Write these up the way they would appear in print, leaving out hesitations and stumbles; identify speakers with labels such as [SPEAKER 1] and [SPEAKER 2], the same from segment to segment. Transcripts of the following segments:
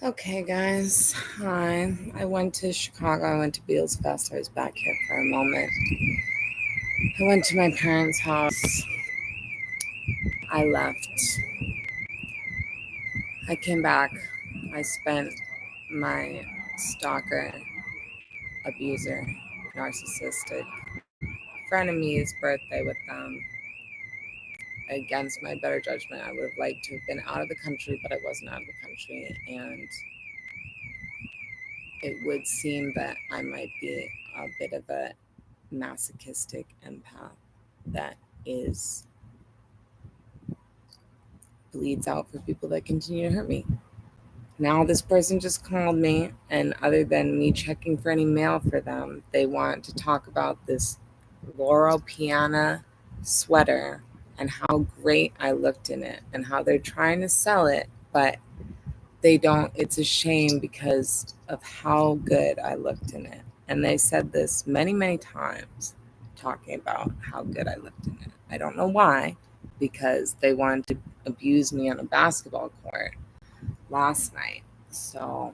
[SPEAKER 1] Okay, guys. Hi. I went to Chicago. I went to Beals Fest. I was back here for a moment. I went to my parents' house. I left. I came back. I spent my stalker, abuser, narcissistic friend of me's birthday with them. Against my better judgment, I would have liked to have been out of the country, but I wasn't out of the country. And it would seem that I might be a bit of a masochistic empath that is bleeds out for people that continue to hurt me. Now this person just called me, and other than me checking for any mail for them, they want to talk about this loro piana sweater and how great I looked in it and how they're trying to sell it, but they don't. It's a shame because of how good I looked in it. And they said this many, many times, talking about how good I looked in it. I don't know why, because they wanted to abuse me on a basketball court last night. So,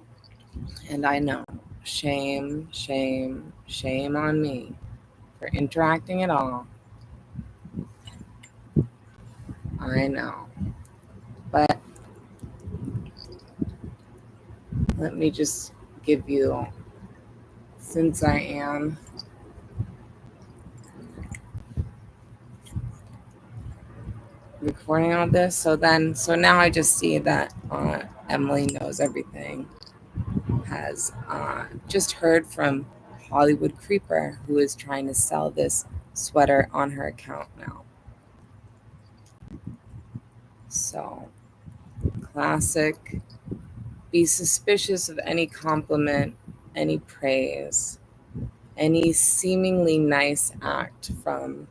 [SPEAKER 1] and I know, shame, shame, shame on me for interacting at all. I know. But let me just give you, since I am recording all this, so now I just see that Emily knows everything, has just heard from Hollywood Creeper, who is trying to sell this sweater on her account now. So, classic. Be suspicious of any compliment, any praise, any seemingly nice act from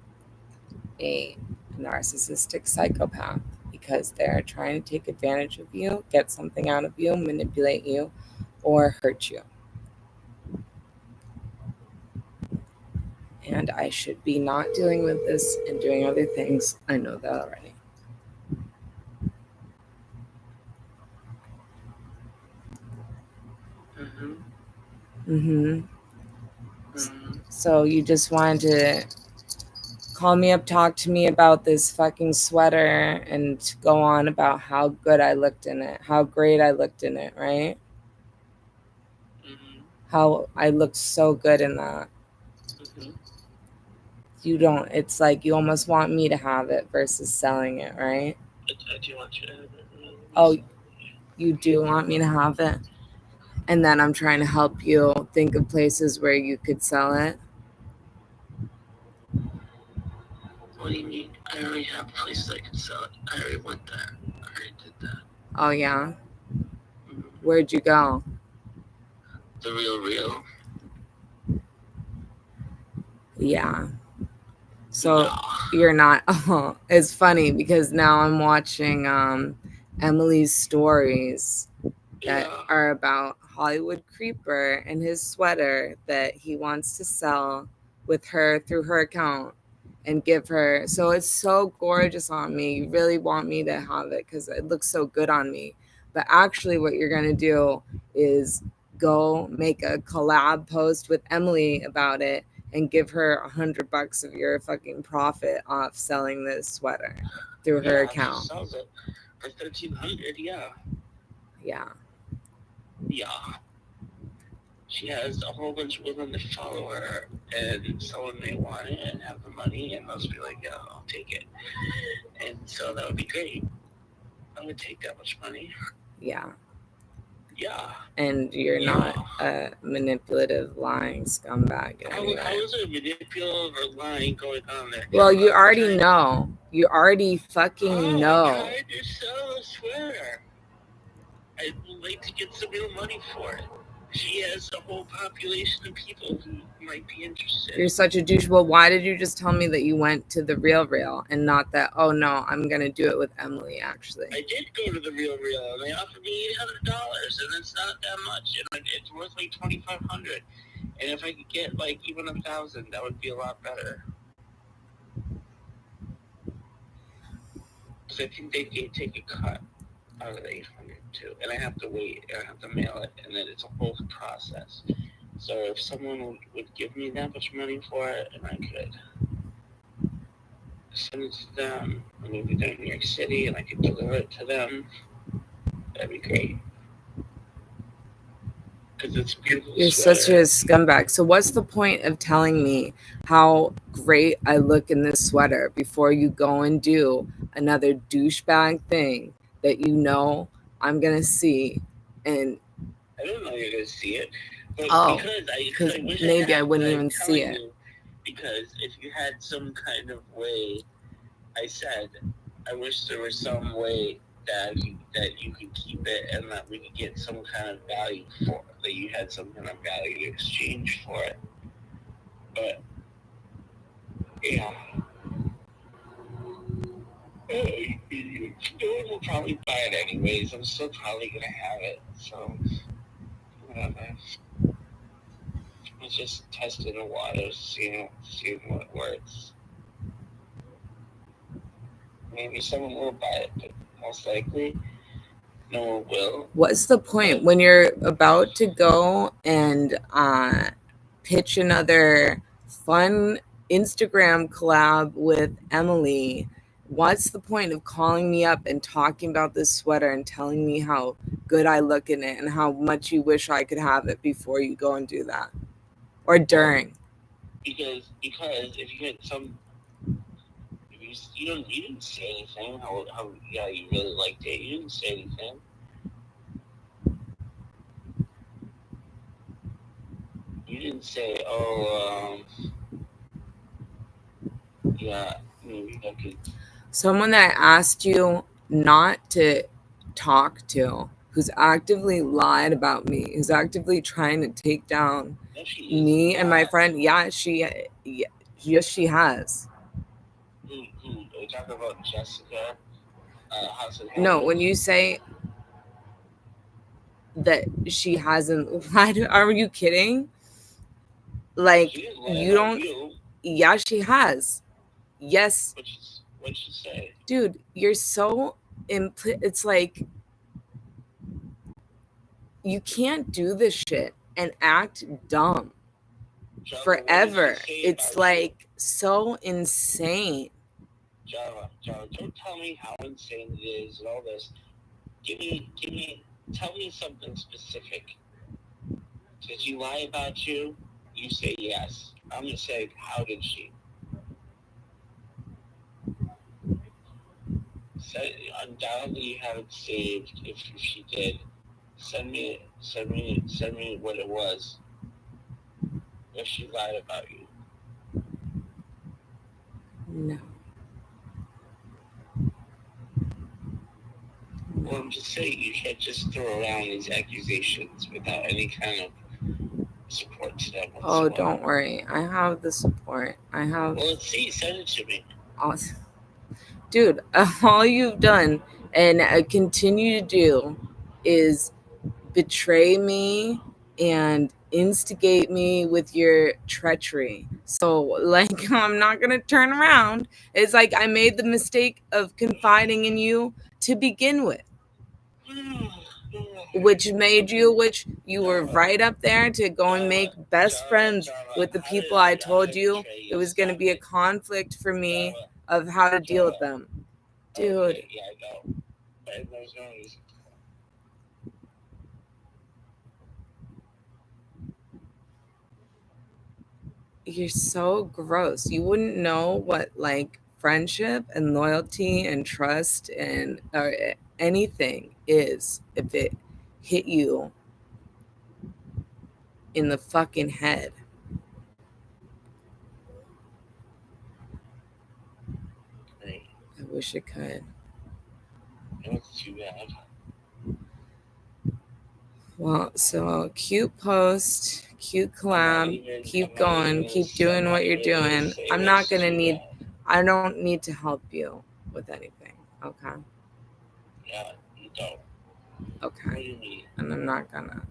[SPEAKER 1] a narcissistic psychopath, because they're trying to take advantage of you, get something out of you, manipulate you, or hurt you. And I should be not dealing with this and doing other things. I know that already. So you just wanted to call me up, talk to me about this fucking sweater, and go on about how good I looked in it, how great I looked in it, right? How I looked so good in that. You don't, it's like you almost want me to have it versus selling it, right?
[SPEAKER 2] I do want you to have it.
[SPEAKER 1] Oh, you do want me to have it? And then I'm trying to help you think of places where you could sell it.
[SPEAKER 2] What do you mean? I already have places I could sell it. I already went there. I already did that.
[SPEAKER 1] Oh, yeah? Where'd you go?
[SPEAKER 2] The Real.
[SPEAKER 1] Yeah. So you're not. Oh, it's funny because now I'm watching Emily's stories that are about Hollywood Creeper and his sweater that he wants to sell with her through her account and give her. So it's so gorgeous on me. You really want me to have it because it looks so good on me. But actually what you're going to do is go make a collab post with Emily about it and give her $100 of your fucking profit off selling this sweater through her account.
[SPEAKER 2] She sells it for $1,300. Yeah. She has a whole bunch of women that follow her, and someone may want it and have the money, and they'll be like, "Yeah, I'll take it." And so that would be great. I would take that much money.
[SPEAKER 1] Yeah.
[SPEAKER 2] Yeah.
[SPEAKER 1] And you're not a manipulative, lying scumbag. Anyway.
[SPEAKER 2] How is it manipulative or lying going on there?
[SPEAKER 1] Well, you already know. You already fucking know.
[SPEAKER 2] I'm trying to sell a sweater. I'd like to get some real money for it. She has a whole population of people who might be interested.
[SPEAKER 1] You're such a douche. Well, why did you just tell me that you went to the Real and not that, oh no, I'm going to do it with Emily, actually?
[SPEAKER 2] I did go to the Real, and they offered me $800, and it's not that much. And it's worth like $2,500. And if I could get like even $1,000, that would be a lot better. Because I think they'd take a cut out of the 800 too, and I have to wait. I have to mail it, and then it's a whole process. So if someone would give me that much money for it, and I could send it to them, and maybe they're in New York City, and I could deliver it to them, that'd be great. Because it's a beautiful
[SPEAKER 1] You're
[SPEAKER 2] sweater.
[SPEAKER 1] such a scumbag. So what's the point of telling me how great I look in this sweater before you go and do another douchebag thing that you know I'm gonna see? And
[SPEAKER 2] I don't know you're gonna see it, but
[SPEAKER 1] because
[SPEAKER 2] I wish
[SPEAKER 1] maybe I
[SPEAKER 2] had,
[SPEAKER 1] wouldn't
[SPEAKER 2] but
[SPEAKER 1] even
[SPEAKER 2] I'm
[SPEAKER 1] see
[SPEAKER 2] telling
[SPEAKER 1] it.
[SPEAKER 2] you, because if you had some kind of way, I said, I wish there was some way that you could keep it and that we could get some kind of value for it, that you had some kind of value to exchange for it. But yeah, no one will probably buy it anyways. I'm still probably gonna have it, so whatever. It's just testing the waters, seeing what works. Maybe someone will buy it, but most likely no one will.
[SPEAKER 1] What's the point when you're about to go and pitch another fun Instagram collab with Emily? What's the point of calling me up and talking about this sweater and telling me how good I look in it and how much you wish I could have it before you go and do that? Or during?
[SPEAKER 2] Because if you get some, you didn't say anything. How yeah, you really liked it. You didn't say anything. You didn't say, oh, yeah, maybe I could.
[SPEAKER 1] Someone that I asked you not to talk to, who's actively lied about me, who's actively trying to take down me and my friend. Yes, she has.
[SPEAKER 2] Who are you talking about? Jessica?
[SPEAKER 1] No, when you say that she hasn't lied, are you kidding? Like, you don't. Yeah, she has. Yes.
[SPEAKER 2] What'd she say?
[SPEAKER 1] Dude, you're so it's like you can't do this shit and act dumb forever. It's like so insane.
[SPEAKER 2] Java, don't tell me how insane it is and all this. Tell me something specific. Did she lie about you? You say yes. I'm gonna say, how did she? Undoubtedly you have it saved. If she did, send me what it was. If she lied about you.
[SPEAKER 1] No.
[SPEAKER 2] Well, I'm just saying, you can't just throw around these accusations without any kind of support to them whatsoever.
[SPEAKER 1] Oh, don't worry. I have the support. I have.
[SPEAKER 2] Well, let's see. Send it to me.
[SPEAKER 1] Awesome. Dude, all you've done and continue to do is betray me and instigate me with your treachery. So, like, I'm not going to turn around. It's like I made the mistake of confiding in you to begin with. Which you were right up there to go and make best friends with the people I told you it was going to be a conflict for me of how to deal with them. Dude.
[SPEAKER 2] Okay, yeah, I know. But there's no reason.
[SPEAKER 1] You're so gross. You wouldn't know what like friendship and loyalty and trust and or anything is if it hit you in the fucking head.
[SPEAKER 2] Right.
[SPEAKER 1] I wish it could.
[SPEAKER 2] That's too bad.
[SPEAKER 1] Well, so cute post, cute collab, keep going, keep doing what you're doing. I'm not gonna need, I don't need to help you with anything, okay?
[SPEAKER 2] Yeah, you don't.
[SPEAKER 1] Okay.
[SPEAKER 2] What do you mean?
[SPEAKER 1] And I'm not gonna.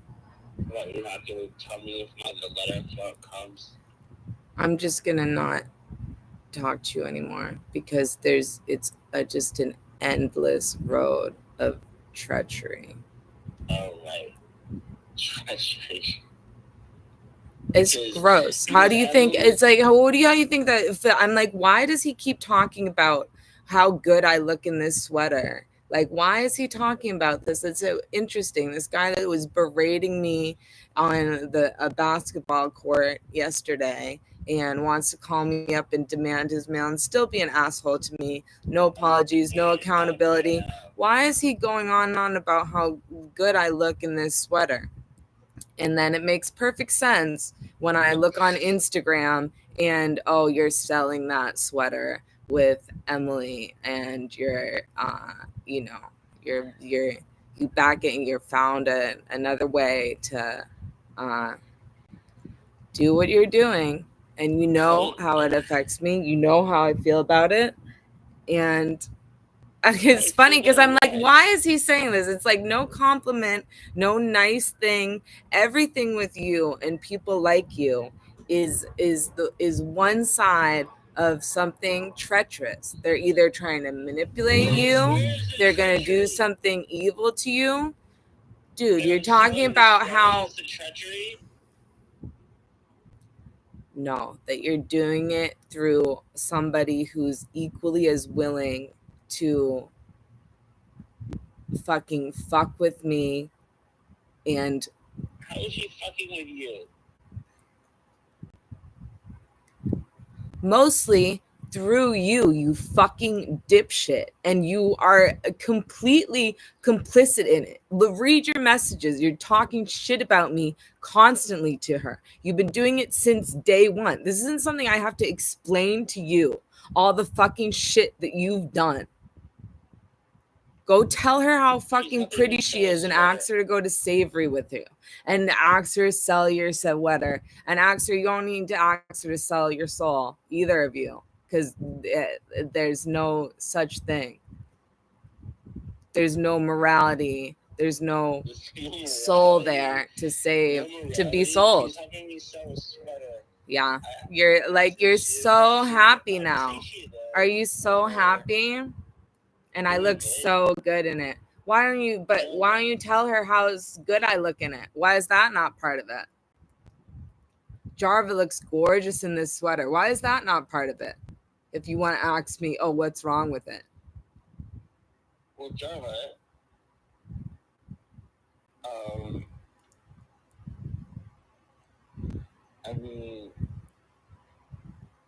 [SPEAKER 2] Well, you're not gonna tell me if the letter comes?
[SPEAKER 1] I'm just gonna not talk to you anymore because it's just an endless road of treachery.
[SPEAKER 2] Oh, right. Treachery.
[SPEAKER 1] It's
[SPEAKER 2] Because
[SPEAKER 1] gross.
[SPEAKER 2] he
[SPEAKER 1] How
[SPEAKER 2] was
[SPEAKER 1] do you think?
[SPEAKER 2] having-
[SPEAKER 1] It's like, how do you think that? I'm like, why does he keep talking about how good I look in this sweater? Like, why is he talking about this? It's so interesting. This guy that was berating me on a basketball court yesterday and wants to call me up and demand his mail and still be an asshole to me. No apologies, no accountability. Why is he going on and on about how good I look in this sweater? And then it makes perfect sense when I look on Instagram and, oh, you're selling that sweater with Emily and you're, you back it and you're found another way to do what you're doing. And you know how it affects me. You know how I feel about it. And it's funny because I'm like, why is he saying this? It's like no compliment, no nice thing. Everything with you and people like you is one side of something treacherous. They're either trying to manipulate you, they're gonna do something evil to you. Dude, you're talking about how no, that you're doing it through somebody who's equally as willing to fucking fuck with me. And
[SPEAKER 2] how is he fucking with you?
[SPEAKER 1] Mostly through you fucking dipshit. And you are completely complicit in it. Read your messages. You're talking shit about me constantly to her. You've been doing it since day one. This isn't something I have to explain to you. All the fucking shit that you've done. Go tell her how fucking pretty she is and ask her to go to Savory with you. And ask her to sell your sweater. And ask her, you don't need to ask her to sell your soul, either of you. Because there's no such thing. There's no morality. There's no soul there to save, to be sold. Yeah. You're so happy now. Are you so happy? And I look so good in it. Why don't you tell her how good I look in it? Why is that not part of it? Jarva looks gorgeous in this sweater. Why is that not part of it? If you want to ask me, oh, what's wrong with it?
[SPEAKER 2] Well, Jarva, I mean,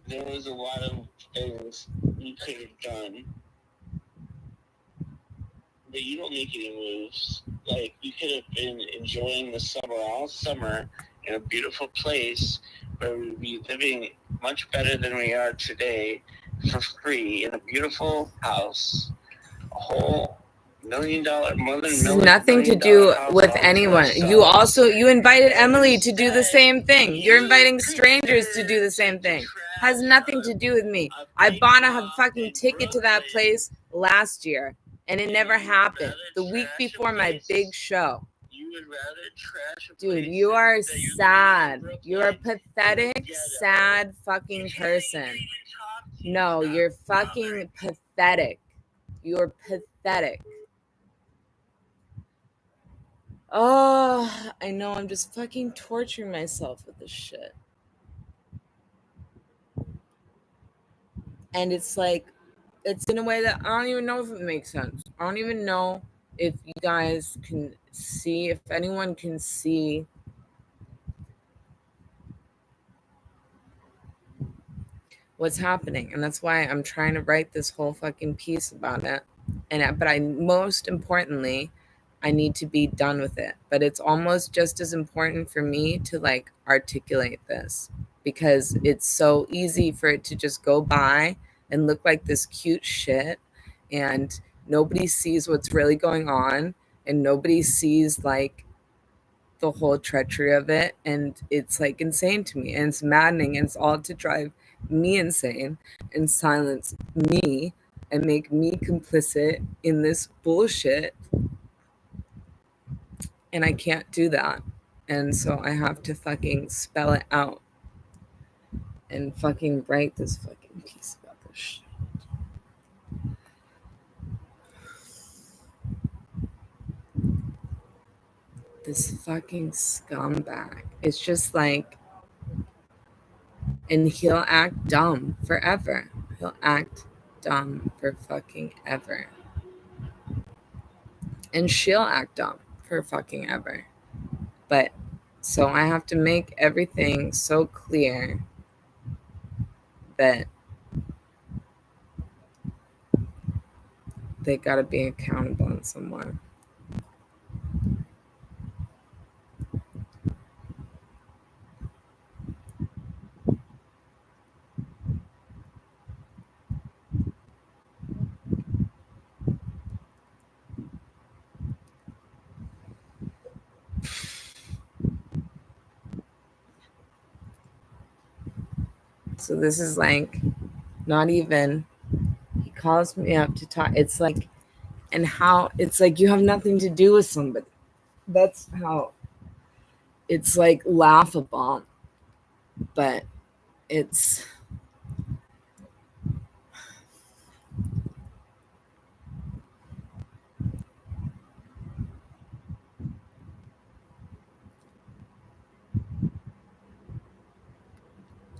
[SPEAKER 2] there was a lot of things you could have done, but you don't make any moves. Like, you could have been enjoying the summer all summer in a beautiful place where we'd be living much better than we are today for free in a beautiful house, a whole more than
[SPEAKER 1] nothing to do with anyone. You invited Emily to do the same thing. You're inviting strangers to do the same thing. Has nothing to do with me. I bought a fucking ticket to that place last year and it never happened. The week before my big show.
[SPEAKER 2] You would rather trash a
[SPEAKER 1] Dude,
[SPEAKER 2] place
[SPEAKER 1] you are
[SPEAKER 2] that you're
[SPEAKER 1] sad.
[SPEAKER 2] living in
[SPEAKER 1] You're a
[SPEAKER 2] Brooklyn
[SPEAKER 1] pathetic,
[SPEAKER 2] together.
[SPEAKER 1] sad fucking person. No, you're fucking pathetic. You're pathetic. Oh, I know. I'm just fucking torturing myself with this shit. And it's like, it's in a way that I don't even know if it makes sense. I don't even know if you guys can see, if anyone can see what's happening. And that's why I'm trying to write this whole fucking piece about it. But most importantly, I need to be done with it. But it's almost just as important for me to like articulate this because it's so easy for it to just go by and look like this cute shit and nobody sees what's really going on and nobody sees like the whole treachery of it, and it's like insane to me and it's maddening and it's all to drive me insane and silence me and make me complicit in this bullshit, and I can't do that. And so I have to fucking spell it out and fucking write this fucking piece about this shit. This fucking scumbag. It's just like, and he'll act dumb forever. He'll act dumb for fucking ever. And she'll act dumb for fucking ever. But so I have to make everything so clear that they gotta be accountable in some way. So this is like not even, he calls me up to talk. It's like, and how it's like you have nothing to do with somebody. That's how it's like laughable, but it's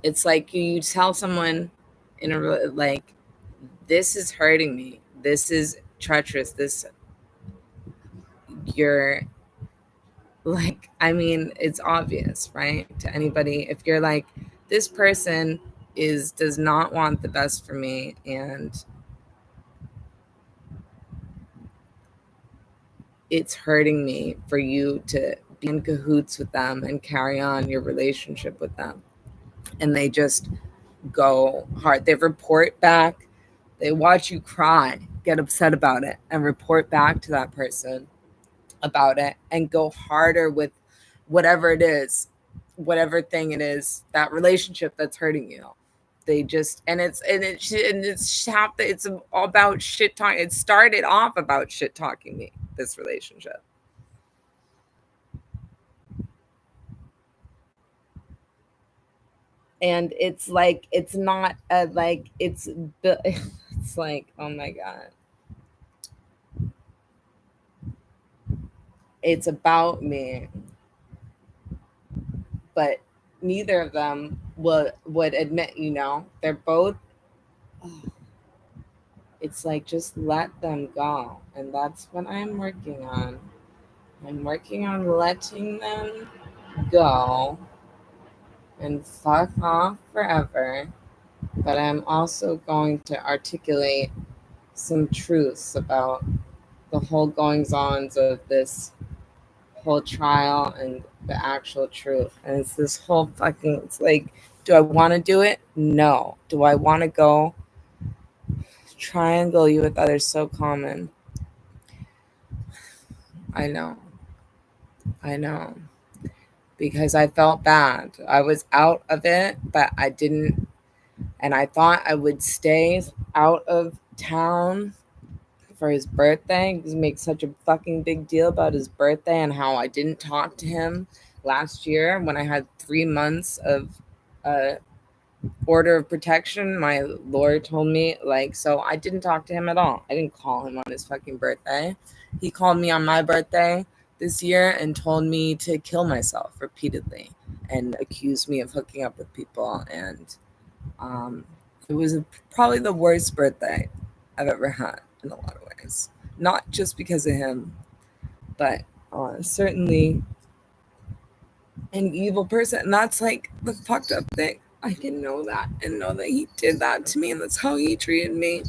[SPEAKER 1] it's like you tell someone in a like, this is hurting me, this is treacherous, this, you're like, I mean, it's obvious, right, to anybody. If you're like, this person does not want the best for me, and it's hurting me for you to be in cahoots with them and carry on your relationship with them, and they just go hard. They report back, they watch you cry, get upset about it, and report back to that person about it and go harder with whatever it is, whatever thing it is, that relationship that's hurting you. They just, it's all about shit talk. It started off about shit talking me, this relationship. And it's like, it's not a, like, it's like, oh my God, it's about me. But neither of them would admit, they're both, it's like, just let them go. And that's what I'm working on. I'm working on letting them go and fuck off forever. But I'm also going to articulate some truths about the whole goings ons of this whole trial and the actual truth. And it's this whole fucking, it's like, do I want to do it? No. Do I want to go triangle you with others so common? I know. I know. Because I felt bad. I was out of it, but I didn't. And I thought I would stay out of town for his birthday. He makes such a fucking big deal about his birthday and how I didn't talk to him last year when I had 3 months of order of protection. My lawyer told me, like, so I didn't talk to him at all. I didn't call him on his fucking birthday. He called me on my birthday this year and told me to kill myself repeatedly and accused me of hooking up with people. And it was probably the worst birthday I've ever had in a lot of ways. Not just because of him, but certainly an evil person. And that's like the fucked up thing. I can know that and know that he did that to me, and that's how he treated me.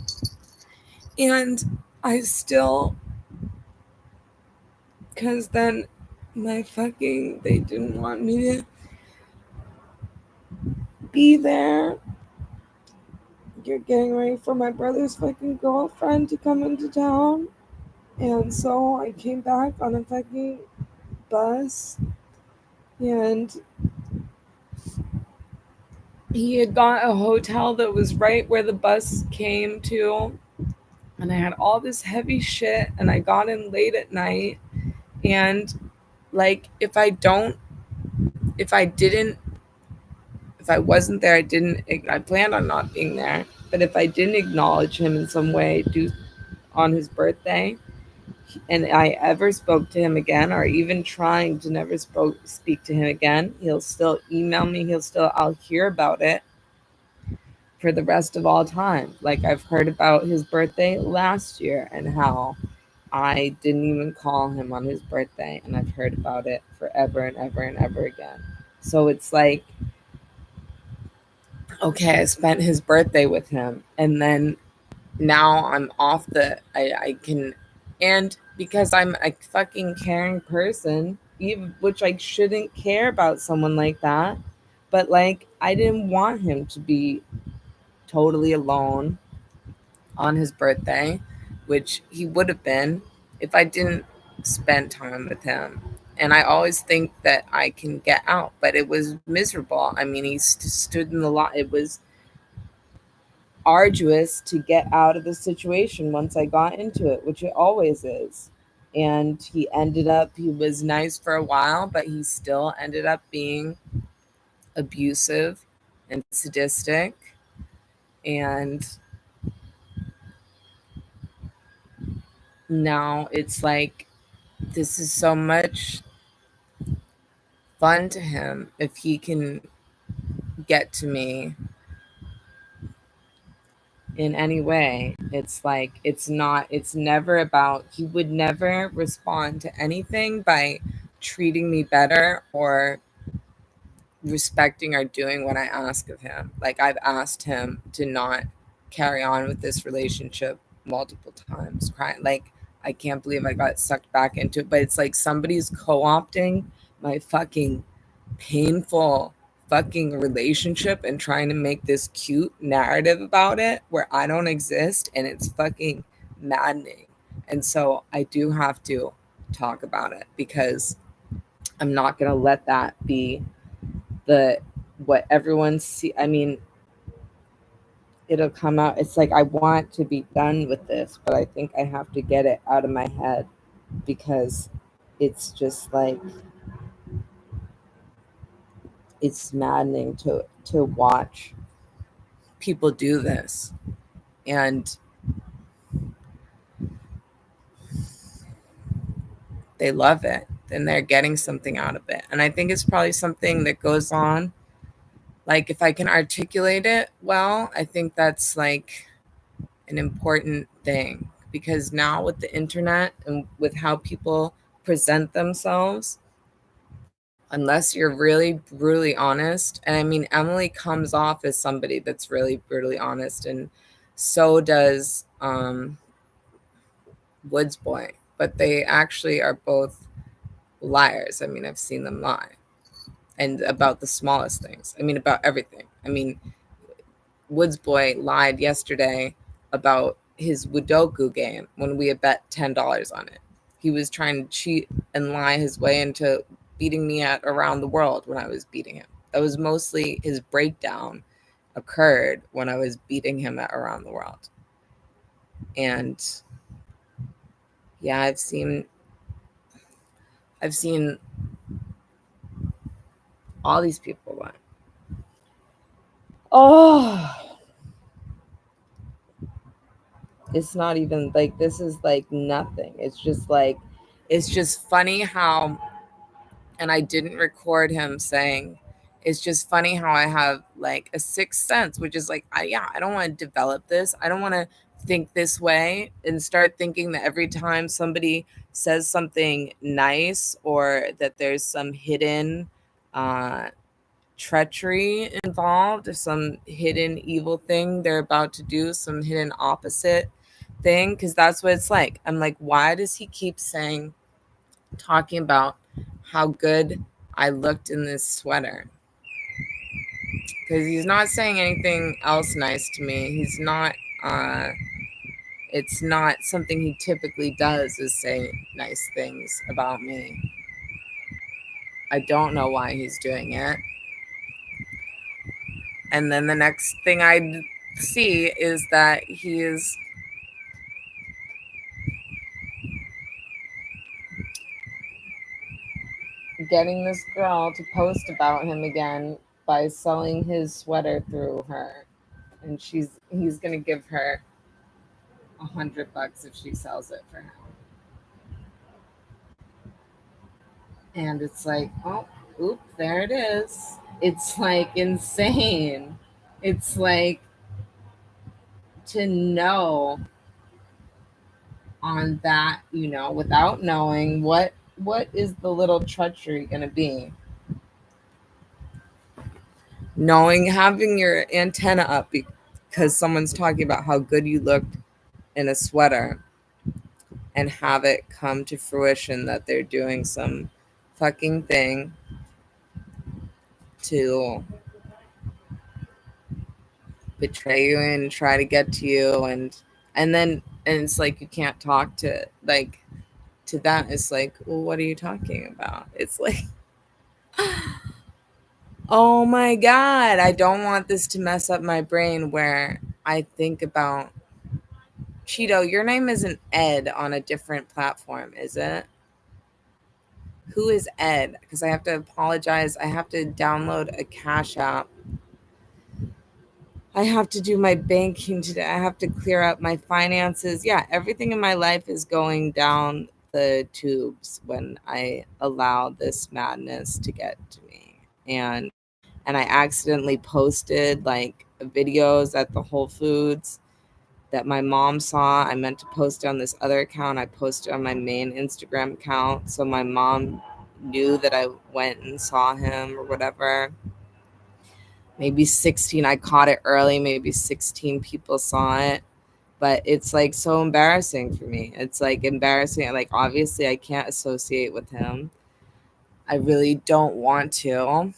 [SPEAKER 1] And I still, because then they didn't want me to be there. You're getting ready for my brother's fucking girlfriend to come into town. And so I came back on a fucking bus, and he had got a hotel that was right where the bus came to. And I had all this heavy shit, and I got in late at night. And like, if I wasn't there, I planned on not being there. But if I didn't acknowledge him in some way on his birthday, and I ever spoke to him again, or even trying to never speak to him again, he'll still email me. I'll hear about it for the rest of all time. Like I've heard about his birthday last year and how I didn't even call him on his birthday, and I've heard about it forever and ever and ever again. So it's like, okay, I spent his birthday with him, and then now I'm off I can, and because I'm a fucking caring person, even which I shouldn't care about someone like that, but like I didn't want him to be totally alone on his birthday, which he would have been if I didn't spend time with him. And I always think that I can get out, but it was miserable. I mean, he stood in the lot. It was arduous to get out of the situation once I got into it, which it always is. And he was nice for a while, but he still ended up being abusive and sadistic. And now it's like, this is so much fun to him if he can get to me in any way. It's like, it's never about, he would never respond to anything by treating me better or respecting or doing what I ask of him. Like I've asked him to not carry on with this relationship multiple times, crying like, I can't believe I got sucked back into it. But it's like somebody's co-opting my fucking painful fucking relationship and trying to make this cute narrative about it where I don't exist, and it's fucking maddening. And so I do have to talk about it because I'm not going to let that be the what everyone see. I mean, it'll come out. It's like I want to be done with this, but I think I have to get it out of my head because it's just like, it's maddening to watch people do this, and they love it, then they're getting something out of it. And I think it's probably something that goes on, like if I can articulate it well, I think that's like an important thing, because now with the internet and with how people present themselves, unless you're really brutally honest, and I mean, Emily comes off as somebody that's really brutally honest, and so does Woods Boy, but they actually are both liars. I mean, I've seen them lie, and about the smallest things. I mean, about everything. I mean, Woods Boy lied yesterday about his Wudoku game when we had bet $10 on it. He was trying to cheat and lie his way into beating me at around the world when I was beating him. That was mostly his breakdown occurred when I was beating him at around the world. And yeah, I've seen all these people lie. Oh, it's not even like, this is like nothing. It's just funny how, and I didn't record him saying, it's just funny how I have like a sixth sense, which is like, I don't want to develop this. I don't want to think this way and start thinking that every time somebody says something nice or that there's some hidden uh, treachery involved, or some hidden evil thing they're about to do, some hidden opposite thing, because that's what it's like. I'm like, why does he keep talking about how good I looked in this sweater? Because he's not saying anything else nice to me. He's not, it's not something he typically does, is say nice things about me. I don't know why he's doing it. And then the next thing I see is that he is getting this girl to post about him again by selling his sweater through her. And he's gonna give her $100 if she sells it for him. And it's like, oh, oop, there it is. It's like insane. It's like to know on that, without knowing what is the little treachery going to be. Knowing, having your antenna up because someone's talking about how good you looked in a sweater, and have it come to fruition that they're doing some fucking thing to betray you and try to get to you, and it's like you can't talk to, like, to that. It's like, well, what are you talking about? It's like, oh my god, I don't want this to mess up my brain where I think about Cheeto. Your name isn't Ed on a different platform, is it? Who is Ed? Because I have to apologize. I have to download a Cash App. I have to do my banking today. I have to clear up my finances. Yeah, everything in my life is going down the tubes when I allow this madness to get to me. And I accidentally posted like videos at the Whole Foods that my mom saw. I meant to post it on this other account. I posted on my main Instagram account. So my mom knew that I went and saw him or whatever. Maybe 16. I caught it early. Maybe 16 people saw it. But it's like so embarrassing for me. It's like embarrassing. Like, obviously, I can't associate with him. I really don't want to.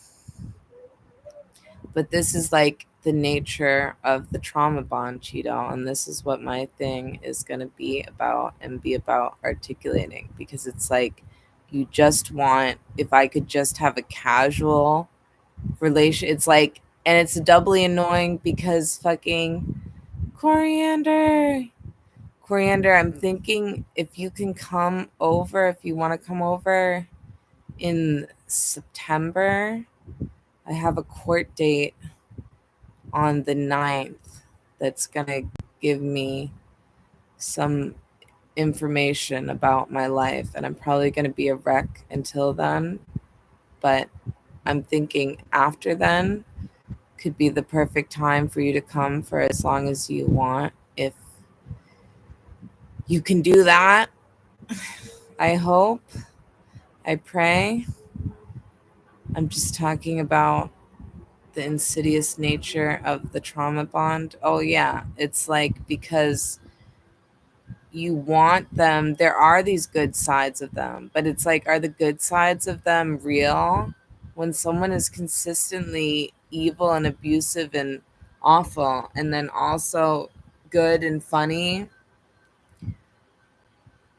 [SPEAKER 1] But this is like the nature of the trauma bond, Cheeto. And this is what my thing is going to be about, and be about articulating, because it's like you just want, if I could just have a casual relation, it's like, and it's doubly annoying because fucking coriander. Coriander, I'm thinking if you can come over, if you want to come over in September, I have a court date on the 9th that's going to give me some information about my life. And I'm probably going to be a wreck until then. But I'm thinking after then could be the perfect time for you to come for as long as you want. If you can do that, I hope, I pray. I'm just talking about the insidious nature of the trauma bond. Oh, yeah. It's like because you want them, there are these good sides of them, but it's like, are the good sides of them real? When someone is consistently evil and abusive and awful, and then also good and funny,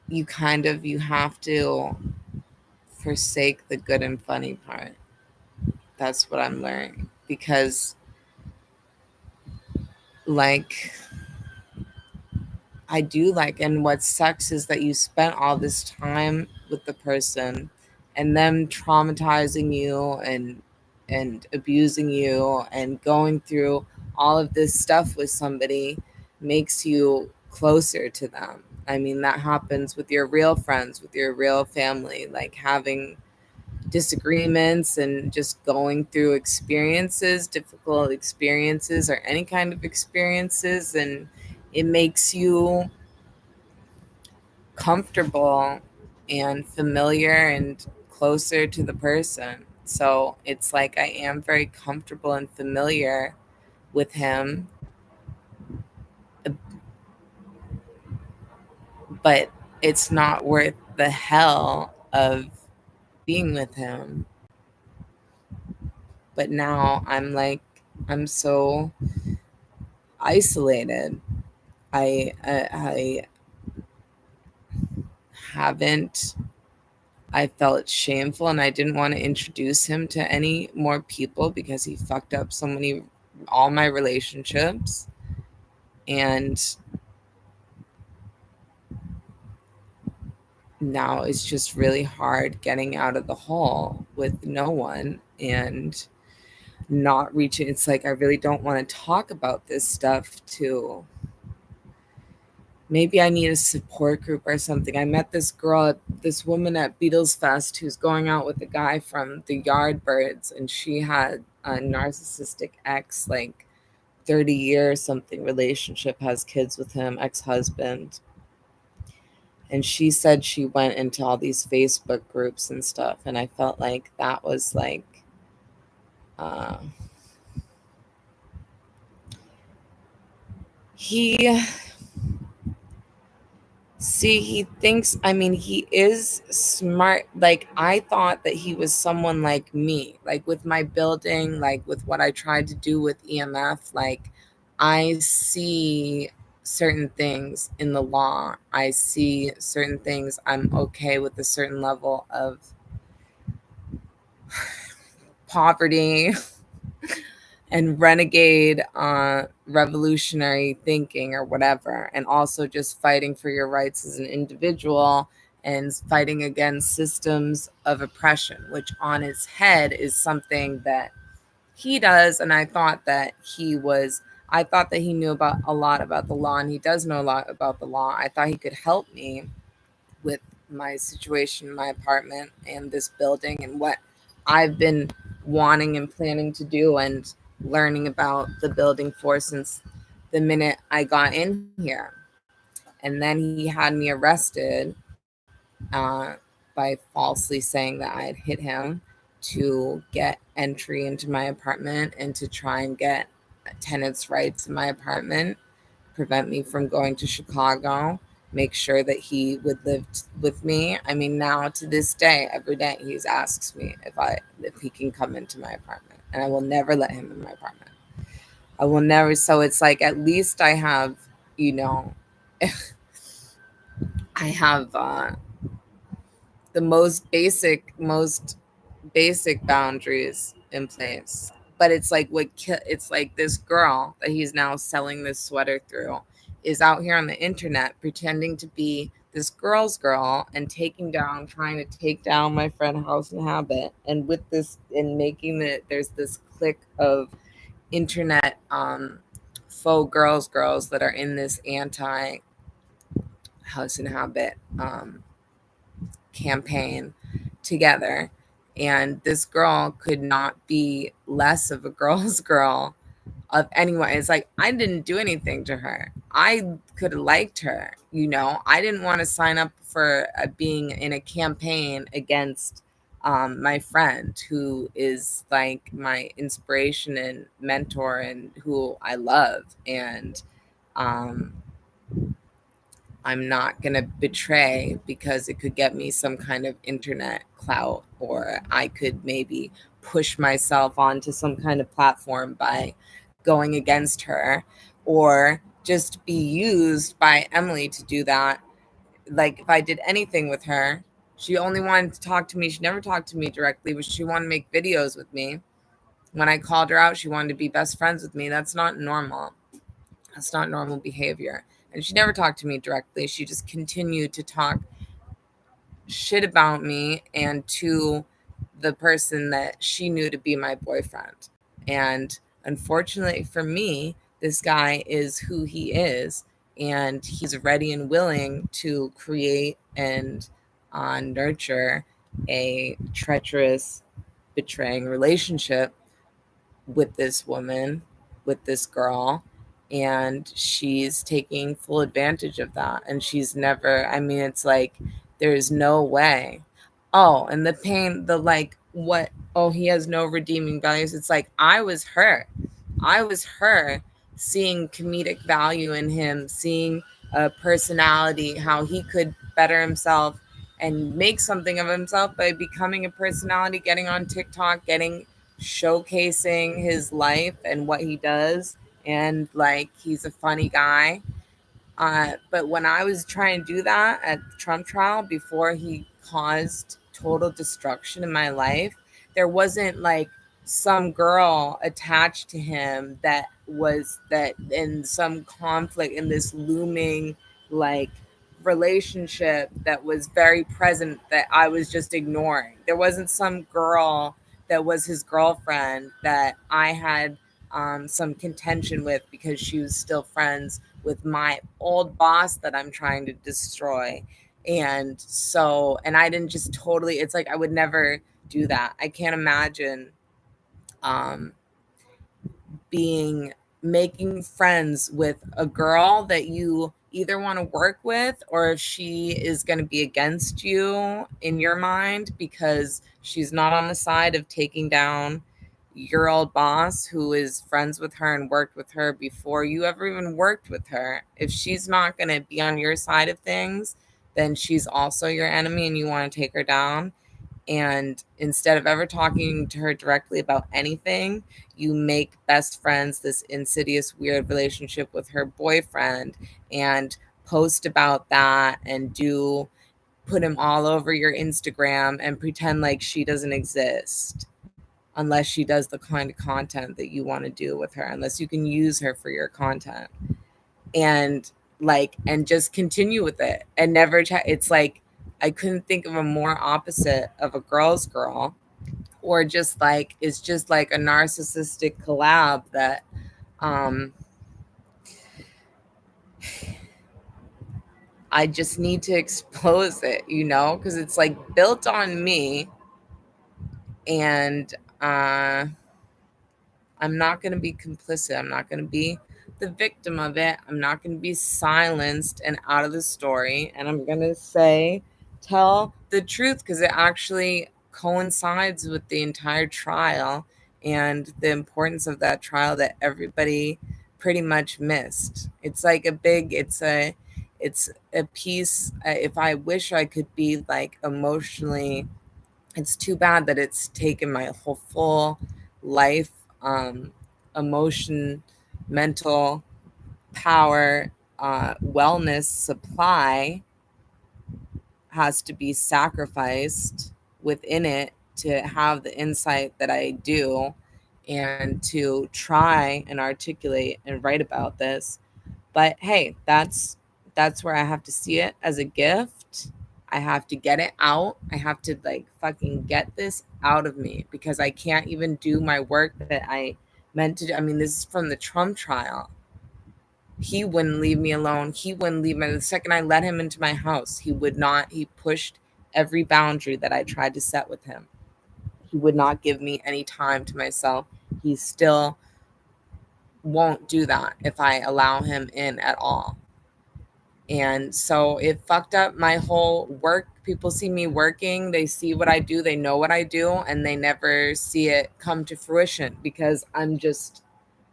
[SPEAKER 1] you have to forsake the good and funny part. That's what I'm learning. Because, like, I do like, and what sucks is that you spent all this time with the person and them traumatizing you and abusing you and going through all of this stuff with somebody makes you closer to them. I mean, that happens with your real friends, with your real family, like having disagreements and just going through experiences, difficult experiences, or any kind of experiences, and it makes you comfortable and familiar and closer to the person. So it's like I am very comfortable and familiar with him, but it's not worth the hell of being with him. But now I'm like, I'm so isolated. I haven't. I felt shameful, and I didn't want to introduce him to any more people because he fucked up so many, all my relationships. And now it's just really hard getting out of the hole with no one and not reaching. It's like I really don't want to talk about this stuff to maybe I need a support group or something. I met this woman at Beatles Fest who's going out with a guy from the Yardbirds, and she had a narcissistic ex, like 30 years something relationship, has kids with him, ex-husband. And she said she went into all these Facebook groups and stuff, and I felt like that was like uh, he see, he thinks, I mean, he is smart. Like, I thought that he was someone like me, like with my building, like with what I tried to do with EMF. Like, I see certain things in the law, I see certain things. I'm okay with a certain level of poverty and renegade revolutionary thinking or whatever, and also just fighting for your rights as an individual and fighting against systems of oppression, which on its head is something that he does. And I thought that he knew about a lot about the law, and he does know a lot about the law. I thought he could help me with my situation, my apartment, and this building, and what I've been wanting and planning to do and learning about the building for since the minute I got in here. And then he had me arrested by falsely saying that I had hit him to get entry into my apartment and to try and get tenants' rights in my apartment, prevent me from going to Chicago, make sure that he would live with me. I mean, now to this day, every day he asks me if he can come into my apartment, and I will never let him in my apartment. I will never. So it's like, at least I have, you know, I have the most basic boundaries in place. But it's like it's like this girl that he's now selling this sweater through is out here on the internet pretending to be this girl's girl and trying to take down my friend House and Habit, and with this, and making that there's this clique of internet faux girls that are in this anti House and Habit campaign together. And this girl could not be less of a girl's girl of anyone. It's like, I didn't do anything to her. I could have liked her. I didn't want to sign up for being in a campaign against my friend, who is like my inspiration and mentor and who I love. And um, I'm not going to betray because it could get me some kind of internet clout, or I could maybe push myself onto some kind of platform by going against her, or just be used by Emily to do that. Like, if I did anything with her, she only wanted to talk to me. She never talked to me directly, but she wanted to make videos with me. When I called her out, she wanted to be best friends with me. That's not normal. That's not normal behavior. And she never talked to me directly. She just continued to talk shit about me and to the person that she knew to be my boyfriend. And unfortunately for me, this guy is who he is, and he's ready and willing to create and nurture a treacherous, betraying relationship with this woman, with this girl, and she's taking full advantage of that. And she's never, I mean, it's like, there's no way. Oh, and the pain, the like, what? Oh, he has no redeeming values. It's like, I was her seeing comedic value in him, seeing a personality, how he could better himself and make something of himself by becoming a personality, getting on TikTok, getting showcasing his life and what he does. And like, he's a funny guy. But when I was trying to do that at the Trump trial, before he caused total destruction in my life, there wasn't like some girl attached to him that was that in some conflict in this looming like relationship that was very present that I was just ignoring. There wasn't some girl that was his girlfriend that I had some contention with because she was still friends with my old boss that I'm trying to destroy. And so, and I didn't just totally, it's like I would never do that. I can't imagine um being making friends with a girl that you either want to work with, or if she is going to be against you in your mind because she's not on the side of taking down your old boss who is friends with her and worked with her before you ever even worked with her. If she's not going to be on your side of things, then she's also your enemy and you want to take her down. And instead of ever talking to her directly about anything, you make best friends this insidious, weird relationship with her boyfriend and post about that and do put him all over your Instagram and pretend like she doesn't exist unless she does the kind of content that you want to do with her, unless you can use her for your content. And like, and just continue with it and never it's like I couldn't think of a more opposite of a girl's girl, or just like it's just like a narcissistic collab that um I just need to expose it, because it's like built on me. And I'm not going to be complicit. I'm not going to be the victim of it. I'm not going to be silenced and out of the story. And I'm going to tell the truth, because it actually coincides with the entire trial and the importance of that trial that everybody pretty much missed. It's like it's a piece. If I wish I could be like emotionally, it's too bad that it's taken my whole full life, um, emotion, mental power, wellness supply has to be sacrificed within it to have the insight that I do and to try and articulate and write about this. But hey, that's where I have to see it as a gift. I have to get it out. I have to like fucking get this out of me, because I can't even do my work that I meant to do. I mean, this is from the Trump trial. He wouldn't leave me alone. He wouldn't leave me. The second I let him into my house, he would not. He pushed every boundary that I tried to set with him. He would not give me any time to myself. He still won't do that if I allow him in at all. And so it fucked up my whole work. People see me working, they see what I do, they know what I do, and they never see it come to fruition because I'm just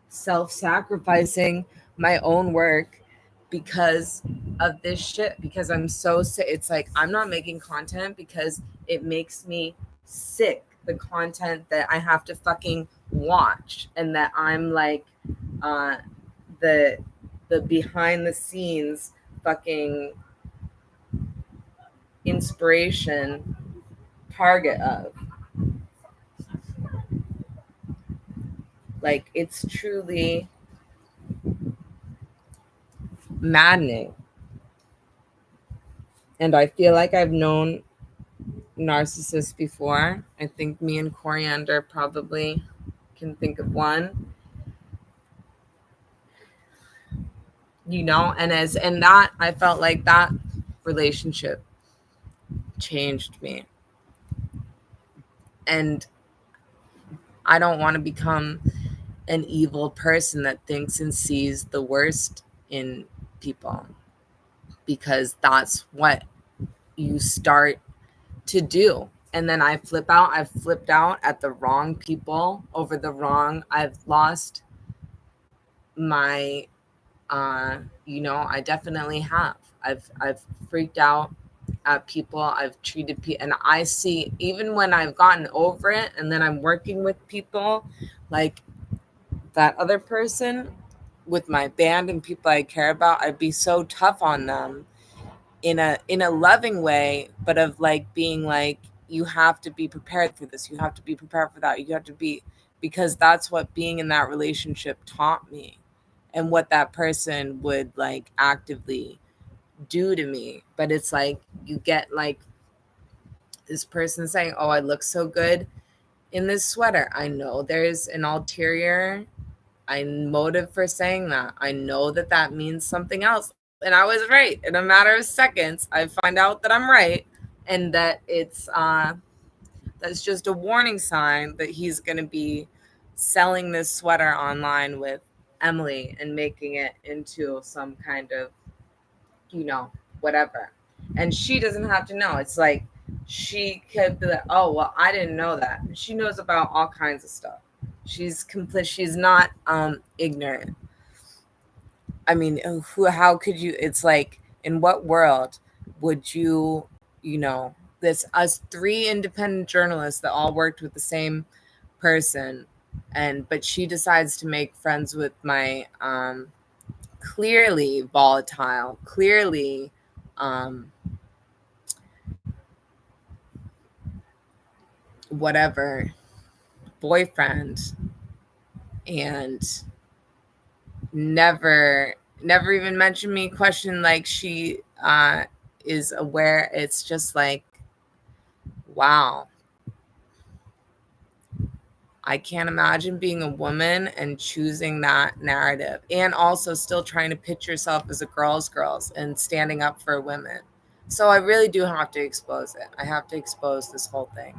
[SPEAKER 1] self sacrificing my own work because of this shit. Because I'm so sick. It's like I'm not making content because it makes me sick. The content that I have to fucking watch, and that I'm like, uh, the behind the scenes fucking inspiration target of. Like, it's truly maddening. And I feel like I've known narcissists before. I think me and Coriander probably can think of one. And that I felt like that relationship changed me. And I don't want to become an evil person that thinks and sees the worst in people, because that's what you start to do. And then I flip out. I've flipped out at the wrong people over the wrong. I've lost my I definitely have. I've freaked out at people. I've treated people, and I see, even when I've gotten over it and then I'm working with people like that other person with my band and people I care about, I'd be so tough on them in a loving way, but of like being like, you have to be prepared for this, you have to be prepared for that, you have to be, because that's what being in that relationship taught me, and what that person would like actively do to me. But it's like you get like this person saying, oh, I look so good in this sweater. I know there's an ulterior motive for saying that. I know that that means something else. And I was right. In a matter of seconds, I find out that I'm right, and that that's just a warning sign that he's going to be selling this sweater online with Emily and making it into some kind of, whatever. And she doesn't have to know. It's like she could be like, oh, well, I didn't know that. She knows about all kinds of stuff. She's complete. She's not ignorant. I mean, how could you? It's like, in what world would you, this us three independent journalists that all worked with the same person, but she decides to make friends with my clearly volatile, clearly um, whatever boyfriend, and never even mentioned me, question like she is aware. It's just like, wow. I can't imagine being a woman and choosing that narrative, and also still trying to pitch yourself as a girls and standing up for women. So I really do have to expose it. I have to expose this whole thing.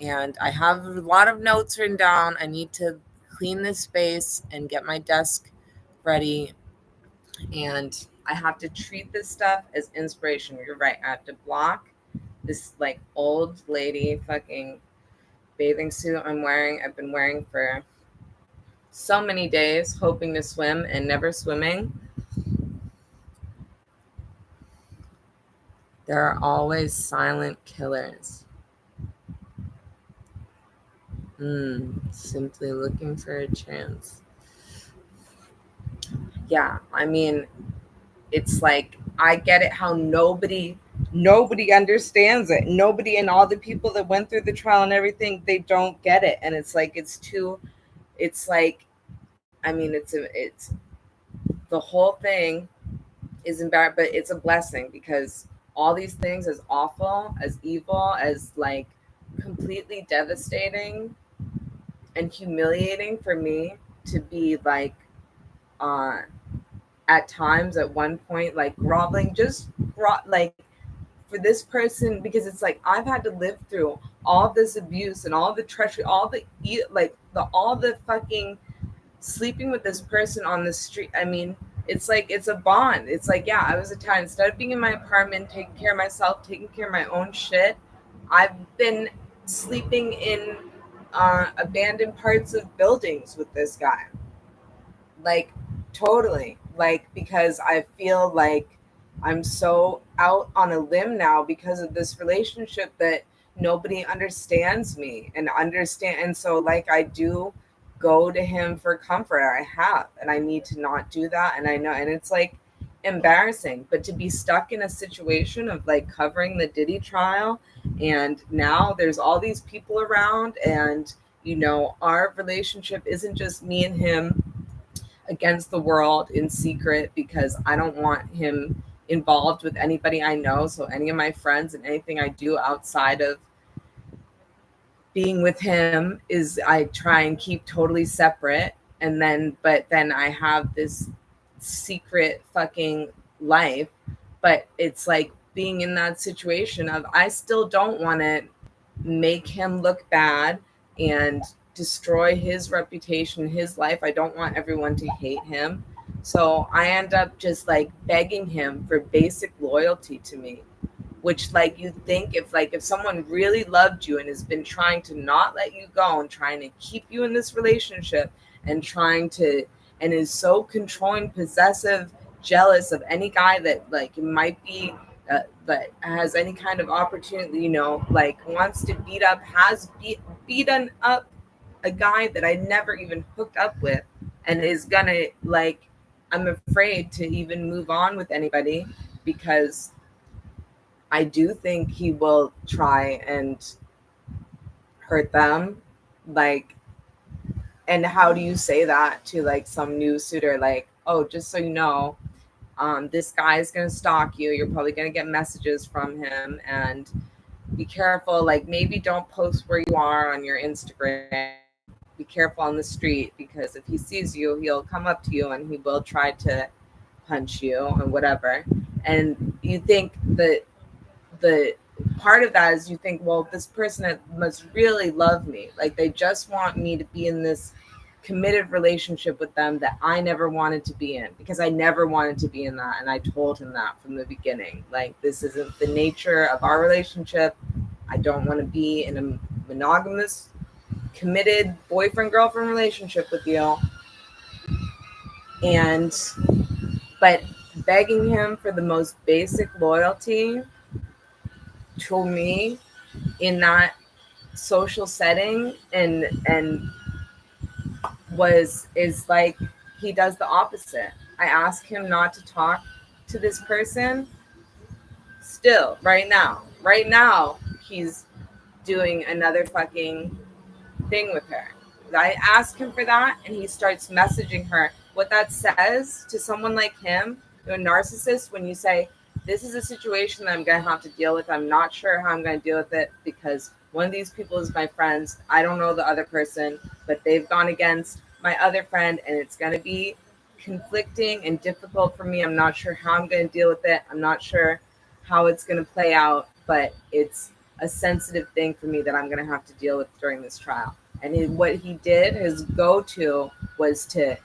[SPEAKER 1] And I have a lot of notes written down. I need to clean this space and get my desk ready. And I have to treat this stuff as inspiration. You're right. I have to block this like old lady fucking bathing suit I've been wearing for so many days, hoping to swim and never swimming. There are always silent killers. Simply looking for a chance. Yeah, I mean, it's like, I get it how nobody understands it. Nobody, and all the people that went through the trial and everything, they don't get it. And it's like, it's like, I mean, it's the whole thing is embarrassing, but it's a blessing, because all these things, as awful, as evil, as like completely devastating and humiliating for me to be like, uh at times, at one point, like groveling, like for this person, because it's like I've had to live through all this abuse and all the treachery, all the all the fucking sleeping with this person on the street. I mean, it's like, it's a bond. It's like, yeah, I was Italian. Instead of being in my apartment, taking care of myself, taking care of my own shit, I've been sleeping in abandoned parts of buildings with this guy. Like, totally. Like, because I feel like I'm so out on a limb now because of this relationship that nobody understands me and so like I do go to him for comfort. I have, and I need to not do that. And I know, and it's like embarrassing, but to be stuck in a situation of like covering the Diddy trial, and now there's all these people around, and our relationship isn't just me and him against the world in secret, because I don't want him involved with anybody I know. So any of my friends and anything I do outside of being with him is, I try and keep totally separate. But then I have this secret fucking life. But it's like being in that situation of, I still don't want to make him look bad and destroy his reputation, his life. I don't want everyone to hate him. So I end up just like begging him for basic loyalty to me, which, like, you think, if someone really loved you and has been trying to not let you go and trying to keep you in this relationship and and is so controlling, possessive, jealous of any guy that like might be that has any kind of opportunity, like wants to beaten up a guy that I never even hooked up with, and is gonna, like, I'm afraid to even move on with anybody, because I do think he will try and hurt them. Like, and how do you say that to like some new suitor? Like, oh, just so you know, this guy is going to stalk you. You're probably going to get messages from him, and be careful. Like, maybe don't post where you are on your Instagram. be careful on the street, because if he sees you, he'll come up to you and he will try to punch you and whatever. And you think that the part of that is you think, well, this person must really love me. Like they just want me to be in this committed relationship with them that I never wanted to be in, because I never wanted to be in that. And I told him that from the beginning. Like, this isn't the nature of our relationship. I don't want to be in a monogamous, committed boyfriend-girlfriend relationship with you. But begging him for the most basic loyalty to me in that social setting and is like, he does the opposite. I ask him not to talk to this person. Still, right now he's doing another fucking thing with her. I ask him for that and he starts messaging her. What that says to someone like him, to a narcissist, when you say, this is a situation that I'm going to have to deal with. I'm not sure how I'm going to deal with it because one of these people is my friends. I don't know the other person, but they've gone against my other friend and it's going to be conflicting and difficult for me. I'm not sure how I'm going to deal with it. I'm not sure how it's going to play out, but it's a sensitive thing for me that I'm going to have to deal with during this trial. And what he did, his go-to was to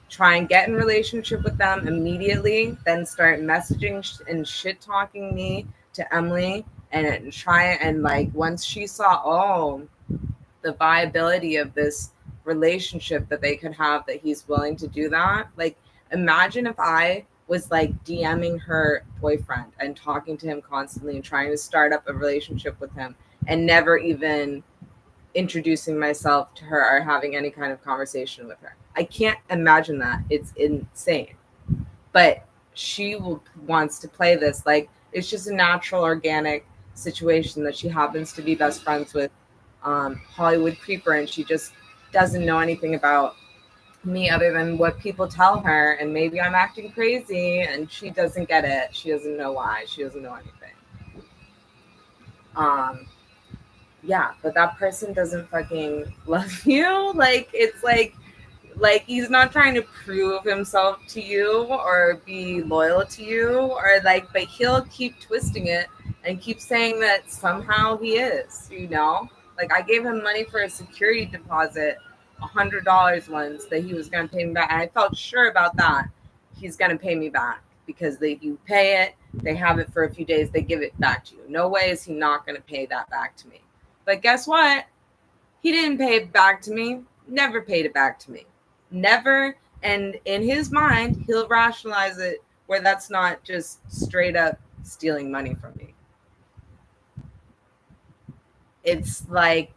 [SPEAKER 1] try and get in relationship with them immediately, then start messaging and shit talking me to Emily, and try and, like, once she saw the viability of this relationship that they could have, that he's willing to do that. Like, imagine if I was like DMing her boyfriend and talking to him constantly and trying to start up a relationship with him and never even introducing myself to her or having any kind of conversation with her. I can't imagine that. It's insane. But she wants to play this like it's just a natural, organic situation that she happens to be best friends with Hollywood Creeper, and she just doesn't know anything about me other than what people tell her, and maybe I'm acting crazy and she doesn't get it. She doesn't know why. She doesn't know anything. Yeah, but that person doesn't fucking love you. Like, it's like he's not trying to prove himself to you or be loyal to you, or like, but he'll keep twisting it and keep saying that somehow he is, you know? Like, I gave him money for a security deposit, $100 once, that he was going to pay me back. And I felt sure about that. He's going to pay me back, because you pay it, they have it for a few days, they give it back to you. No way is he not going to pay that back to me. But guess what? He didn't pay it back to me. Never paid it back to me. Never. And in his mind, he'll rationalize it where that's not just straight up stealing money from me. It's like,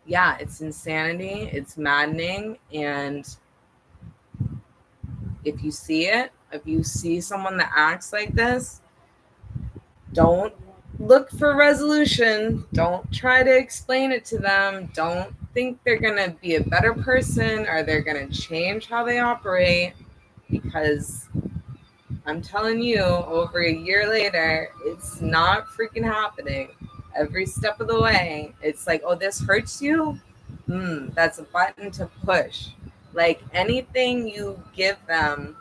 [SPEAKER 1] yeah, it's insanity. It's maddening. And if you see it, if you see someone that acts like this, don't look for resolution. Don't try to explain it to them. Don't think they're going to be a better person or they're going to change how they operate, because I'm telling you, over a year later, it's not freaking happening. Every step of the way, it's like, oh, this hurts you? That's a button to push. Like, anything you give them,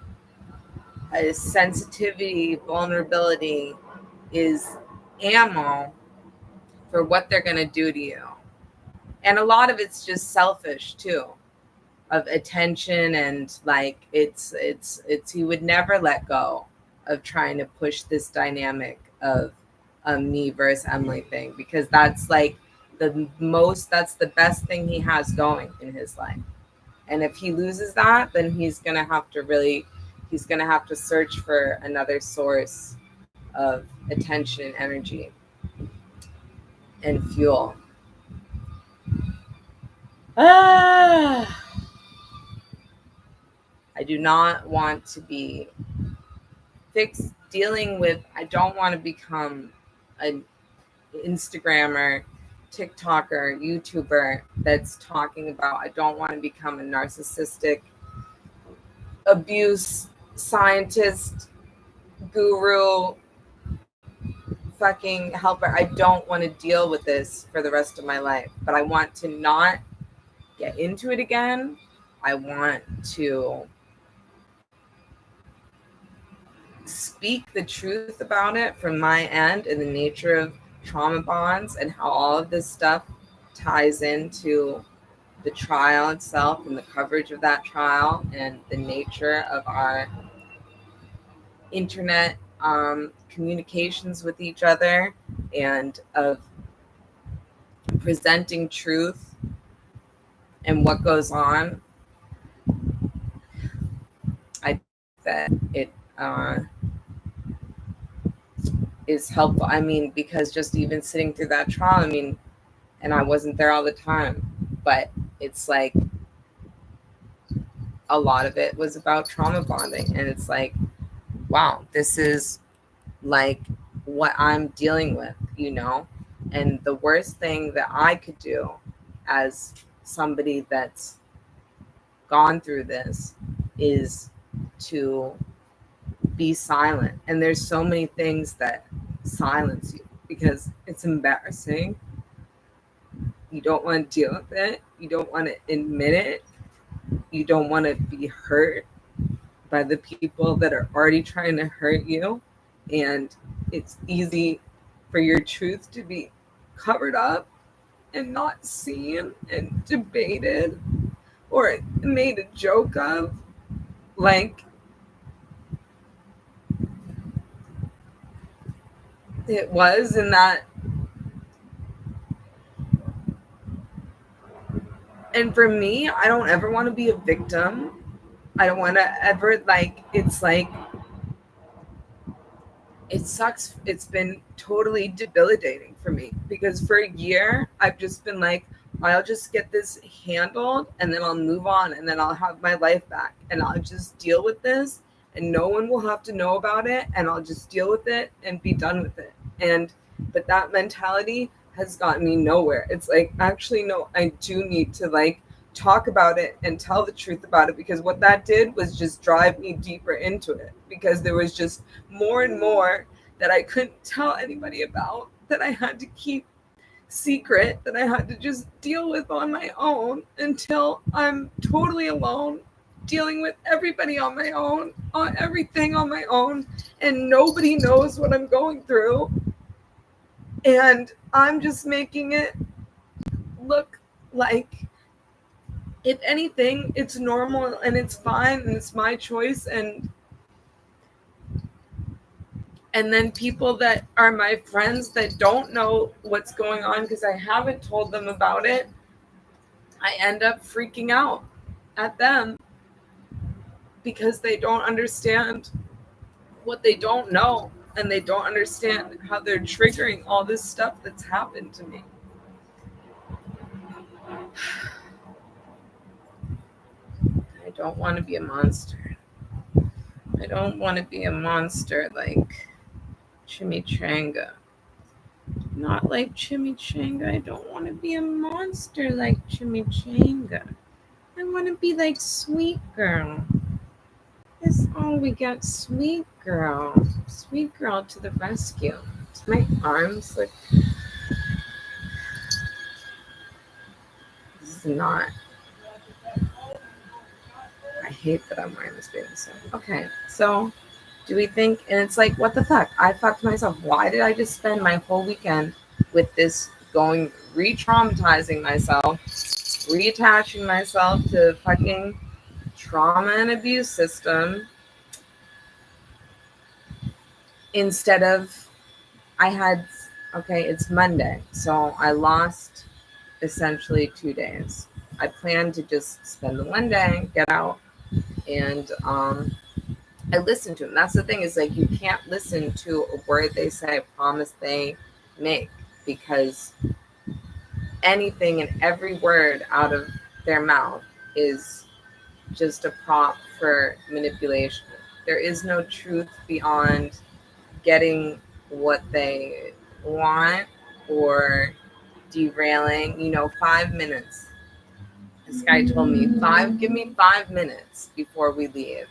[SPEAKER 1] a sensitivity, vulnerability, is ammo for what they're going to do to you. And a lot of it's just selfish too, of attention, and like it's he would never let go of trying to push this dynamic of me versus Emily thing, because that's like that's the best thing he has going in his life. And if he loses that, then he's going to have to search for another source of attention, energy, and fuel. I do not want to be I don't want to become an Instagrammer, TikToker, YouTuber that's talking about, I don't want to become a narcissistic abuse scientist, guru, fucking helper. I don't want to deal with this for the rest of my life, but I want to not get into it again. I want to speak the truth about it from my end and the nature of trauma bonds and how all of this stuff ties into the trial itself and the coverage of that trial and the nature of our internet communications with each other and of presenting truth and what goes on. I think that it is helpful. I mean, because just even sitting through that trial, I mean, and I wasn't there all the time, but it's like a lot of it was about trauma bonding. And it's like, wow, this is like what I'm dealing with, you know? And the worst thing that I could do as somebody that's gone through this is to be silent. And there's so many things that silence you because it's embarrassing. You don't want to deal with it. You don't want to admit it. You don't want to be hurt by the people that are already trying to hurt you. And it's easy for your truth to be covered up and not seen and debated or made a joke of. Like, it was in that. And for me, I don't ever want to be a victim. I don't want to ever, like, it's like, it sucks. It's been totally debilitating for me because for a year, I've just been like, I'll just get this handled and then I'll move on and then I'll have my life back and I'll just deal with this and no one will have to know about it and I'll just deal with it and be done with it. But that mentality has gotten me nowhere. It's like, actually, no, I do need to like talk about it and tell the truth about it because what that did was just drive me deeper into it because there was just more and more that I couldn't tell anybody about that I had to keep secret that I had to just deal with on my own until I'm totally alone, dealing with everybody on my own, on everything on my own, and nobody knows what I'm going through. And I'm just making it look like, if anything, it's normal and it's fine and it's my choice. And then people that are my friends that don't know what's going on because I haven't told them about it, I end up freaking out at them because they don't understand what they don't know and they don't understand how they're triggering all this stuff that's happened to me. I don't want to be a monster. I don't want to be a monster like Chimichanga. Not like Chimichanga. I don't want to be a monster like Chimichanga. I want to be like Sweet Girl. That's all we got, Sweet Girl. Sweet Girl to the rescue. My arms like, this is not. I hate that I'm wearing this bathing suit. Okay, so do we think, and it's like, what the fuck? I fucked myself. Why did I just spend my whole weekend with this going, re-traumatizing myself, reattaching myself to fucking trauma and abuse system instead of, okay, it's Monday. So I lost essentially 2 days. I planned to just spend the one day, get out, and I listened to them. That's the thing, is like, you can't listen to a word they say, a promise they make, because anything and every word out of their mouth is just a prop for manipulation. There is no truth beyond getting what they want or derailing. 5 minutes. This guy told me, give me 5 minutes before we leave.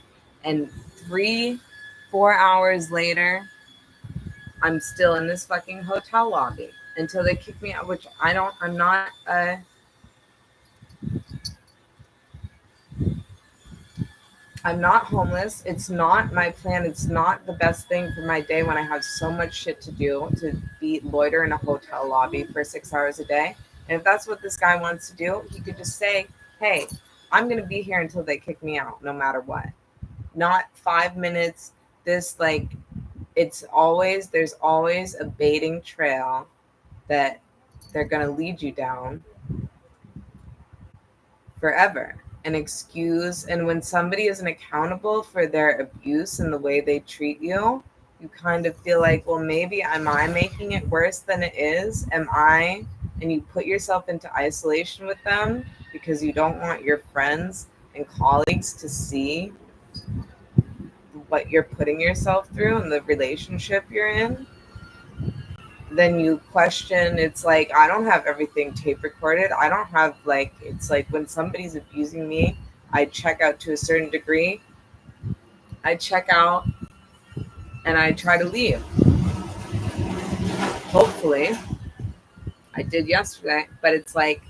[SPEAKER 1] And 3-4 hours later, I'm still in this fucking hotel lobby until they kick me out, which I'm not I'm not homeless. It's not my plan. It's not the best thing for my day when I have so much shit to do to be loiter in a hotel lobby for 6 hours a day. And if that's what this guy wants to do, he could just say, hey, I'm going to be here until they kick me out, no matter what. Not 5 minutes. This, like, there's always a baiting trail that they're going to lead you down forever. An excuse. And when somebody isn't accountable for their abuse and the way they treat you, you kind of feel like, well, maybe am I making it worse than it is? Am I? And you put yourself into isolation with them because you don't want your friends and colleagues to see what you're putting yourself through and the relationship you're in. Then you question, it's like, I don't have everything tape recorded. I don't have, like, it's like when somebody's abusing me, I check out to a certain degree. I check out and I try to leave. Hopefully. I did yesterday, but it's like,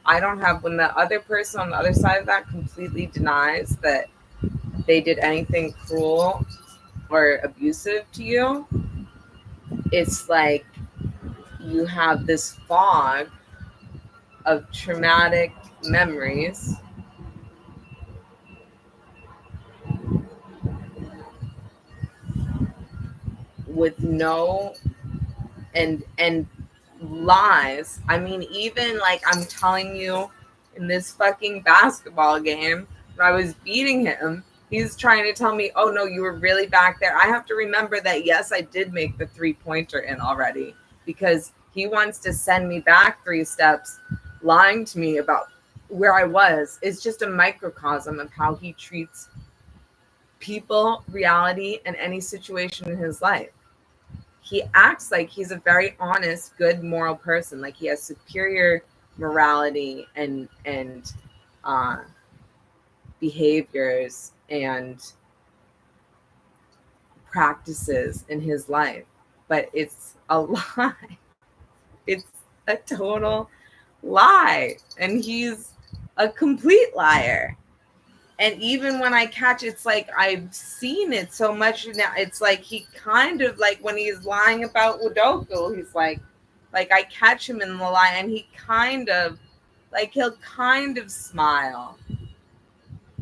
[SPEAKER 1] I don't have, when the other person on the other side of that completely denies that they did anything cruel or abusive to you, it's like you have this fog of traumatic memories with no and lies. I mean, even like I'm telling you, in this fucking basketball game when I was beating him, he's trying to tell me, oh no, you were really back there. I have to remember that, yes, I did make the 3-pointer in already, because he wants to send me back 3 steps, lying to me about where I was. It's just a microcosm of how he treats people, reality, and any situation in his life. He acts like he's a very honest, good, moral person. Like he has superior morality and behaviors and practices in his life. But it's a lie. It's a total lie. And he's a complete liar. And even when I catch, it's like I've seen it so much now. It's like he kind of, like when he's lying about Udoku, he's like I catch him in the lie, and he kind of, like, he'll kind of smile,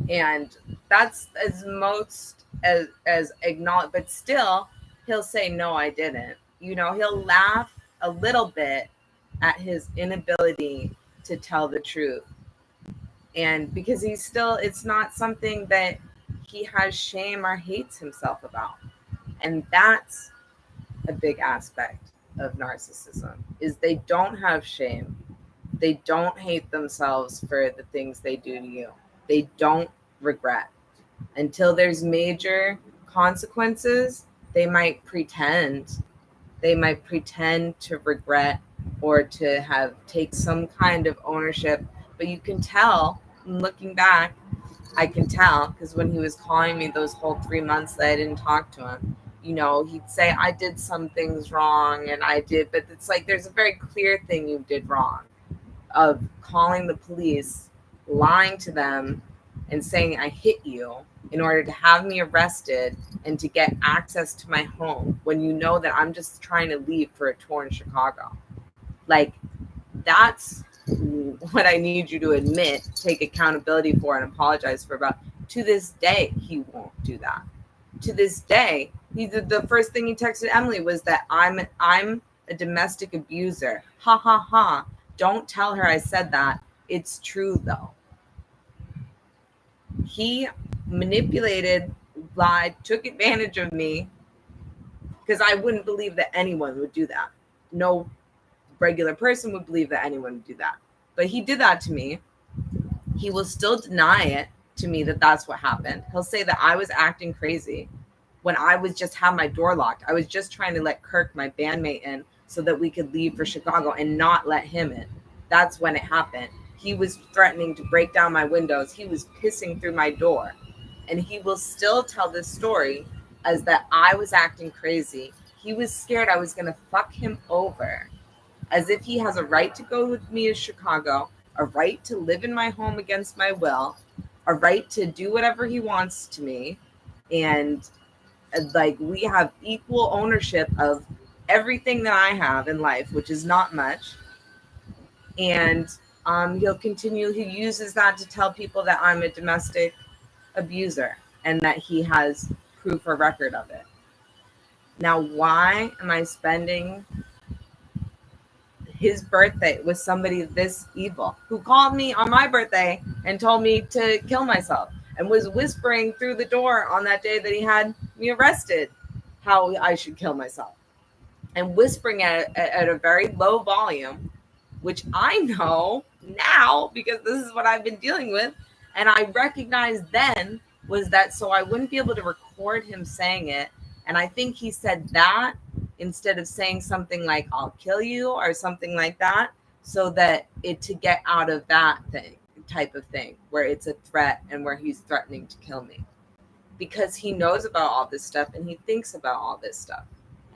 [SPEAKER 1] and that's as most as acknowledge. But still, he'll say, "No, I didn't." You know, he'll laugh a little bit at his inability to tell the truth. And because he's still, it's not something that he has shame or hates himself about. And that's a big aspect of narcissism, is they don't have shame. They don't hate themselves for the things they do to you. They don't regret. Until there's major consequences, they might pretend. They might pretend to regret or to have take some kind of ownership. But you can tell, looking back, I can tell, because when he was calling me those whole 3 months that I didn't talk to him, you know, he'd say, I did some things wrong, and I did, but it's like there's a very clear thing you did wrong, of calling the police, lying to them, and saying I hit you in order to have me arrested and to get access to my home, when you know that I'm just trying to leave for a tour in Chicago. Like, that's what I need you to admit, take accountability for, and apologize for. About to this day, he won't do that. To this day, the first thing he texted Emily was that I'm a domestic abuser. Ha ha ha. Don't tell her I said that. It's true though. He manipulated, lied, took advantage of me, because I wouldn't believe that anyone would do that. No regular person would believe that anyone would do that. But he did that to me. He will still deny it to me that that's what happened. He'll say that I was acting crazy when I was just have my door locked. I was just trying to let Kirk, my bandmate, in so that we could leave for Chicago and not let him in. That's when it happened. He was threatening to break down my windows. He was pissing through my door. And he will still tell this story as that I was acting crazy. He was scared I was going to fuck him over, as if he has a right to go with me to Chicago, a right to live in my home against my will, a right to do whatever he wants to me. And like, we have equal ownership of everything that I have in life, which is not much. And he'll continue, he uses that to tell people that I'm a domestic abuser and that he has proof or record of it. Now, why am I spending his birthday with somebody this evil, who called me on my birthday and told me to kill myself and was whispering through the door on that day that he had me arrested how I should kill myself, and whispering at a very low volume, which I know now because this is what I've been dealing with. And I recognized then was that so I wouldn't be able to record him saying it. And I think he said that instead of saying something like, I'll kill you or something like that, so that to get out of that thing, type of thing, where it's a threat and where he's threatening to kill me. Because he knows about all this stuff and he thinks about all this stuff.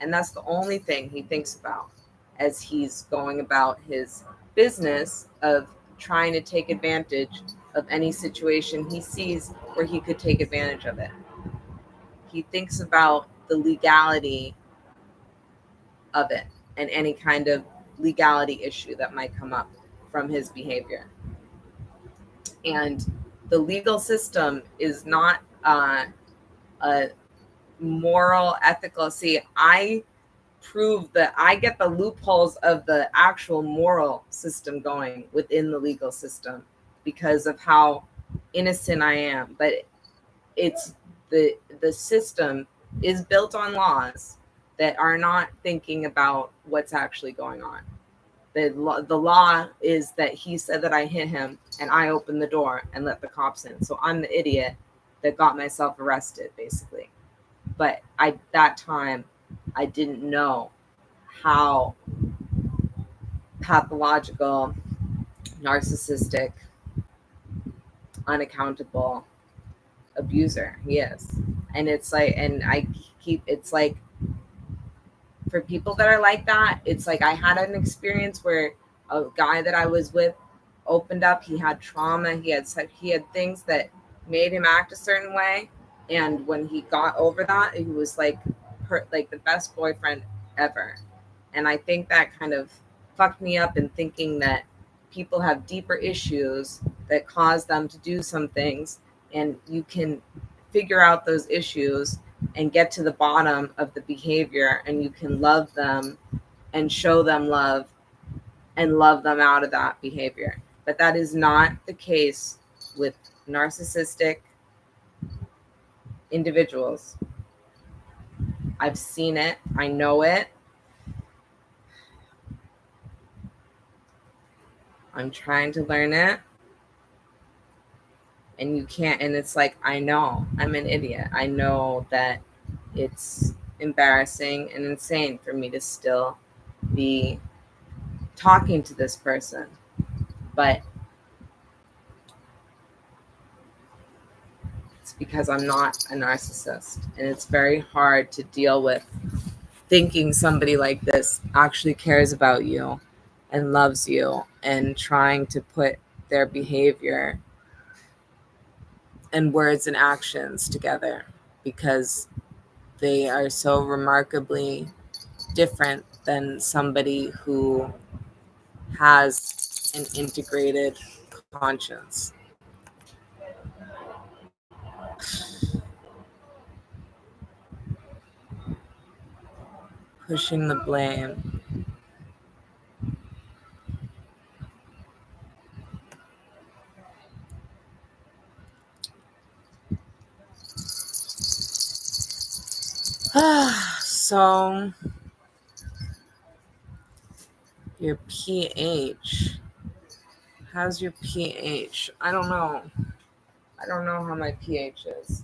[SPEAKER 1] And that's the only thing he thinks about as he's going about his business of trying to take advantage of any situation he sees where he could take advantage of it. He thinks about the legality of it and any kind of legality issue that might come up from his behavior. And the legal system is not a moral, ethical. See, I prove that I get the loopholes of the actual moral system going within the legal system because of how innocent I am. But it's the system is built on laws that are not thinking about what's actually going on. The law is that he said that I hit him and I opened the door and let the cops in. So I'm the idiot that got myself arrested, basically. But that time, I didn't know how pathological, narcissistic, unaccountable abuser he is. And it's like, and it's like, for people that are like that, it's like I had an experience where a guy that I was with opened up. He had trauma. He had things that made him act a certain way. And when he got over that, he was like the best boyfriend ever. And I think that kind of fucked me up in thinking that people have deeper issues that cause them to do some things, and you can figure out those issues and get to the bottom of the behavior, and you can love them and show them love and love them out of that behavior. But that is not the case with narcissistic individuals. I've seen it. I know it. I'm trying to learn it. And you can't, and it's like, I know I'm an idiot. I know that it's embarrassing and insane for me to still be talking to this person. But it's because I'm not a narcissist. And it's very hard to deal with thinking somebody like this actually cares about you and loves you, and trying to put their behavior and words and actions together, because they are so remarkably different than somebody who has an integrated conscience. Pushing the blame. So, your pH. How's your pH? I don't know. I don't know how my pH is.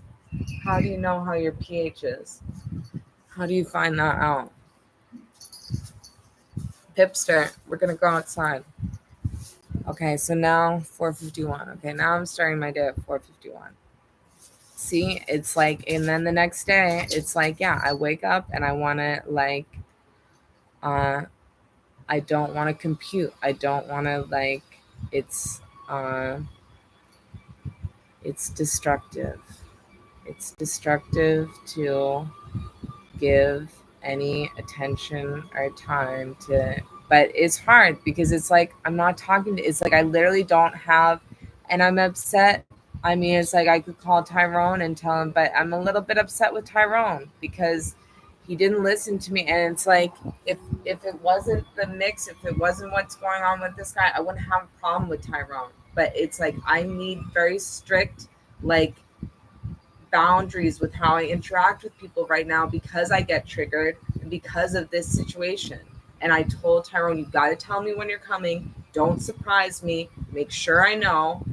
[SPEAKER 1] How do you know how your pH is? How do you find that out? Hipster, we're going to go outside. Okay, so now 4:51. Okay, now I'm starting my day at 4:51. See, it's like, and then the next day, it's like, yeah, I wake up and I want to like, uh, I don't want to compute. I don't want to like, it's, uh, it's destructive. It's destructive to give any attention or time to, but it's hard because it's like I'm not talking to, it's like I literally don't have, and I'm upset. I mean, it's like I could call Tyrone and tell him, but I'm a little bit upset with Tyrone because he didn't listen to me. And it's like if it wasn't the mix, if it wasn't what's going on with this guy, I wouldn't have a problem with Tyrone. But it's like I need very strict, like, boundaries with how I interact with people right now because I get triggered and because of this situation. And I told Tyrone, you got to tell me when you're coming. Don't surprise me. Make sure I know.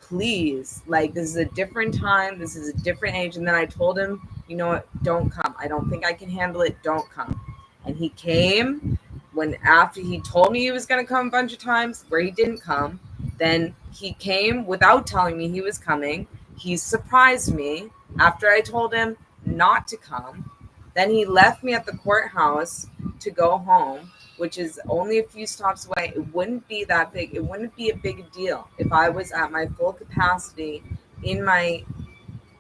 [SPEAKER 1] Please. Like, this is a different time. This is a different age. And then I told him, you know what? Don't come. I don't think I can handle it. Don't come. And he came when, after he told me he was going to come a bunch of times, where he didn't come. Then he came without telling me he was coming. He surprised me after I told him not to come. Then he left me at the courthouse to go home, which is only a few stops away. It wouldn't be that big. It wouldn't be a big deal if I was at my full capacity in my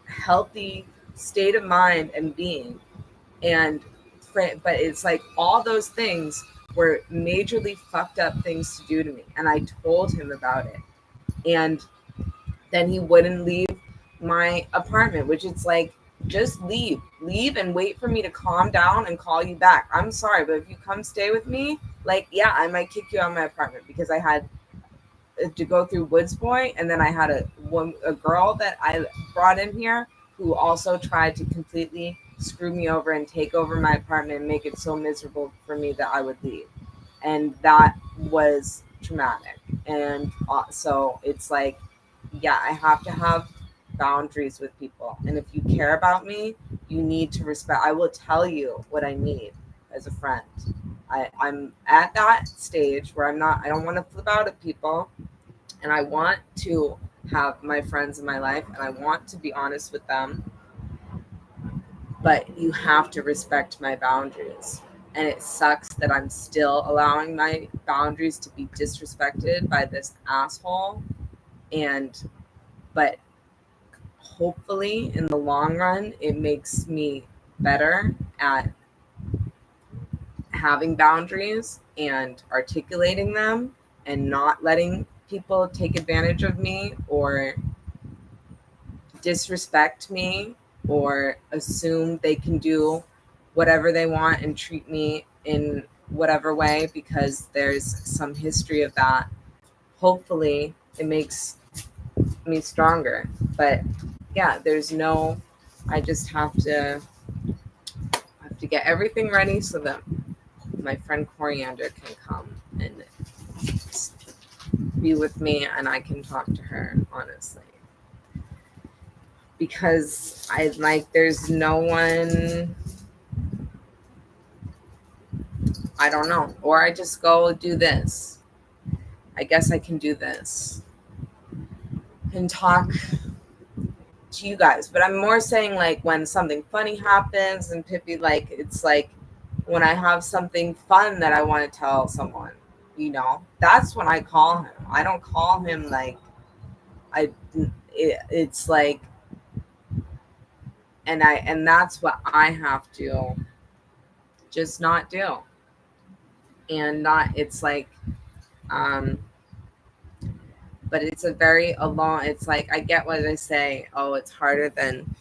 [SPEAKER 1] healthy state of mind and being. And but it's like all those things were majorly fucked up things to do to me. And I told him about it. And then he wouldn't leave my apartment, which it's like, just leave and wait for me to calm down and call you back. I'm sorry, but if you come stay with me, like, yeah, I might kick you out of my apartment because I had to go through Woods Point, and then I had a girl that I brought in here who also tried to completely screw me over and take over my apartment and make it so miserable for me that I would leave. And that was traumatic. And so it's like, yeah, I have to have boundaries with people. And if you care about me, you need to respect. I will tell you what I need as a friend. I'm at that stage where I don't want to flip out at people, and I want to have my friends in my life and I want to be honest with them, but you have to respect my boundaries. And it sucks that I'm still allowing my boundaries to be disrespected by this asshole. And, but hopefully in the long run, it makes me better at having boundaries and articulating them and not letting people take advantage of me or disrespect me or assume they can do whatever they want and treat me in whatever way because there's some history of that. Hopefully it makes me stronger. But yeah, I just have to get everything ready so that my friend Coriander can come and be with me and I can talk to her honestly. Because there's no one, I don't know. Or I just go do this. I guess I can do this and talk to you guys. But I'm more saying like when something funny happens and Pippi, like, it's like when I have something fun that I want to tell someone, that's when I call him. I don't call him like, it's like, and that's what I have to just not do. And not, it's like, but it's it's like, I get what they say, oh, it's harder than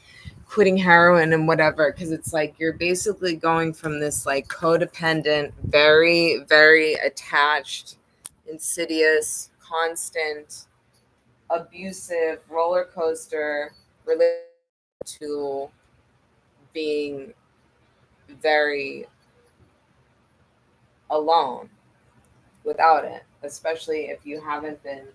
[SPEAKER 1] quitting heroin and whatever, because it's like you're basically going from this like codependent, very, very attached, insidious, constant, abusive roller coaster related to being very alone without it, especially if you haven't been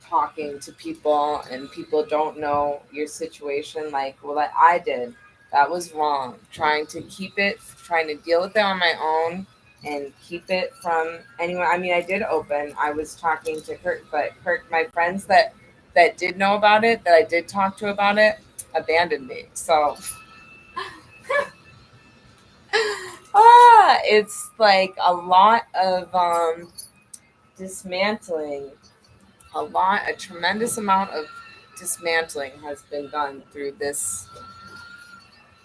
[SPEAKER 1] talking to people and people don't know your situation like, well, like I did. That was wrong. Trying to deal with it on my own and keep it from anyone. I mean, I did open. I was talking to Kirk, but Kirk, my friends that that did know about it, that I did talk to about it, abandoned me. So it's like a lot of dismantling, a tremendous amount of dismantling has been done through this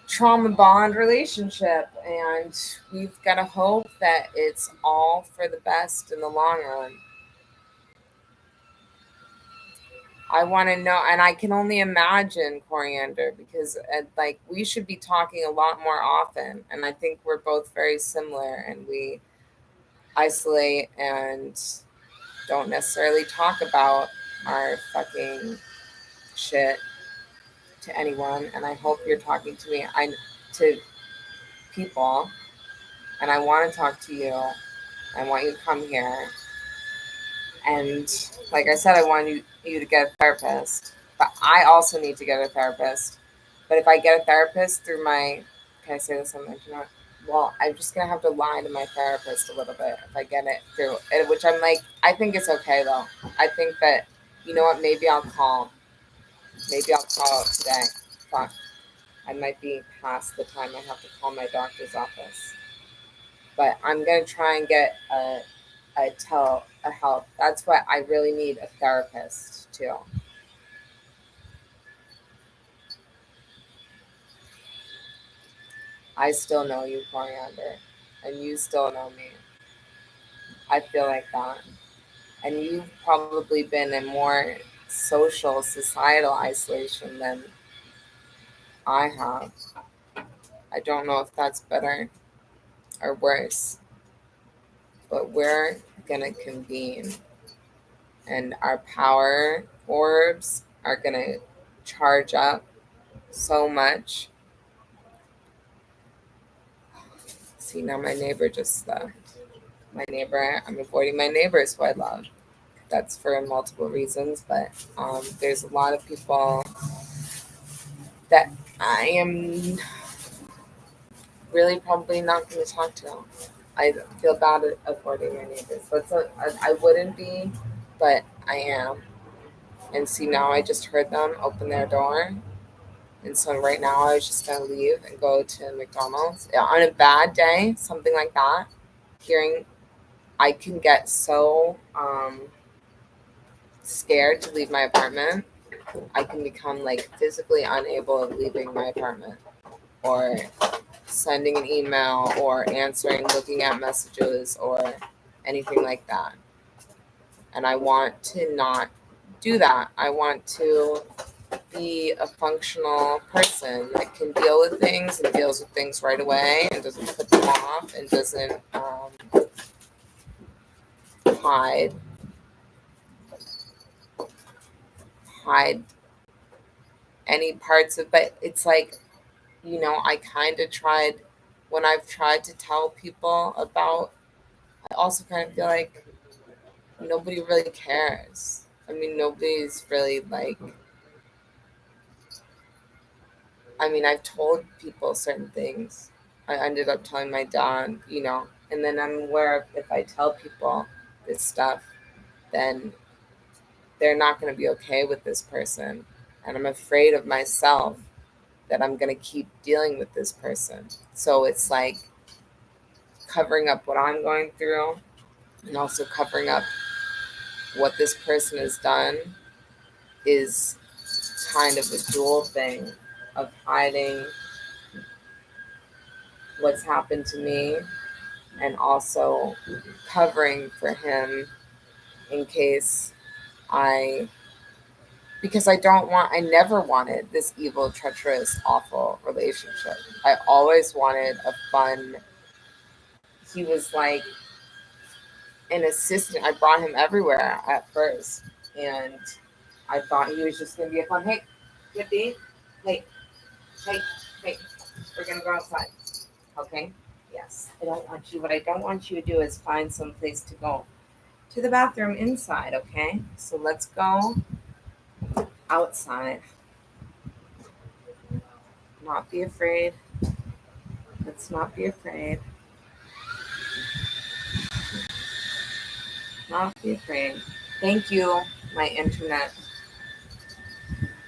[SPEAKER 1] trauma bond relationship, and we've got to hope that it's all for the best in the long run. I want to know, and I can only imagine, Coriander, because like we should be talking a lot more often, and I think we're both very similar, and we isolate and don't necessarily talk about our fucking shit to anyone. And I hope you're talking to me, to people, and I want to talk to you. I want you to come here. And like I said, I want you to get a therapist. But I also need to get a therapist. But if I get a therapist through my, can I say this on the internet? Well, I'm just going to have to lie to my therapist a little bit if I get it through. Which I'm like, I think it's okay though. I think that, you know what, maybe I'll call. Maybe I'll call today. Fuck. I might be past the time I have to call my doctor's office. But I'm going to try and get a help. That's why I really need a therapist too. I still know you, Coriander, and you still know me. I feel like that. And you've probably been in more social, societal isolation than I have. I don't know if that's better or worse, but we're going to convene, and our power orbs are going to charge up so much. See, now my neighbor just left. I'm avoiding my neighbors who I love. That's for multiple reasons, but there's a lot of people that I am really probably not going to talk to. I feel bad at avoiding my neighbors. I wouldn't be, but I am. And see, now I just heard them open their door. And so right now I was just going to leave and go to McDonald's. On a bad day, something like that, I can get so scared to leave my apartment. I can become like physically unable of leaving my apartment or sending an email or answering, looking at messages or anything like that. And I want to not do that. I want to be a functional person that can deal with things and deals with things right away and doesn't put them off and doesn't hide any parts of. But it's like, I kind of tried, when I've tried to tell people about, I also kind of feel like nobody really cares. I mean, nobody's really like, I've told people certain things. I ended up telling my dad, and then I'm aware of if I tell people this stuff, then they're not going to be okay with this person. And I'm afraid of myself that I'm going to keep dealing with this person. So it's like covering up what I'm going through and also covering up what this person has done is kind of a dual thing of hiding what's happened to me and also covering for him in case because I never wanted this evil, treacherous, awful relationship. I always wanted a fun, he was like an assistant. I brought him everywhere at first, and I thought he was just going to be a fun, hey, Yippee, hey, we're going to go outside, okay? Yes, what I don't want you to do is find some place to go to the bathroom inside, okay? So let's go outside. Not be afraid. Let's not be afraid. Not be afraid. Thank you, my internet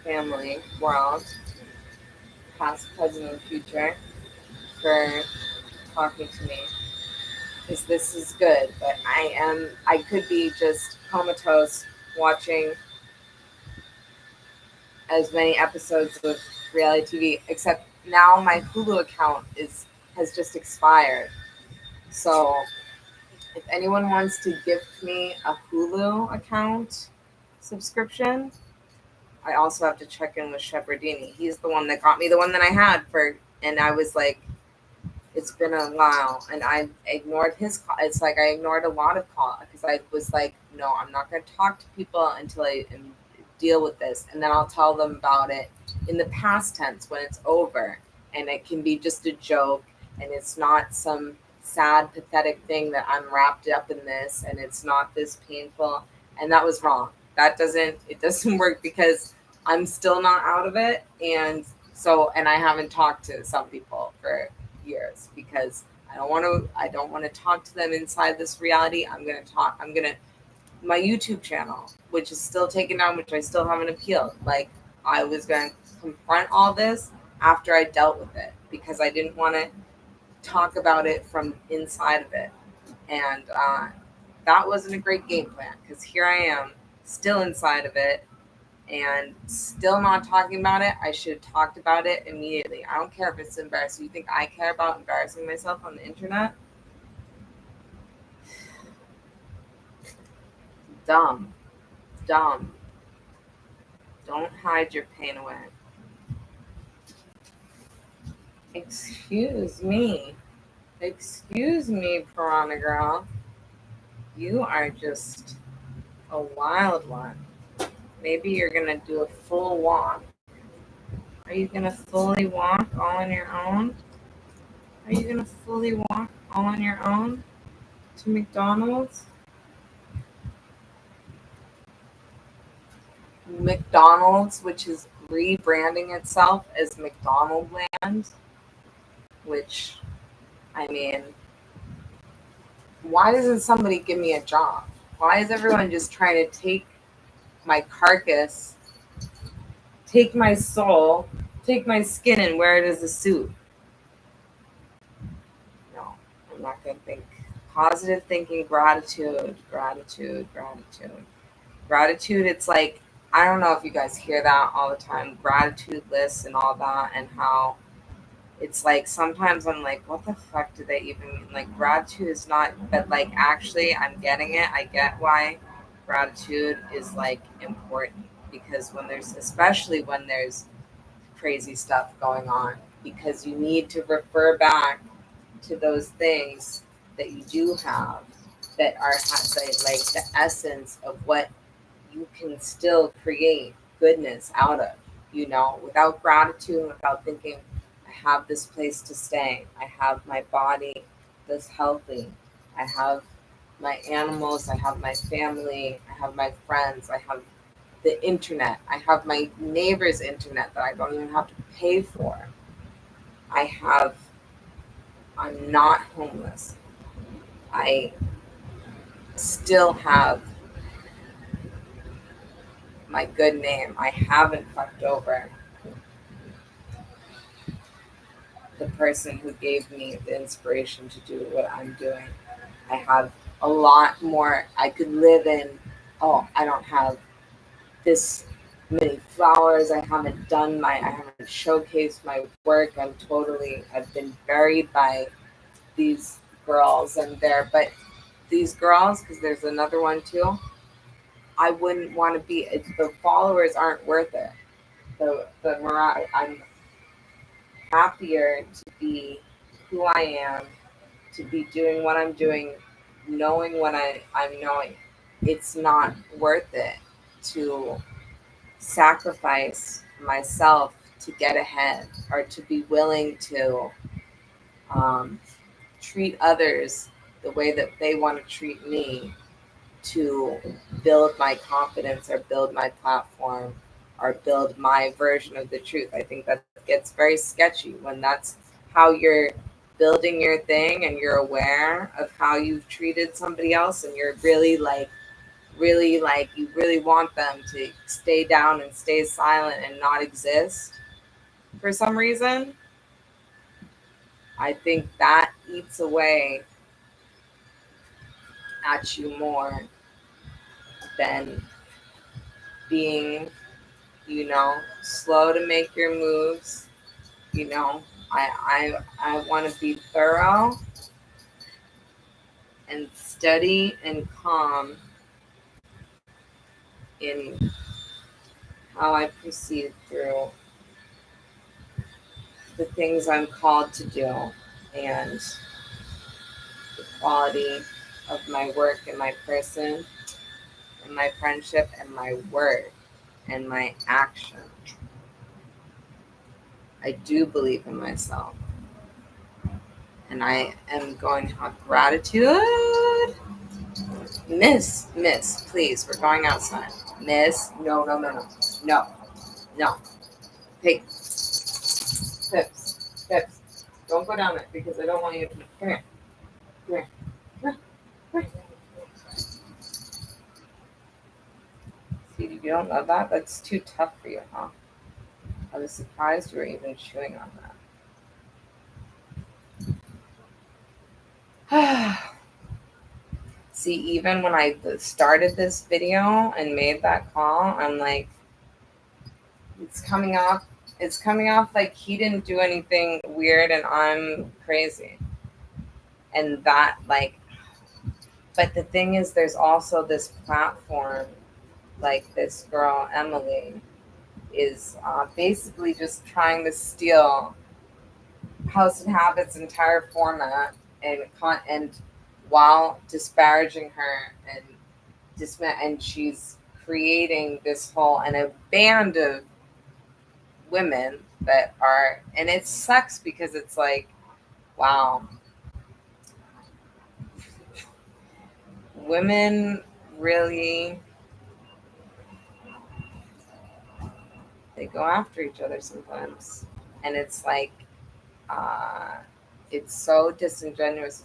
[SPEAKER 1] family, world, past, present, and future, for talking to me. Because this is good, but I could be just comatose watching as many episodes of reality TV, except now my Hulu account has just expired. So if anyone wants to gift me a Hulu account subscription, I also have to check in with Shepardini. He's the one that got me the one that I had for, and I was like, it's been a while, and I ignored his call. It's like I ignored a lot of calls because I was like, no, I'm not going to talk to people until I deal with this, and then I'll tell them about it in the past tense when it's over, and it can be just a joke, and it's not some sad, pathetic thing that I'm wrapped up in this, and it's not this painful, and that was wrong. It doesn't work because I'm still not out of it, and so, and I haven't talked to some people for years because I don't want to talk to them inside this reality. I'm going to my YouTube channel, which is still taken down, which I still haven't appealed. Like, I was going to confront all this after I dealt with it because I didn't want to talk about it from inside of it. And that wasn't a great game plan because here I am still inside of it and still not talking about it. I should have talked about it immediately. I don't care if it's embarrassing. You think I care about embarrassing myself on the internet? Dumb. Dumb. Don't hide your pain away. Excuse me. Excuse me, Piranha Girl. You are just a wild one. Maybe you're going to do a full walk. Are you going to fully walk all on your own? Are you going to fully walk all on your own to McDonald's? McDonald's, which is rebranding itself as McDonald Land, which, I mean, why doesn't somebody give me a job? Why is everyone just trying to take my carcass, take my soul, take my skin and wear it as a suit? No, I'm not going to think. Positive thinking, gratitude, gratitude, gratitude. Gratitude, it's like, I don't know if you guys hear that all the time, gratitude lists and all that, and how it's like sometimes I'm like, what the fuck do they even mean? Like, gratitude is not, but like, actually, I'm getting it. I get why gratitude is like important because especially when there's crazy stuff going on, because you need to refer back to those things that you do have that are like the essence of what you can still create goodness out of, without gratitude, without thinking, I have this place to stay. I have my body that's healthy. I have my animals. I have my family. I have my friends. I have the internet. I have my neighbor's internet that I don't even have to pay for. I'm not homeless. I still have my good name. I haven't fucked over the person who gave me the inspiration to do what I'm doing. I have a lot more I could live in. Oh, I don't have this many flowers. I haven't showcased my work. I've been buried by these girls but these girls, because there's another one too, I wouldn't want to be, the followers aren't worth it. I'm happier to be who I am, to be doing what I'm doing, knowing what I'm knowing. It's not worth it to sacrifice myself to get ahead or to be willing to treat others the way that they want to treat me to build my confidence or build my platform or build my version of the truth. I think that gets very sketchy when that's how you're building your thing and you're aware of how you've treated somebody else and you're really like really like you really want them to stay down and stay silent and not exist for some reason, I think that eats away at you more than being, slow to make your moves. I want to be thorough and steady and calm in how I proceed through the things I'm called to do and the quality of my work and my person and my friendship and my word and my action. I do believe in myself. And I am going to have gratitude. Miss, please, we're going outside. Miss, no. Hey, Pips, don't go down there because I don't want you to. Come here. See, you don't know that? That's too tough for you, huh? I was surprised you were even chewing on that. See, even when I started this video and made that call, I'm like, it's coming off like he didn't do anything weird and I'm crazy. And that, like, but the thing is, there's also this platform, like this girl, Emily, is basically just trying to steal House and Habit's entire format and while disparaging her and she's creating this whole and a band of women that are, and it sucks because it's like, wow, women really, they go after each other sometimes, and it's like it's so disingenuous,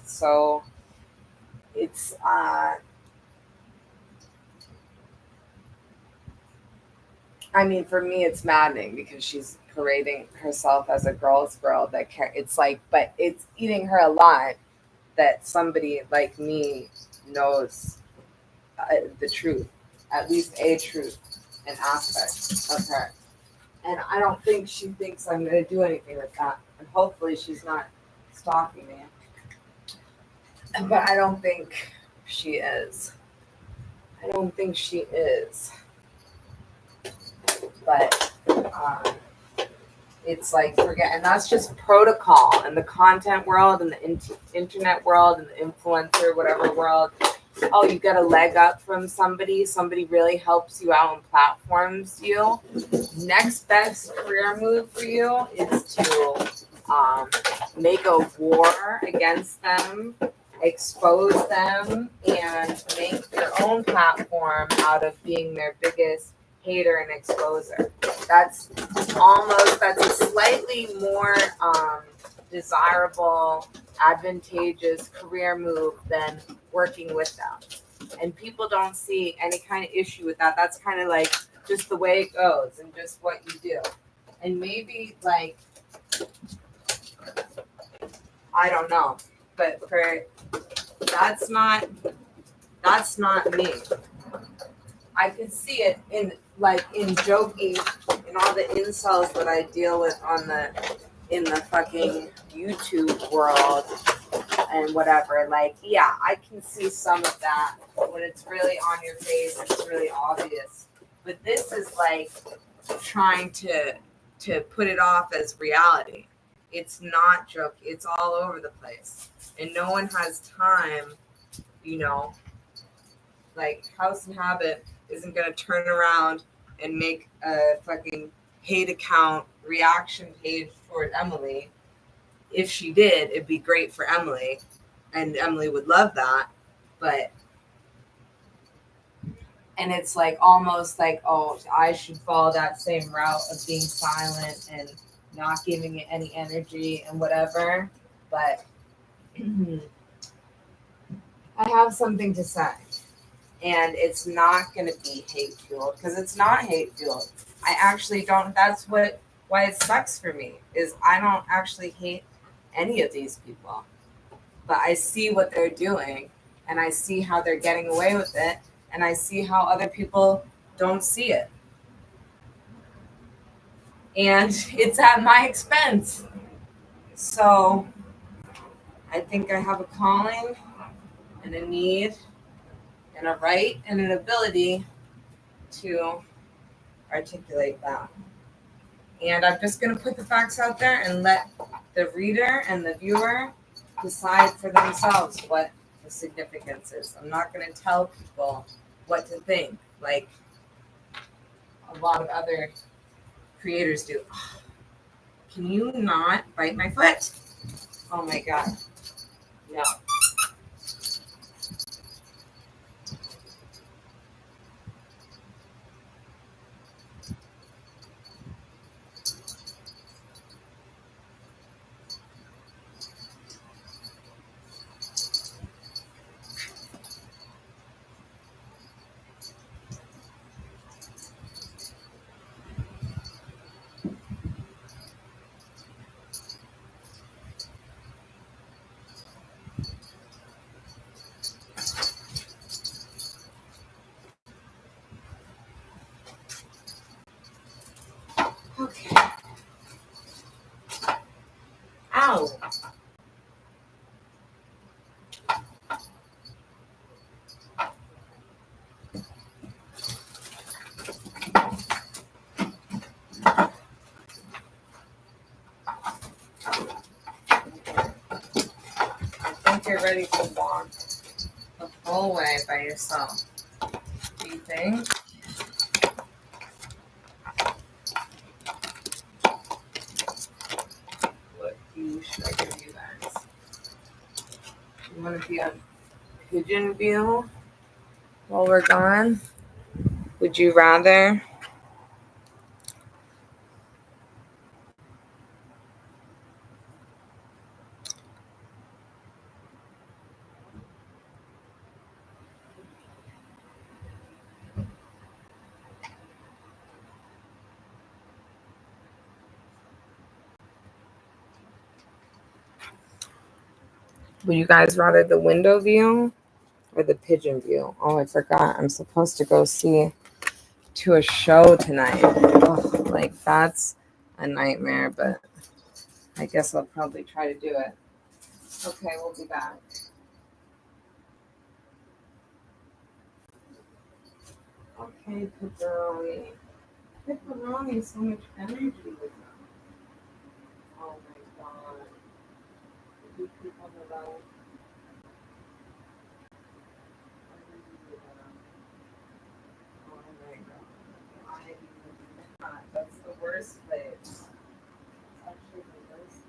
[SPEAKER 1] it's I mean, for me, it's maddening because she's parading herself as a girl's girl. It's like, but it's eating her alive that somebody like me knows the truth, at least a truth, an aspect of her. And I don't think she thinks I'm going to do anything with that. And hopefully she's not stalking me. But I don't think she is. I don't think she is. But it's like, forget, and that's just protocol in the content world and the internet world and the influencer, whatever world. Oh, you get a leg up from somebody really helps you out and platforms you. Next best career move for you is to make a war against them, expose them, and make your own platform out of being their biggest hater and exposer. That's a slightly more desirable, advantageous career move than working with them. And people don't see any kind of issue with that. That's kind of like just the way it goes and just what you do. And maybe like, I don't know, but that's not me. I could see it in joking in all the incels that I deal with in the fucking YouTube world and whatever. Like, yeah, I can see some of that when it's really on your face and it's really obvious. But this is like trying to put it off as reality. It's not joke. It's all over the place. And no one has time, like House and Habit isn't going to turn around and make a fucking hate account reaction page toward Emily. If she did, it'd be great for Emily, and Emily would love that. And it's like almost like, oh, I should follow that same route of being silent and not giving it any energy and whatever. But I have something to say. And it's not going to be hate fueled because it's not hate fueled. I actually don't. That's why it sucks for me is I don't actually hate any of these people, but I see what they're doing and I see how they're getting away with it and I see how other people don't see it. And it's at my expense. So I think I have a calling and a need and a right and an ability to articulate that. And I'm just going to put the facts out there and let the reader and the viewer decide for themselves what the significance is. I'm not going to tell people what to think like a lot of other creators do. Can you not bite my foot? Oh my God. No. Okay. Ow. I think you're ready to walk the whole way by yourself. Do you think? What view should I give you guys? You want to be on pigeon view while we're gone? Would you rather? Would you guys rather the window view or the pigeon view? Oh, I forgot. I'm supposed to go see to a show tonight. Oh, like that's a nightmare, but I guess I'll probably try to do it. Okay, we'll be back. Okay, pepperoni. Pepperoni, so much energy with them. Oh my God. You people know. Oh my God. Why do you do that? That's the worst place. It's actually the worst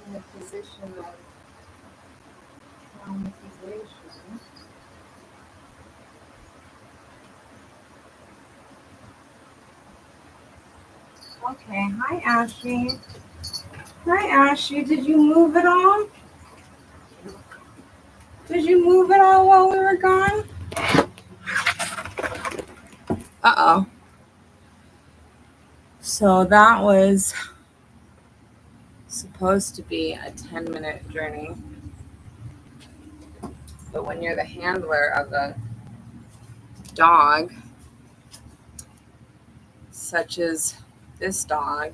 [SPEAKER 1] In a position of traumatization. Okay, hi Ashley. Hi Ashley, did you move at all? Did you move at all while we were gone? Uh-oh. So that was supposed to be a 10-minute journey. But when you're the handler of a dog, such as this dog,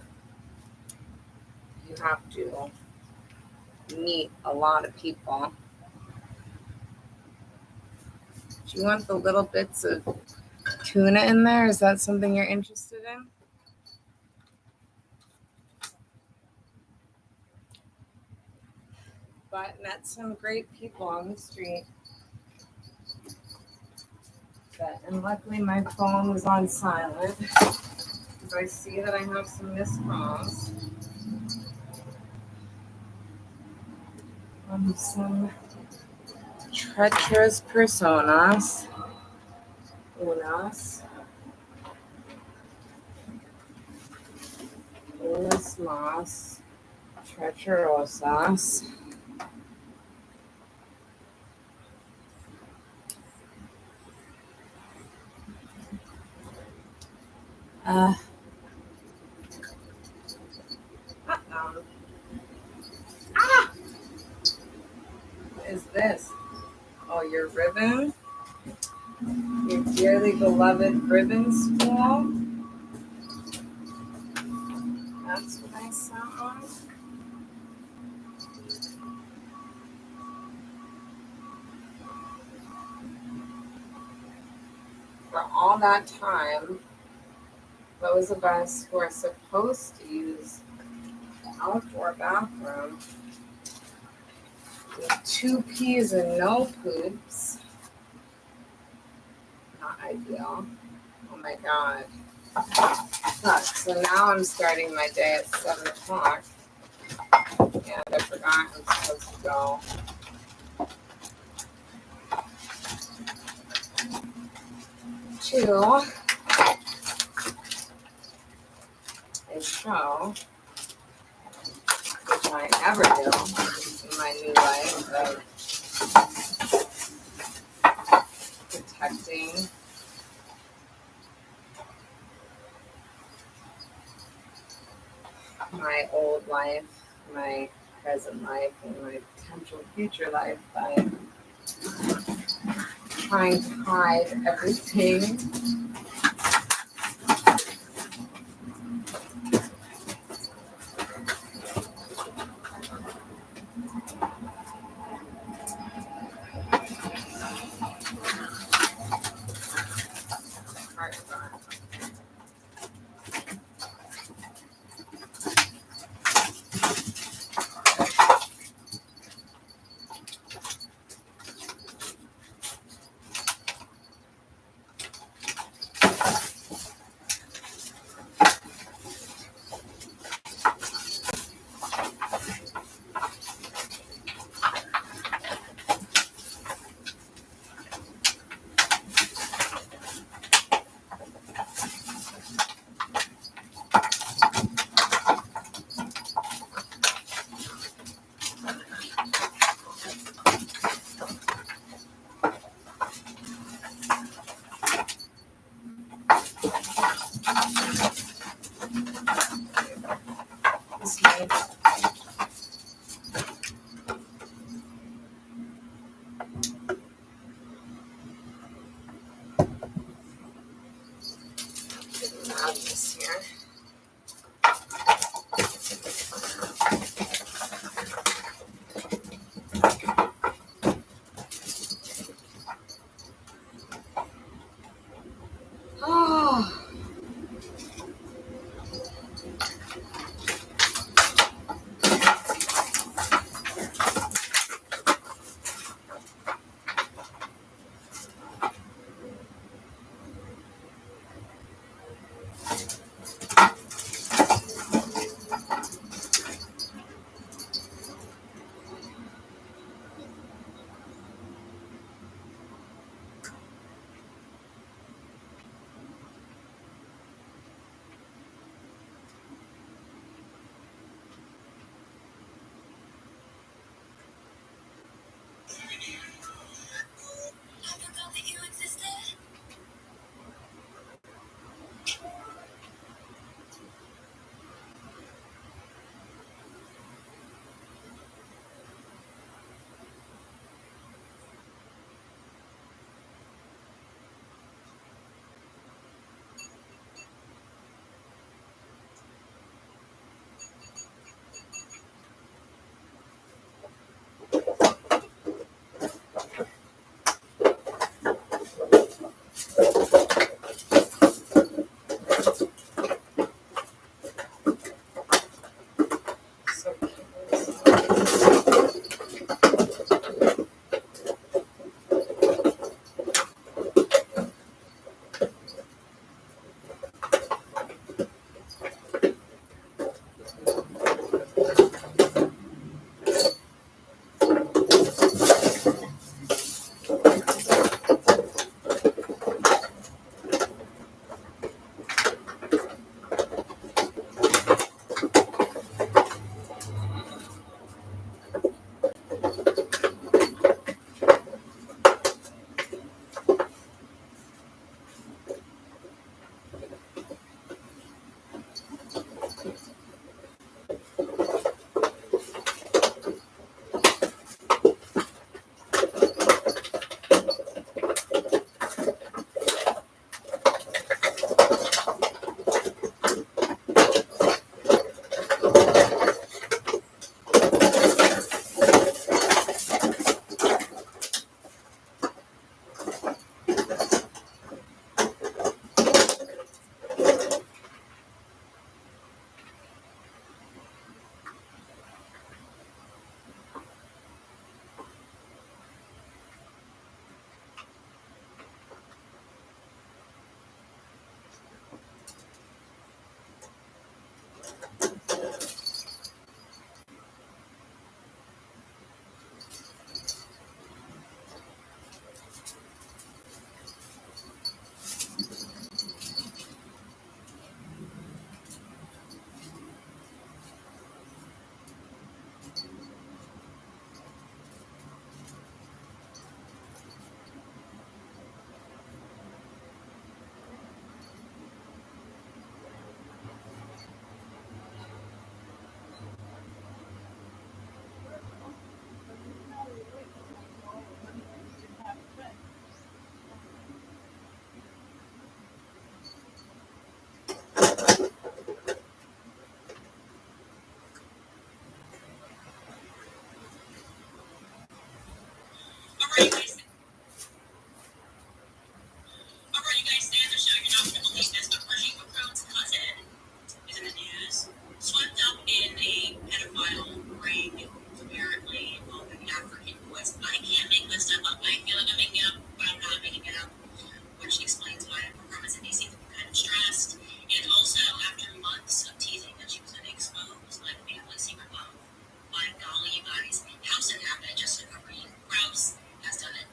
[SPEAKER 1] you have to meet a lot of people. Do you want the little bits of tuna in there? Is that something you're interested in? But met some great people on the street. And luckily my phone was on silent, because I see that I have some missed calls from some treacherous personas. Unas más treacherosas. What is this? Oh, your ribbon? Your dearly beloved ribbon spool? That's what I saw. For all that time, those of us who are supposed to use the outdoor bathroom with 2 peas and no poops. Not ideal. Oh my god. So now I'm starting my day at 7 o'clock. And I forgot I'm supposed to go to a show, which I never do in my new life of protecting my old life, my present life, and my potential future life by trying to hide everything.
[SPEAKER 3] you guys stay on the show. You're not going to believe this, but Reggie Macron's cousin is in the news, swept up in a pedophile ring, apparently involving African boys. I can't make this stuff up. I feel like I'm making it up, but I'm not making it up. Which explains why Macron is seemed to be kind of stressed. And also, after months of teasing that she was going to expose my family secret love, by golly, you guys, house inhabitant Jessica Green Grouse has done it.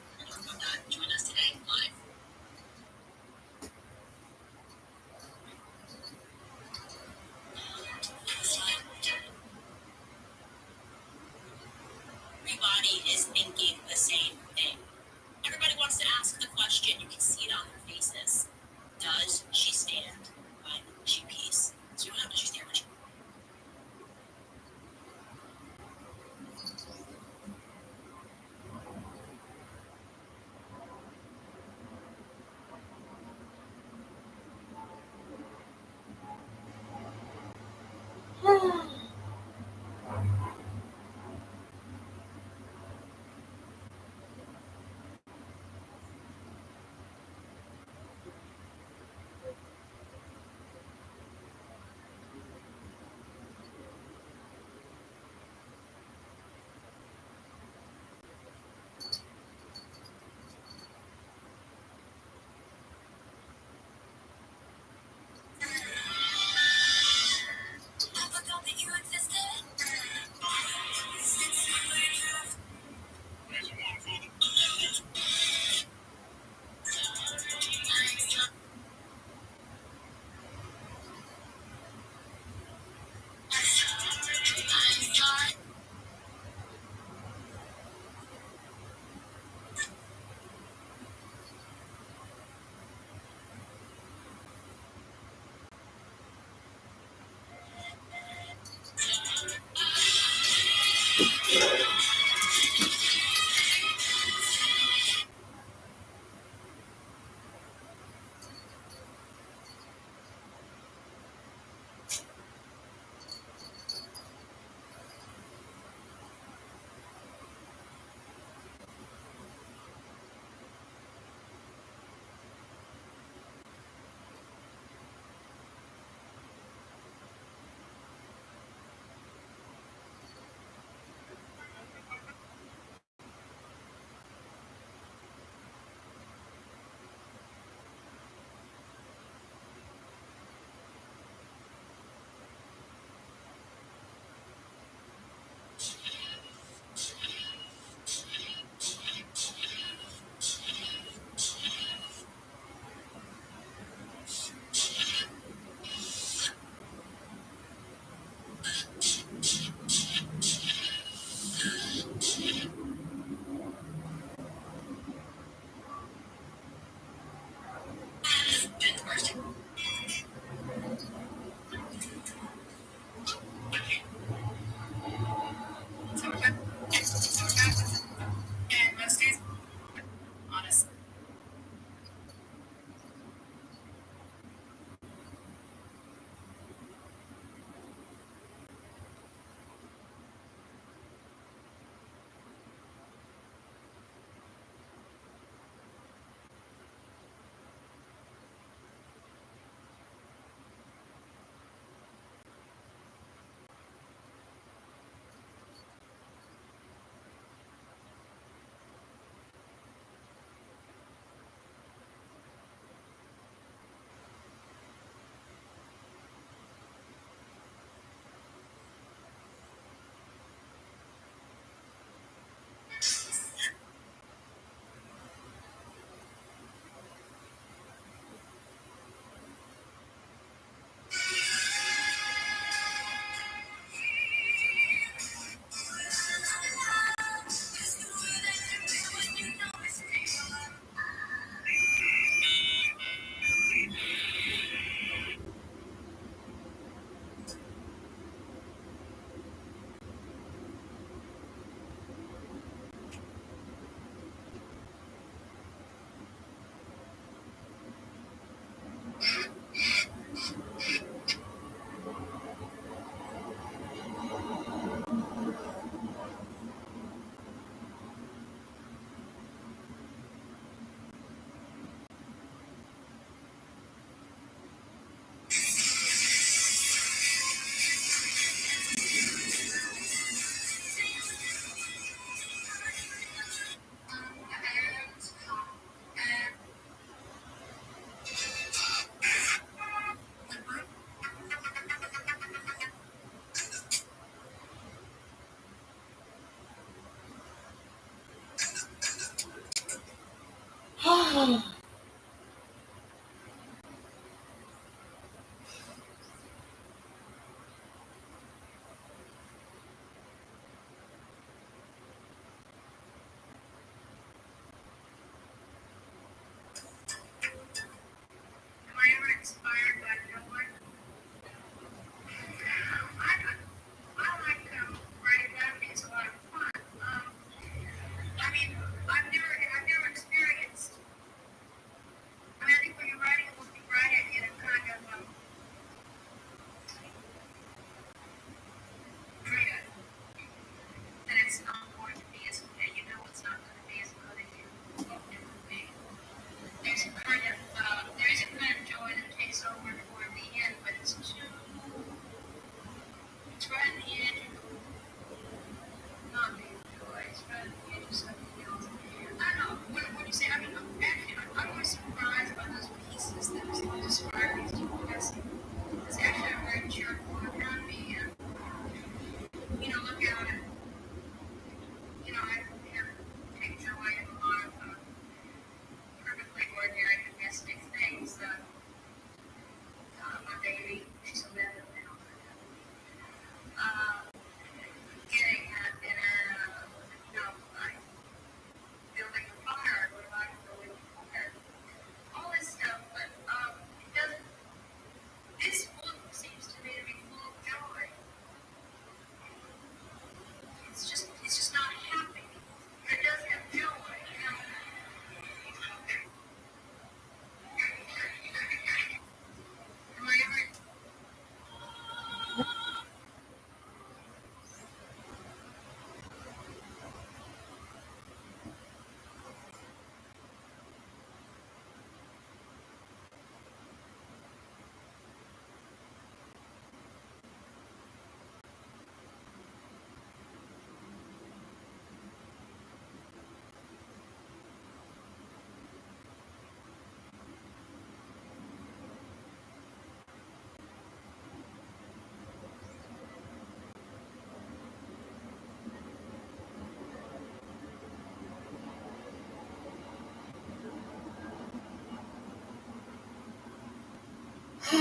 [SPEAKER 1] Do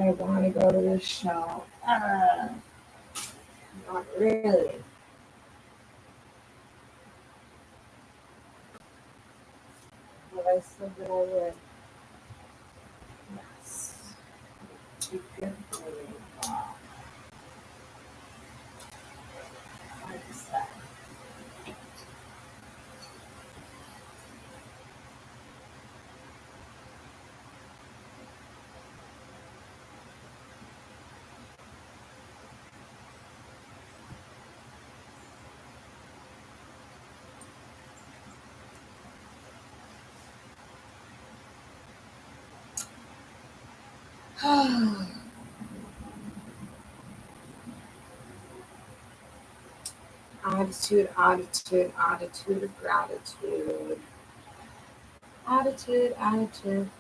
[SPEAKER 1] I want to go to this show? Not really. But I said that I would. Yes. Be good for me. Like I said. Attitude, attitude, attitude of gratitude. Attitude, attitude.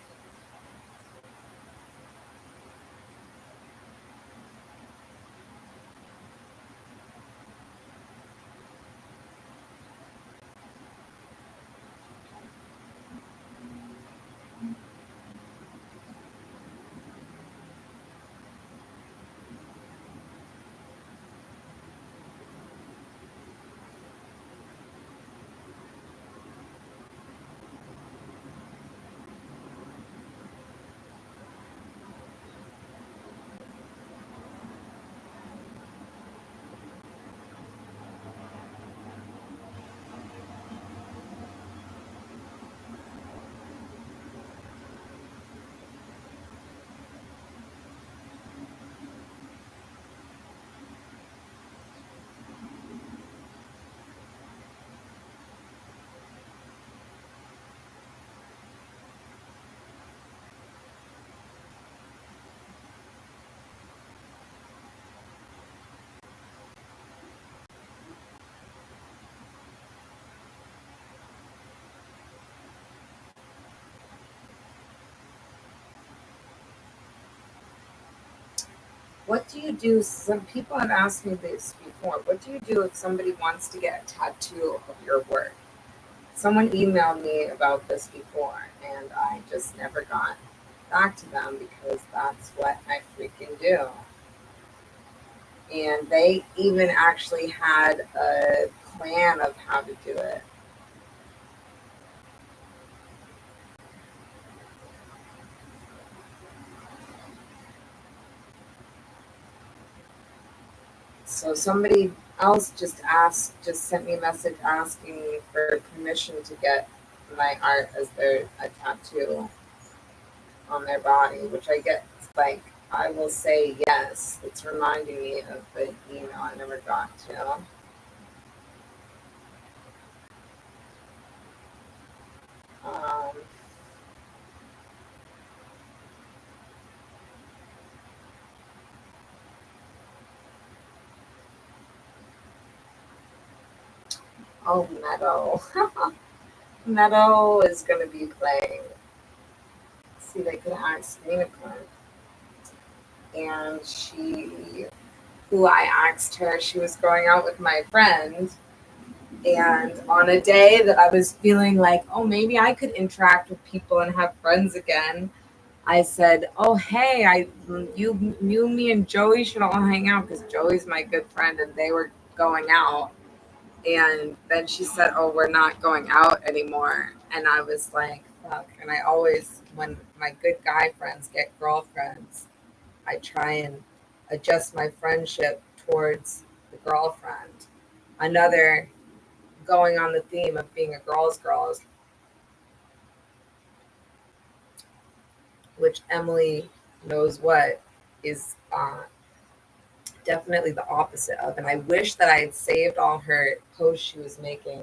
[SPEAKER 1] What do you do? Some people have asked me this before. What do you do if somebody wants to get a tattoo of your work? Someone emailed me about this before, and I just never got back to them because that's what I freaking do. And they even actually had a plan of how to do it. So somebody else just sent me a message asking me for permission to get my art as their a tattoo on their body, which I get like I will say yes. It's reminding me of the email I never got to. Um, oh, Meadow. Meadow is going to be playing. See, they could ask Unicorn. And who I asked her, she was going out with my friend. And on a day that I was feeling like, oh, maybe I could interact with people and have friends again, I said, oh, hey, you, me, and Joey should all hang out because Joey's my good friend and they were going out. And then she said, oh, we're not going out anymore. And I was like, fuck. And I always, when my good guy friends get girlfriends, I try and adjust my friendship towards the girlfriend. Another going on the theme of being a girl's, which Emily knows what is definitely the opposite of. And I wish that I had saved all her posts she was making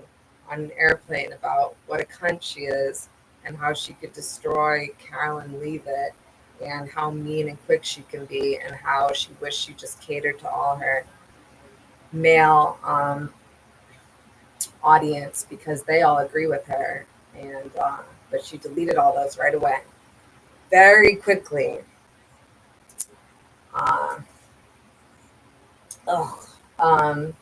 [SPEAKER 1] on an airplane about what a cunt she is and how she could destroy Carolyn Leavitt and how mean and quick she can be and how she wished she just catered to all her male audience because they all agree with her. And but she deleted all those right away, very quickly. Uh, ugh. Um,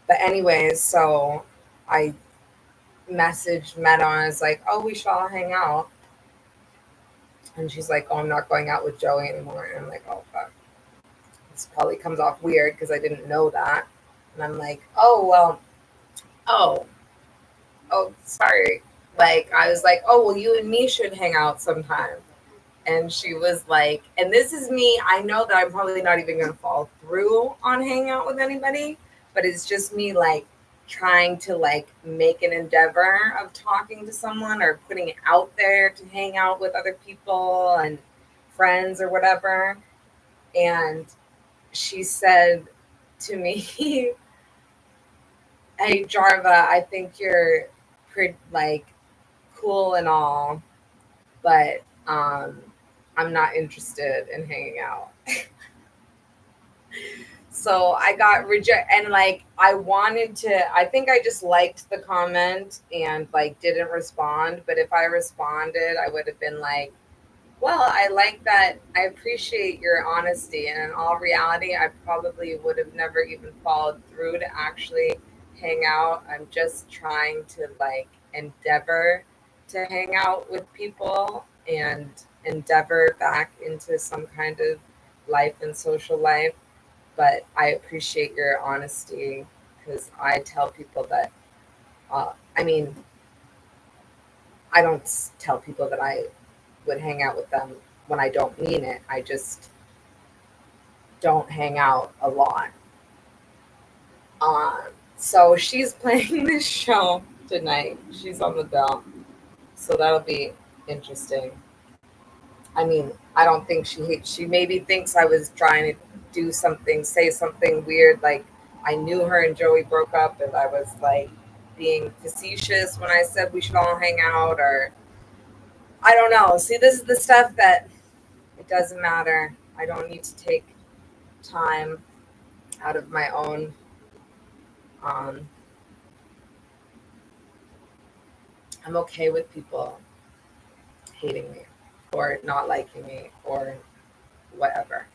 [SPEAKER 1] but anyways, so I messaged Meta and I was like, oh, we should all hang out. And she's like, oh, I'm not going out with Joey anymore. And I'm like, oh, fuck. This probably comes off weird because I didn't know that. And I'm like, oh, well, oh, sorry. Like, I was like, oh, well, you and me should hang out sometime. And she was like, and this is me. I know that I'm probably not even going to fall through on hanging out with anybody, but it's just me like trying to like make an endeavor of talking to someone or putting it out there to hang out with other people and friends or whatever. And she said to me, hey, Jarva, I think you're pretty like cool and all, but I'm not interested in hanging out. So I got rejected, and like I wanted to, I think I just liked the comment and like didn't respond. But if I responded, I would have been like, well, I like that. I appreciate your honesty. And in all reality, I probably would have never even followed through to actually hang out. I'm just trying to like endeavor to hang out with people and endeavor back into some kind of life and social life. But I appreciate your honesty because I tell people that, I mean, I don't tell people that I would hang out with them when I don't mean it. I just don't hang out a lot. Um, so she's playing this show tonight. She's on the bill. So that'll be interesting. I mean, I don't think she hates, she maybe thinks I was trying to do something, say something weird. Like I knew her and Joey broke up and I was like being facetious when I said we should all hang out, or I don't know. See, this is the stuff that it doesn't matter. I don't need to take time out of my own. Um, I'm okay with people hating me or not liking me or whatever.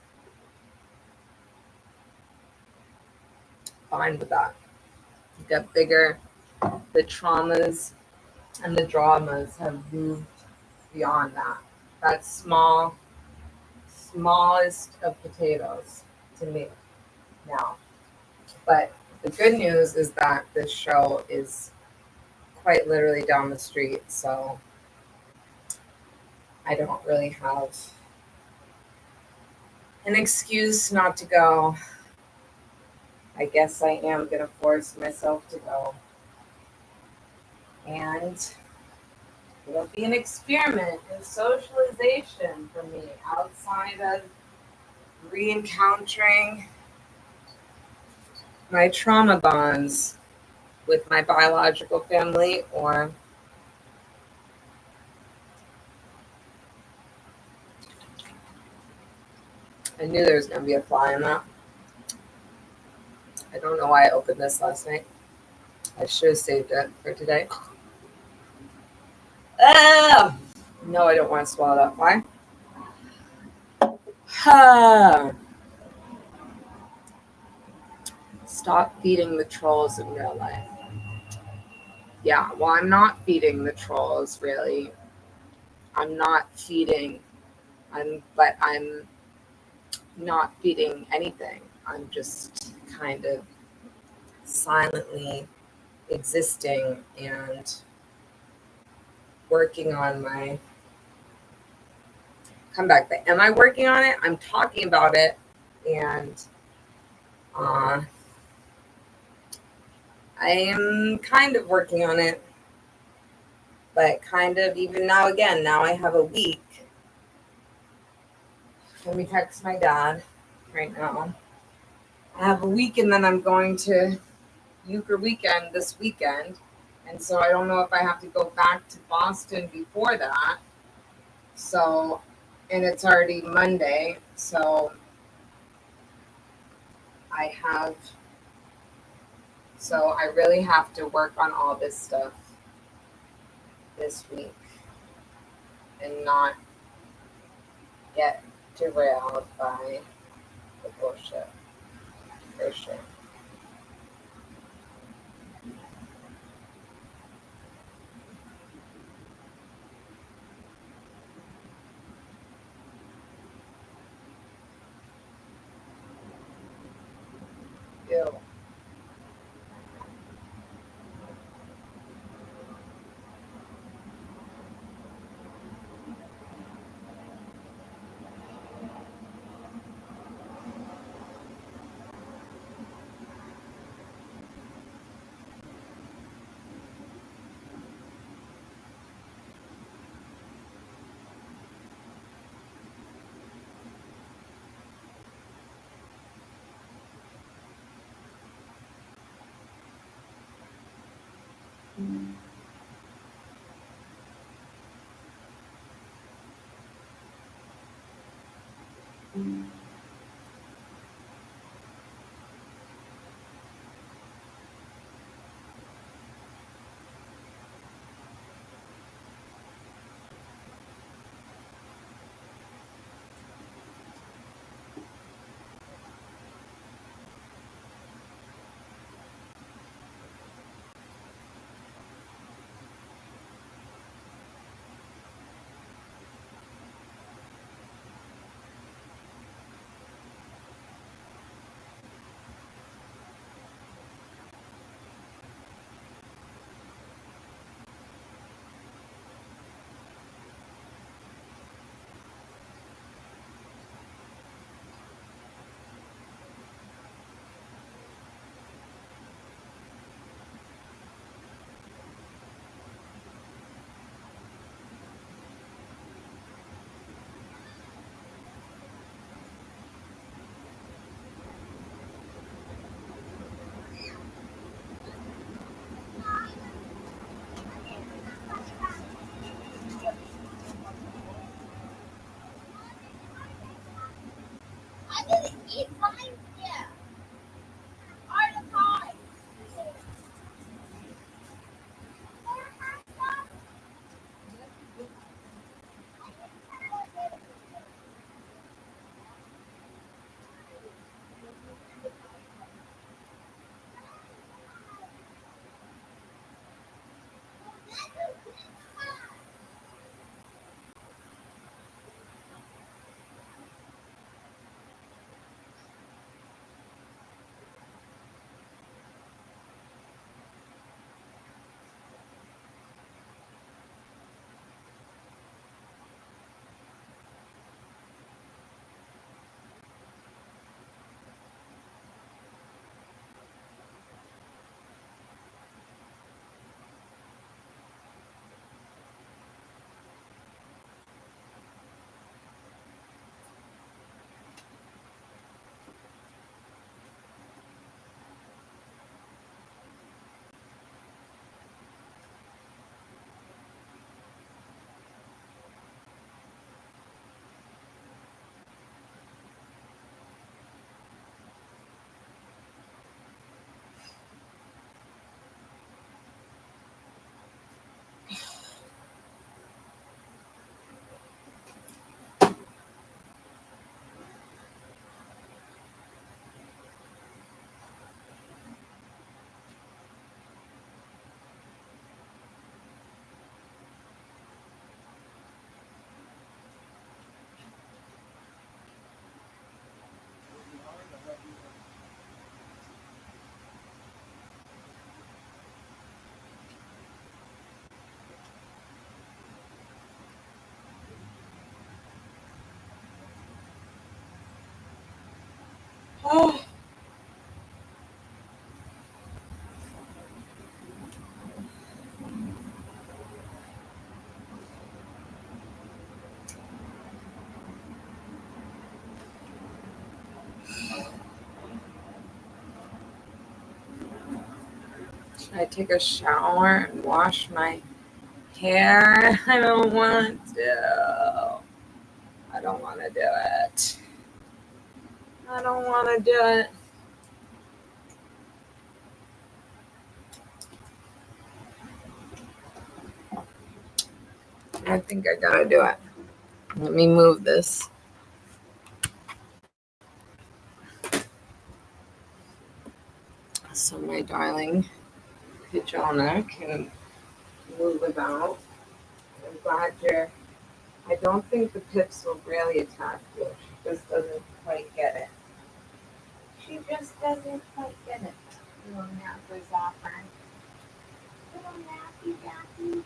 [SPEAKER 1] Fine with that. Get bigger. The traumas and the dramas have moved beyond that. That's smallest of potatoes to me now. But the good news is that this show is quite literally down the street, so I don't really have an excuse not to go. I guess I am going to force myself to go. And it'll be an experiment in socialization for me outside of re-encountering my trauma bonds with my biological family, or I knew there was going to be a fly in that. I don't know why I opened this last night. I should have saved it for today. Ah! No, I don't want to swallow that fly. Stop feeding the trolls in real life. Yeah, well, I'm not feeding the trolls, really. I'm not feeding, but I'm not feeding anything. I'm just kind of silently existing and working on my comeback. But am I working on it? I'm talking about it, and I am kind of working on it, but kind of even now again. Now I have a week. Let me text my dad right now. I have a week, and then I'm going to Euchre weekend this weekend. And so I don't know if I have to go back to Boston before that. So, and it's already Monday. So I really have to work on all this stuff this week and not get derailed by the bullshit. For sure. Ew. Oh. Should I take a shower and wash my hair? I don't want to. I don't want to do it. I don't want to do it. I think I gotta do it. Let me move this so my darling Jonah can move about. I'm glad you're. I don't think the pips will really attack you. She just doesn't quite get it. She just doesn't quite get it. Little nappers off her. Little nappy nappy.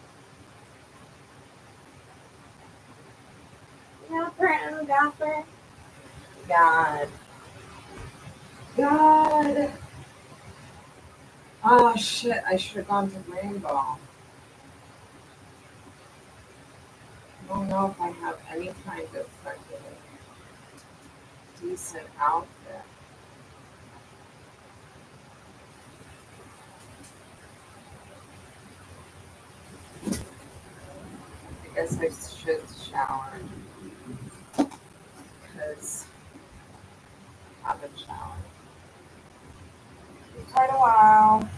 [SPEAKER 1] Napper and dapper. God. God. Oh shit, I should have gone to Rainbow. I don't know if I have any kind of fucking decent outfit. I guess I should shower because I haven't showered in quite a while.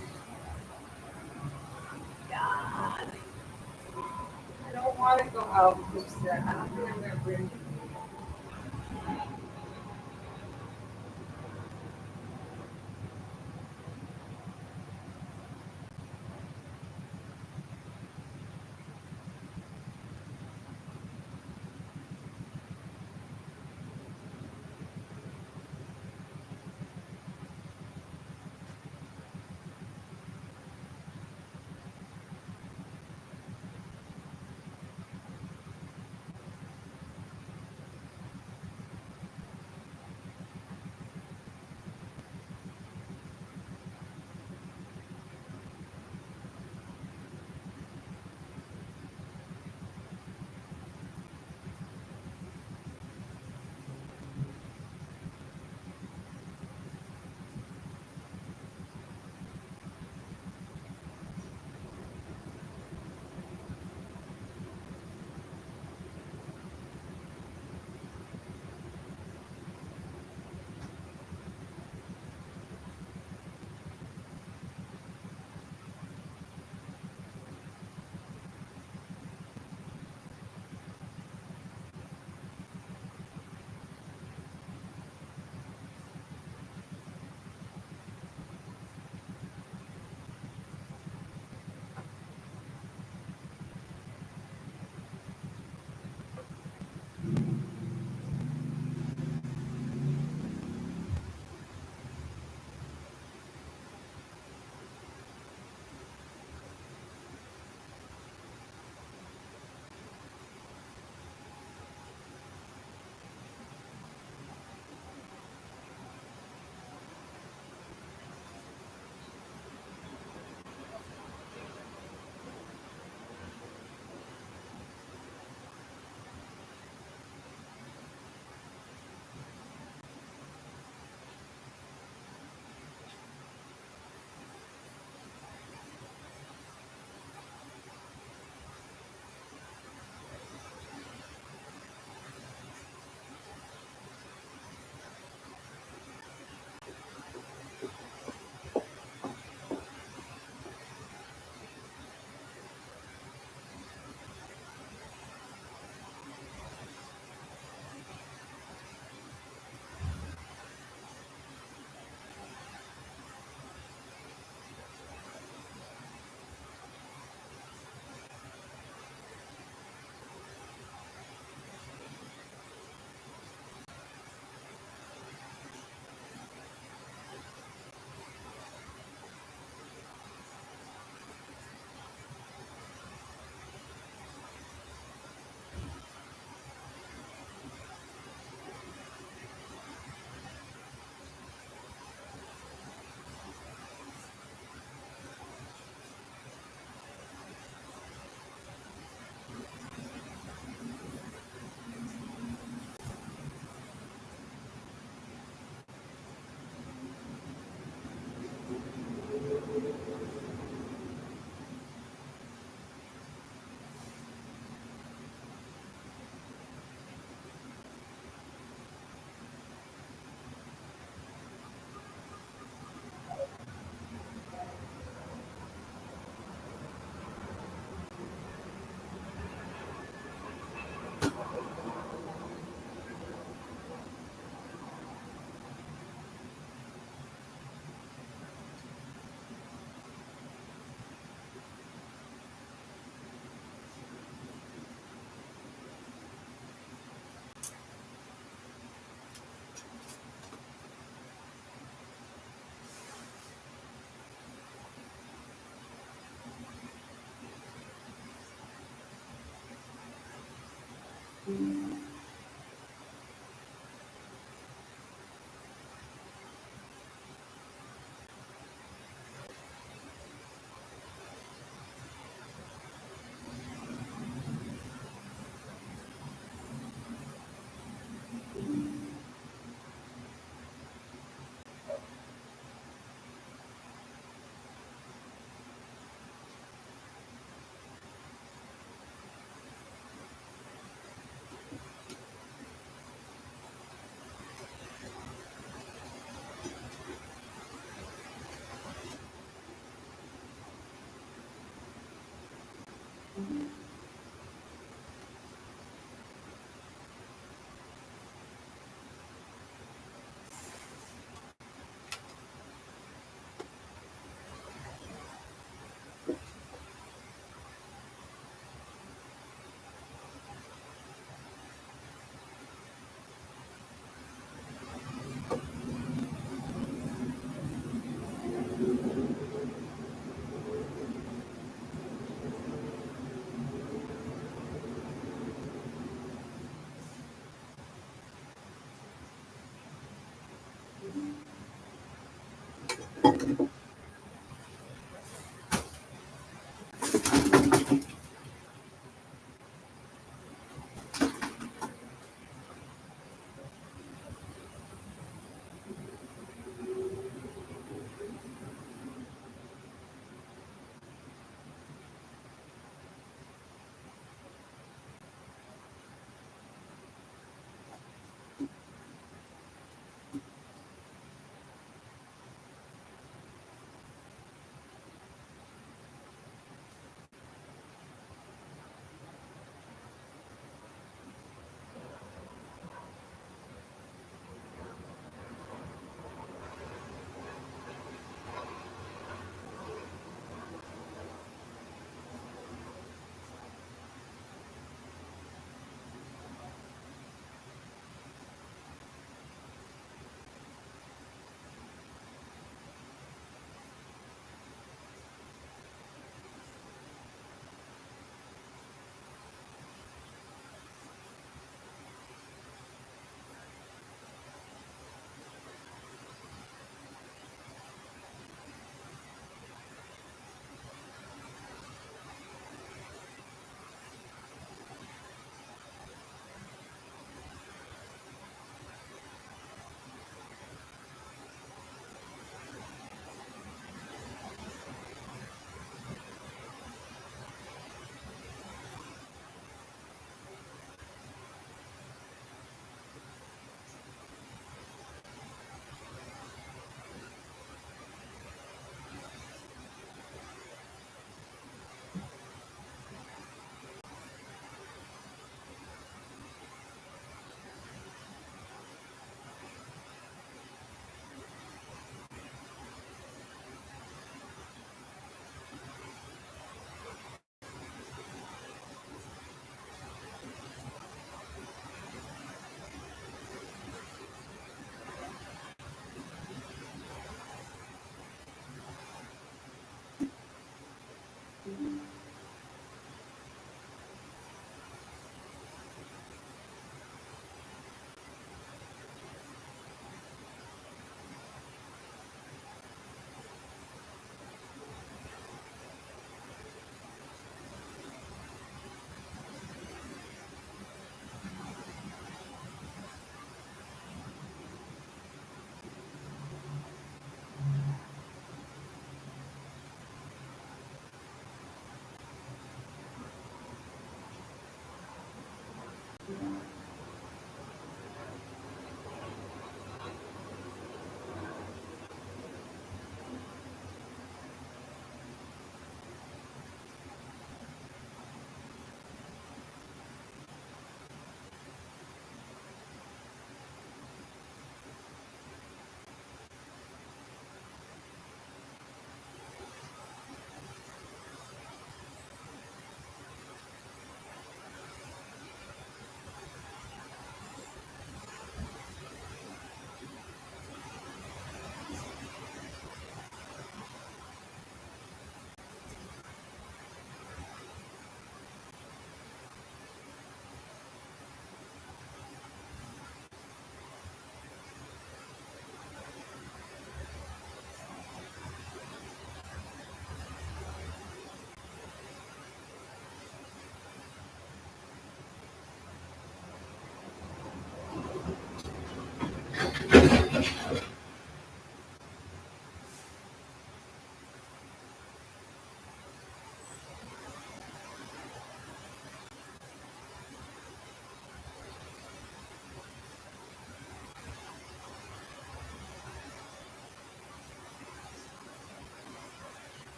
[SPEAKER 1] God, I don't want to go out, Poopster. I don't think I'm gonna bring you.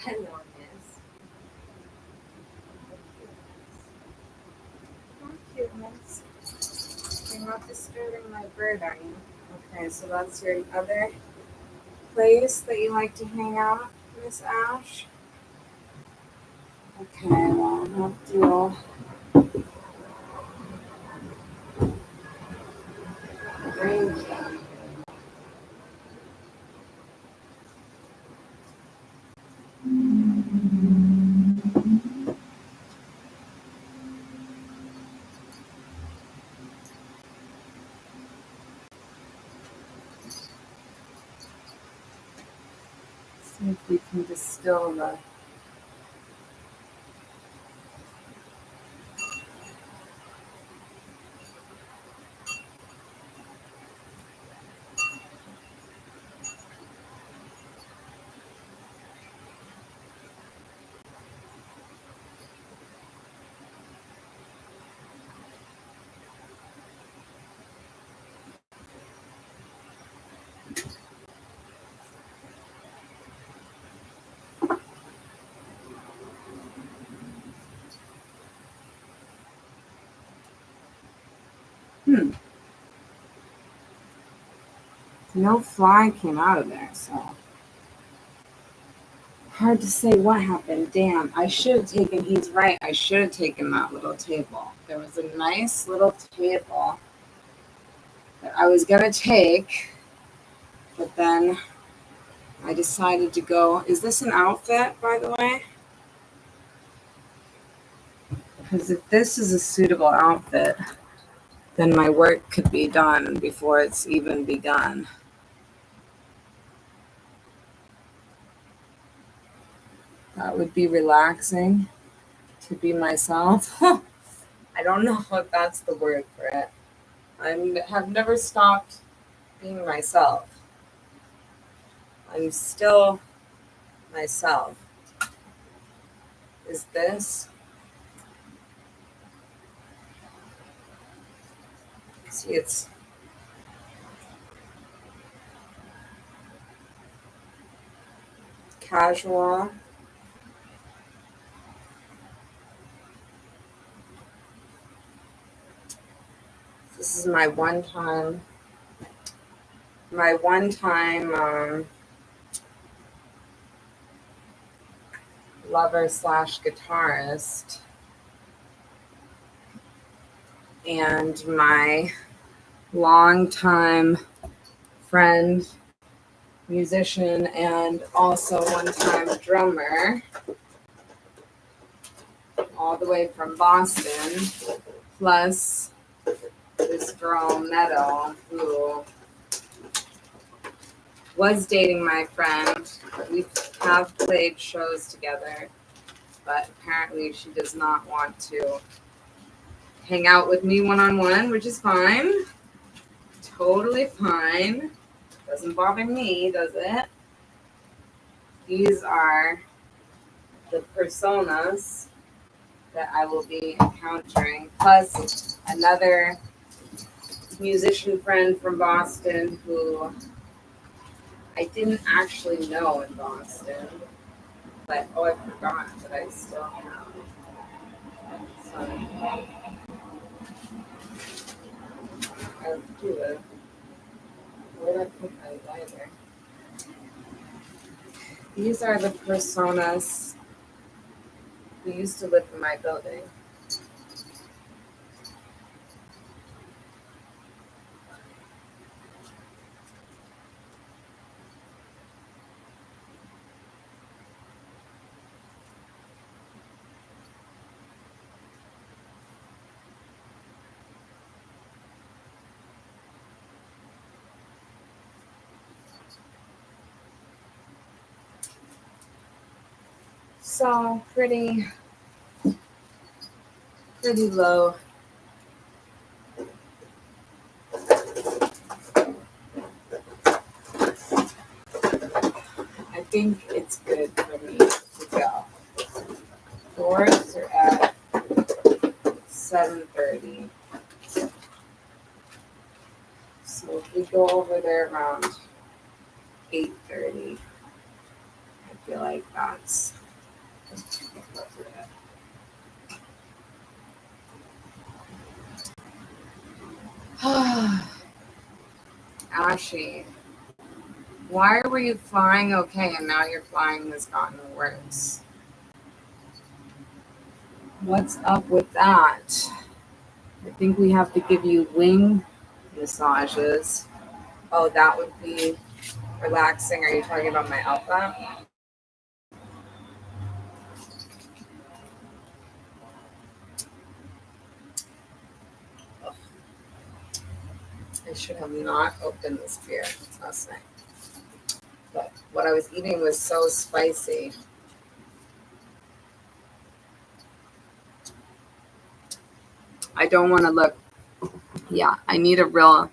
[SPEAKER 1] Hello, miss. You're not disturbing my bird, are you? Okay, so that's your other place that you like to hang out, Miss Ash? Okay, well, I'll have to arrange that. See if we can distill the. No fly came out of there, so hard to say what happened. Damn, I should have taken, he's right, I should have taken that little table. There was a nice little table that I was gonna take, but then I decided to go. Is this an outfit, by the way? Because if this is a suitable outfit, then my work could be done before it's even begun. That would be relaxing to be myself. I don't know if that's the word for it. I have never stopped being myself. I'm still myself. Is this? See, it's casual. This is my one time lover slash guitarist, and my longtime friend, musician, and also one time drummer, all the way from Boston, plus this girl Meadow, who was dating my friend. We have played shows together, but apparently she does not want to hang out with me one-on-one, which is fine. Totally fine. Doesn't bother me, does it? These are the personas that I will be encountering, plus another musician friend from Boston who I didn't actually know in Boston, but I forgot that I still have some. I'll do it. Where did I put my lighter? These are the personas who used to live in my building. So pretty low. I think it's good for me to go. Doors are at 7:30. So if we go over there around 8:30, I feel like that's appropriate. Ashy, why were you flying okay and now your flying has gotten worse? What's up with that? I think we have to give you wing massages. Oh, that would be relaxing. Are you talking about my outlet? I should have not opened this beer last night. But what I was eating was so spicy. I don't want to look. Yeah, I need a real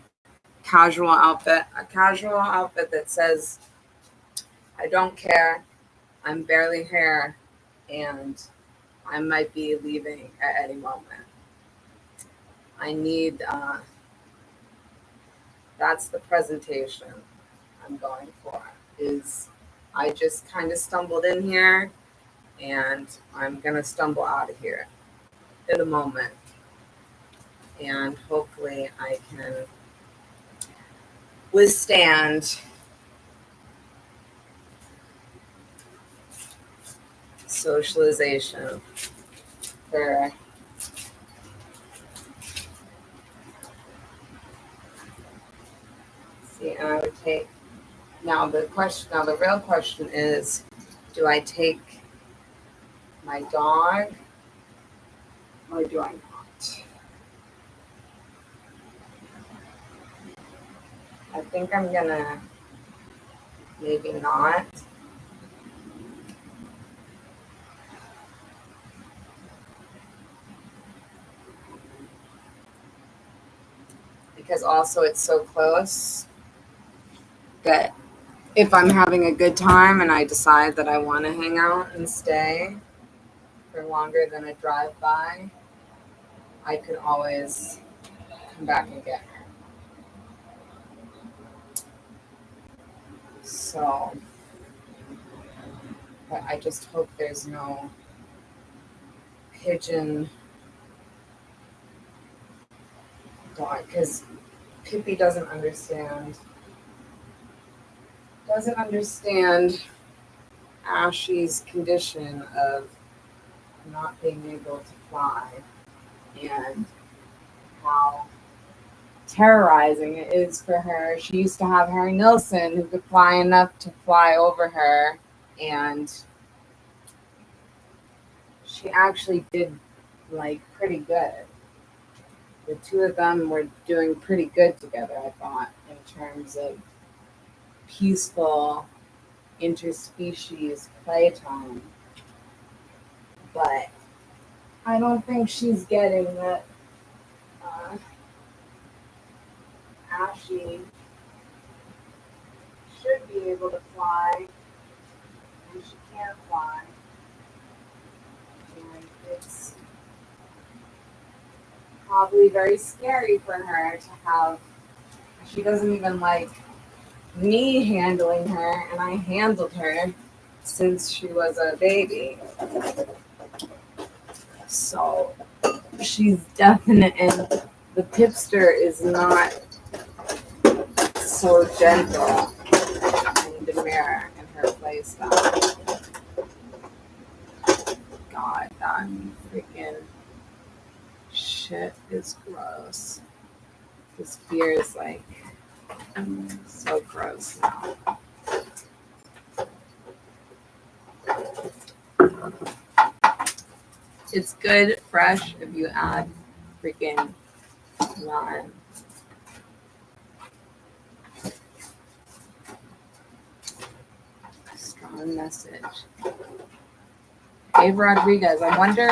[SPEAKER 1] casual outfit. A casual outfit that says, I don't care, I'm barely here, and I might be leaving at any moment. I need, that's the presentation I'm going for, is I just kind of stumbled in here, and I'm going to stumble out of here in a moment. And hopefully I can withstand socialization for see, and I would take now the real question is, do I take my dog or do I not? I think I'm gonna maybe not. Because also it's so close that if I'm having a good time and I decide that I want to hang out and stay for longer than a drive-by, I could always come back and get her. So, but I just hope there's no pigeon dog, because Pippi doesn't understand Ashy's condition of not being able to fly and how terrorizing it is for her. She used to have Harry Nilsson who could fly enough to fly over her, and she actually did like pretty good. The two of them were doing pretty good together, I thought, in terms of peaceful interspecies playtime. But I don't think she's getting that Ashy should be able to fly, and she can't fly. And it's probably very scary for her to have. She doesn't even like me handling her, and I handled her since she was a baby. So she's definite, and the Pipster is not so gentle and demure in her play style. God, that freaking shit is gross. This beer is like so gross now. It's good fresh if you add freaking lime. Strong message. Dave Rodriguez, I wonder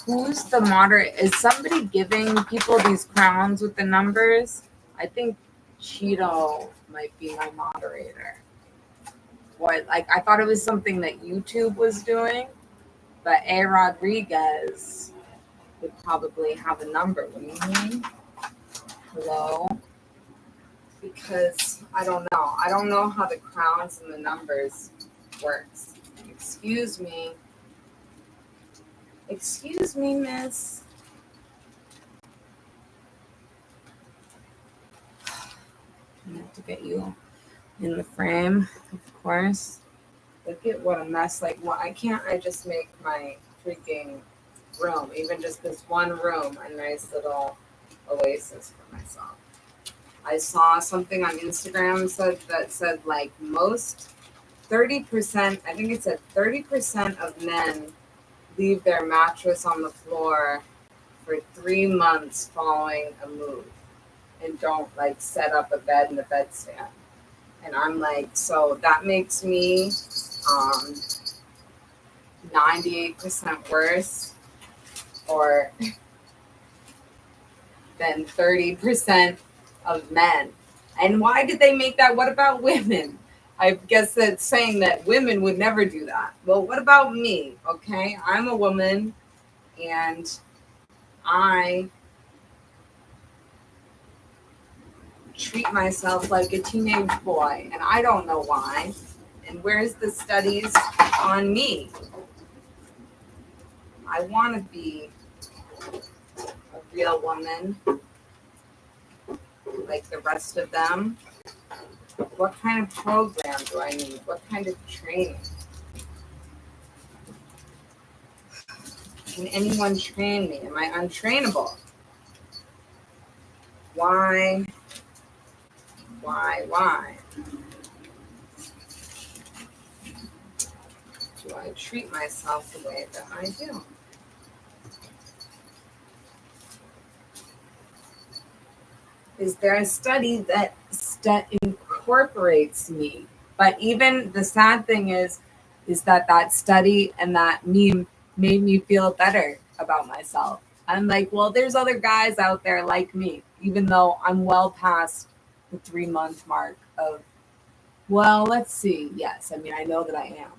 [SPEAKER 1] who's the moderator. Is somebody giving people these crowns with the numbers? I think Cheeto might be my moderator. What? Like, I thought it was something that YouTube was doing, but A. Rodriguez would probably have a number, wouldn't he? Hello? Because I don't know. I don't know how the crowns and the numbers works. Excuse me. Excuse me, miss. I have to get you in the frame, of course. Look at what a mess. Like, why can't I just make my freaking room, even just this one room, a nice little oasis for myself? I saw something on Instagram that said like most 30%, I think it said 30% of men leave their mattress on the floor for 3 months following a move and don't like set up a bed in the bedstand. And I'm like, so that makes me 98% worse or than 30% of men. And why did they make that? What about women? I guess that's saying that women would never do that. Well, what about me? Okay, I'm a woman and I treat myself like a teenage boy, and I don't know why. And where's the studies on me? I want to be a real woman like the rest of them. What kind of program do I need? What kind of training? Can anyone train me? Am I untrainable? Why? Why do I treat myself the way that I do? Is there a study that incorporates me? But even the sad thing is that study and that meme made me feel better about myself. I'm like, well, there's other guys out there like me, even though I'm well past the 3 month mark of, well, let's see. Yes, I mean, I know that I am.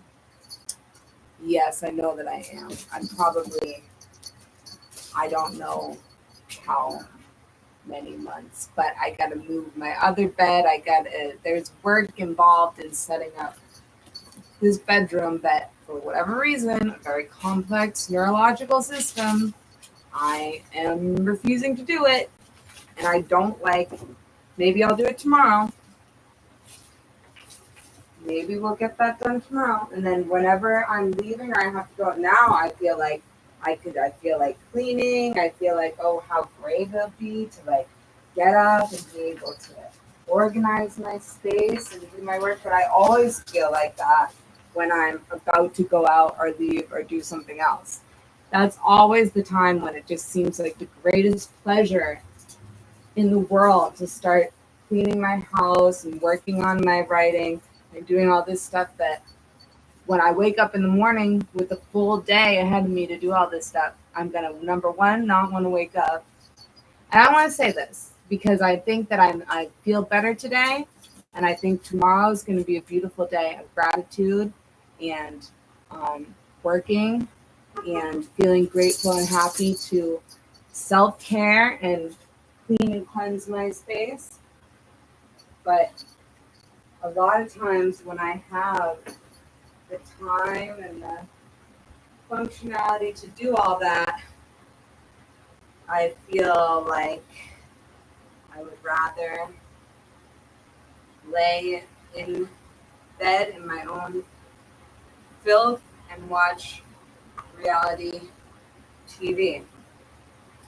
[SPEAKER 1] Yes, I know that I am. I'm probably, I don't know how many months, but I got to move my other bed. There's work involved in setting up this bedroom that, for whatever reason, a very complex neurological system, I am refusing to do it. And I don't like, maybe I'll do it tomorrow. Maybe we'll get that done tomorrow. And then whenever I'm leaving or I have to go, now I feel like I feel like cleaning. I feel like, oh, how brave it'll be to like get up and be able to organize my space and do my work. But I always feel like that when I'm about to go out or leave or do something else. That's always the time when it just seems like the greatest pleasure in the world to start cleaning my house and working on my writing and doing all this stuff that when I wake up in the morning with a full day ahead of me to do all this stuff, I'm going to, number one, not want to wake up. And I want to say this because I think that I feel better today. And I think tomorrow is going to be a beautiful day of gratitude and working and feeling grateful and happy to self-care and clean and cleanse my space. But a lot of times when I have the time and the functionality to do all that, I feel like I would rather lay in bed in my own filth and watch reality TV.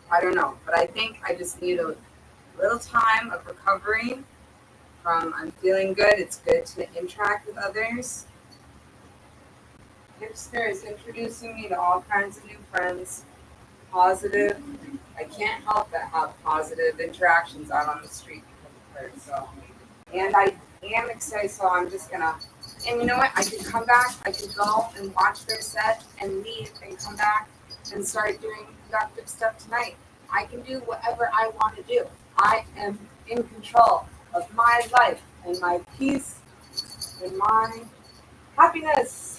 [SPEAKER 1] I don't know, but I think I just need a little time of recovery from I'm feeling good. It's good to interact with others. Hipster is introducing me to all kinds of new friends. Positive. I can't help but have positive interactions out on the street because of her. So, and I am excited. So I'm just gonna. And you know what? I could come back. I could go and watch their set and leave and come back and start doing productive stuff tonight. I can do whatever I want to do. I am in control of my life and my peace and my happiness.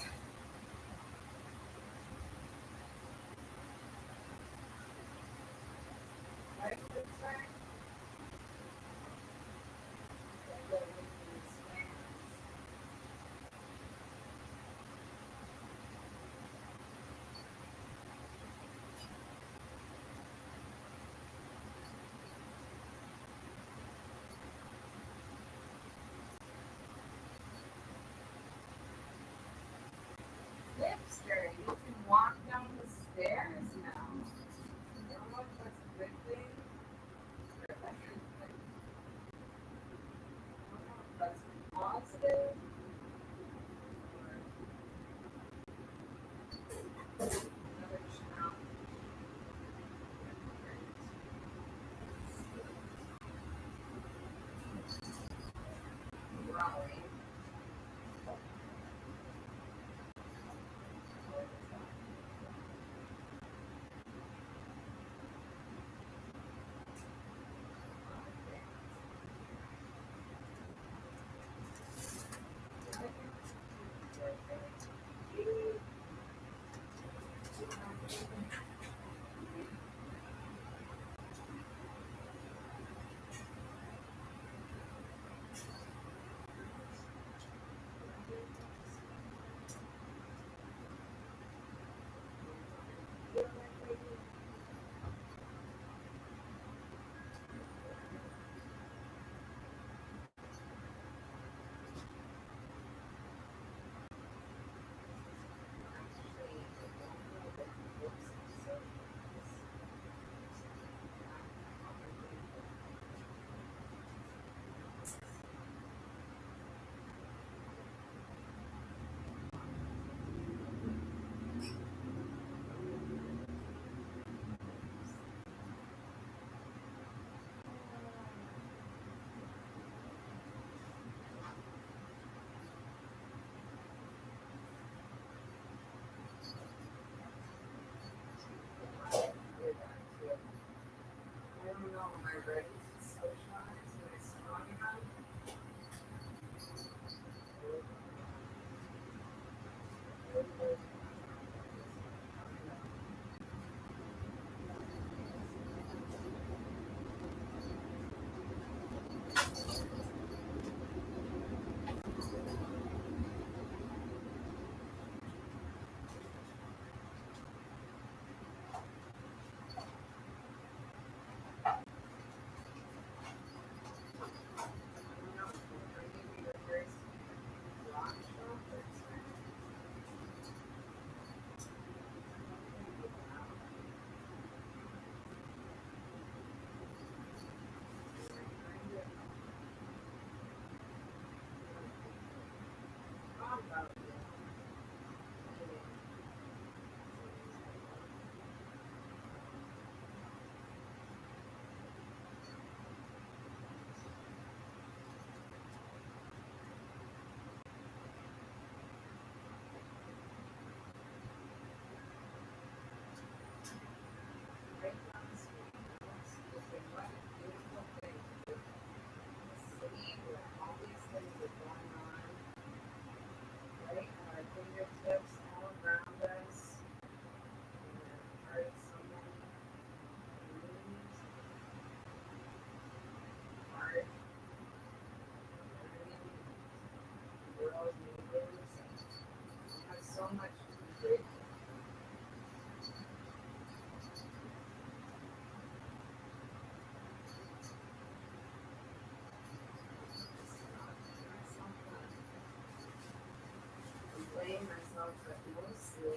[SPEAKER 1] Blame myself, but mostly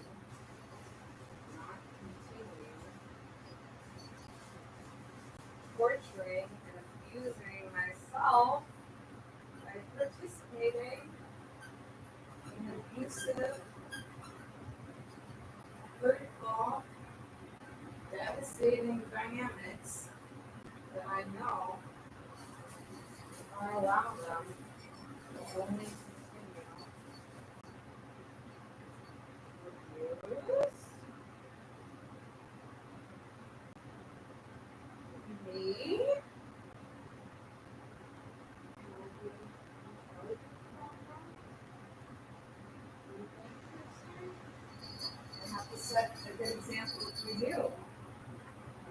[SPEAKER 1] not continuing torturing and abusing myself by participating in abusive, hurtful, devastating dynamics that I know are allow them to only continue. Me. I have to set a good example for you.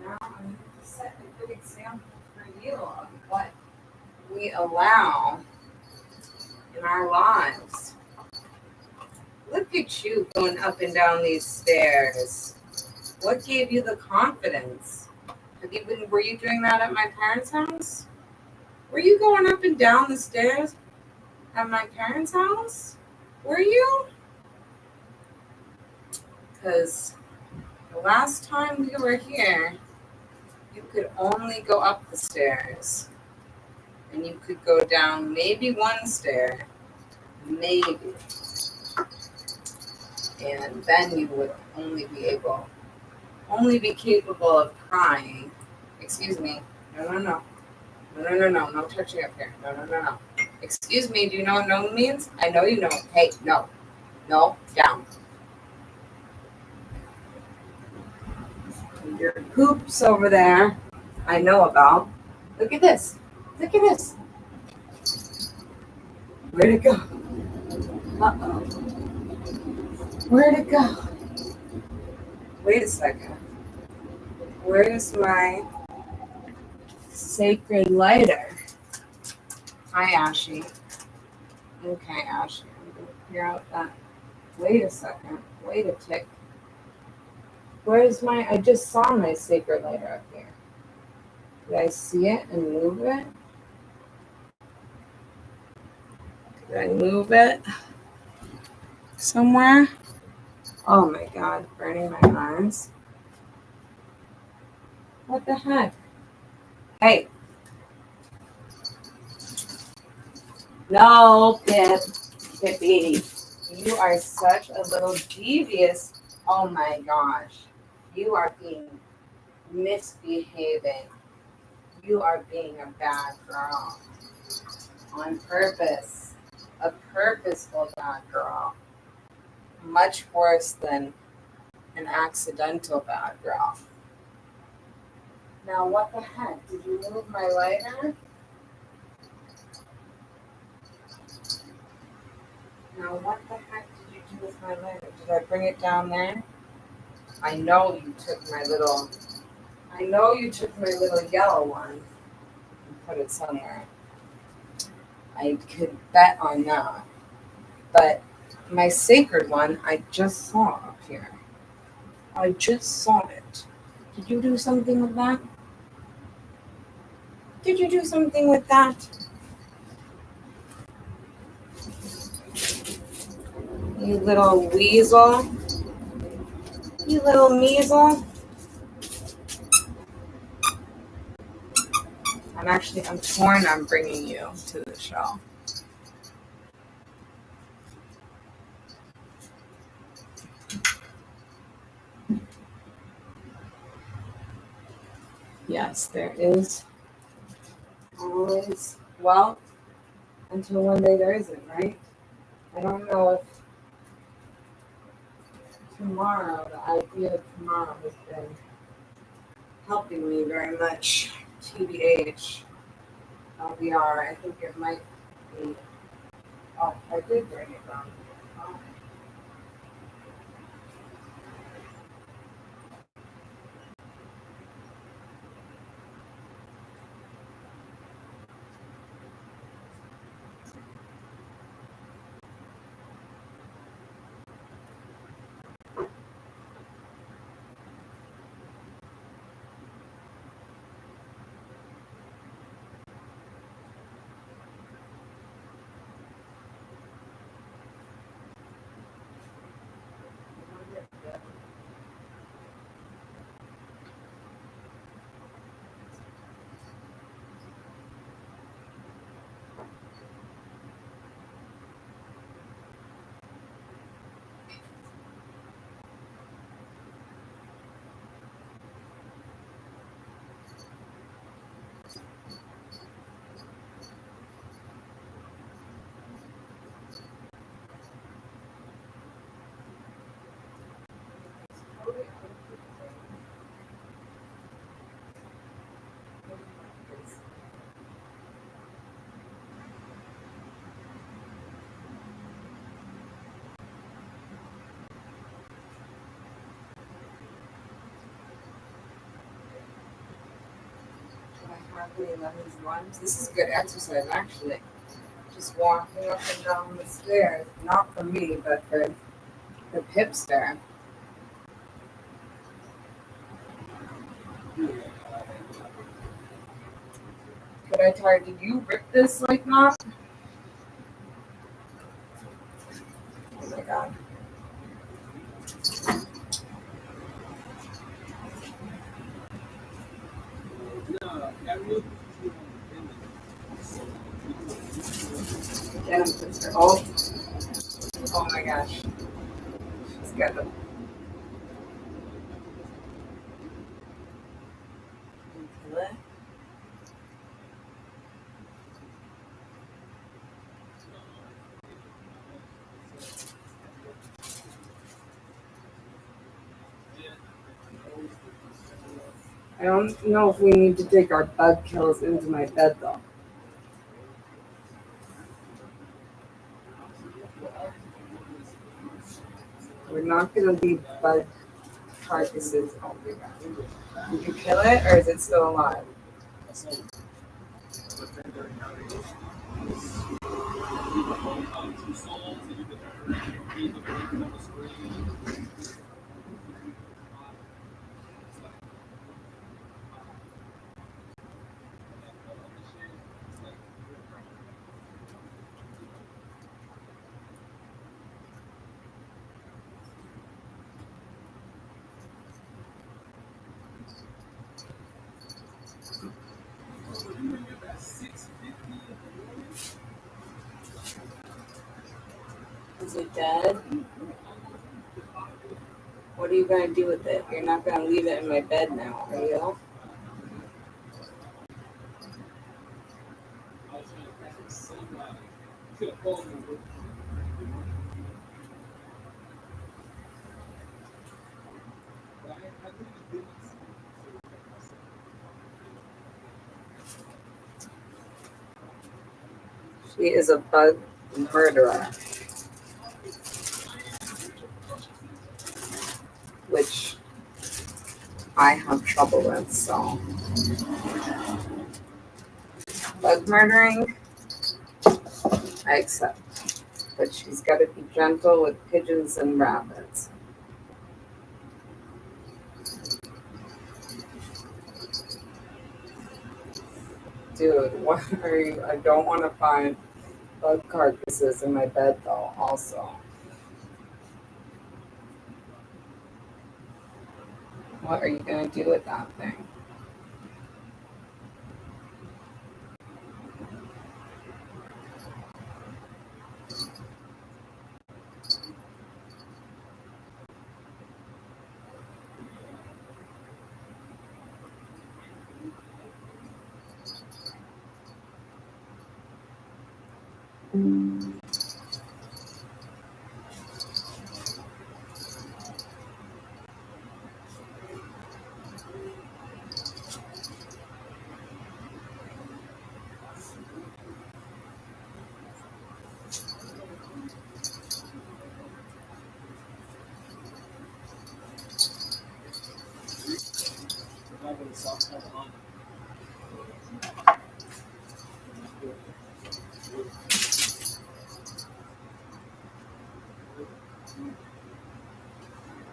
[SPEAKER 1] Now I need to set a good example for you of what we allow in our lives. Look at you going up and down these stairs. What gave you the confidence? Were you doing that at my parents' house? Were you going up and down the stairs at my parents' house? Were you? Because the last time we were here, you could only go up the stairs. And you could go down maybe one stair. Maybe. And then you would only be capable of crying. Excuse me. No. No touching up here. No. Excuse me, do you know what no means? I know you know. Hey, no. No, down. Your poops over there, I know about. Look at this. Where'd it go? Uh-oh. Where'd it go? Wait a second. Where's my sacred lighter? Hi, Ashy. Okay, Ashley, I'm going to clear out that. Wait a second. Wait a tick. I just saw my sacred lighter up here. Did I see it and move it? Did I move it somewhere? Oh my God, burning my eyes. What the heck? Hey. No, Pippi. You are such a little devious. Oh my gosh. You are misbehaving. You are being a bad girl. On purpose. A purposeful bad girl. Much worse than an accidental bad girl. Now what the heck? Did you move my lighter? Now what the heck did you do with my lighter? Did I bring it down there? I know you took my little. I know you took my little yellow one and put it somewhere. I could bet on that. But my sacred one, I just saw up here. I just saw it. Did you do something with that? Did you do something with that? You little weasel. You little measle. I'm torn on bringing you to the show. Yes, there is always, well, until one day there isn't, right? I don't know if tomorrow, the idea of tomorrow has been helping me very much. TBH, LBR, I think it might be. Oh, I did bring it down. Oh. This is good exercise, actually. Just walking up and down the stairs, not for me, but for the hipster. Could I tell her, did you rip this like that? Oh my god. Get him, sister. Oh my gosh. She's got the kill it. I don't know if we need to take our bug kills into my bed though. We're not gonna leave bug carcasses. Oh my god. Did you kill it or is it still alive? Is it dead? What are you gonna do with it? You're not gonna leave it in my bed now, are you? She is a bug murderer. I have trouble with. So, bug murdering, I accept. But she's got to be gentle with pigeons and rabbits. Dude, what are you? I don't want to find bug carcasses in my bed, though, also. What are you going to do with that thing?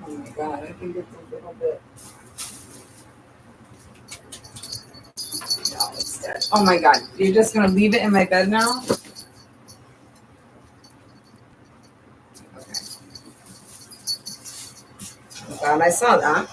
[SPEAKER 1] Oh my god, I think it's a little bit. No, it's dead. Oh my god, you're just gonna leave it in my bed now? Okay. I'm glad I saw that.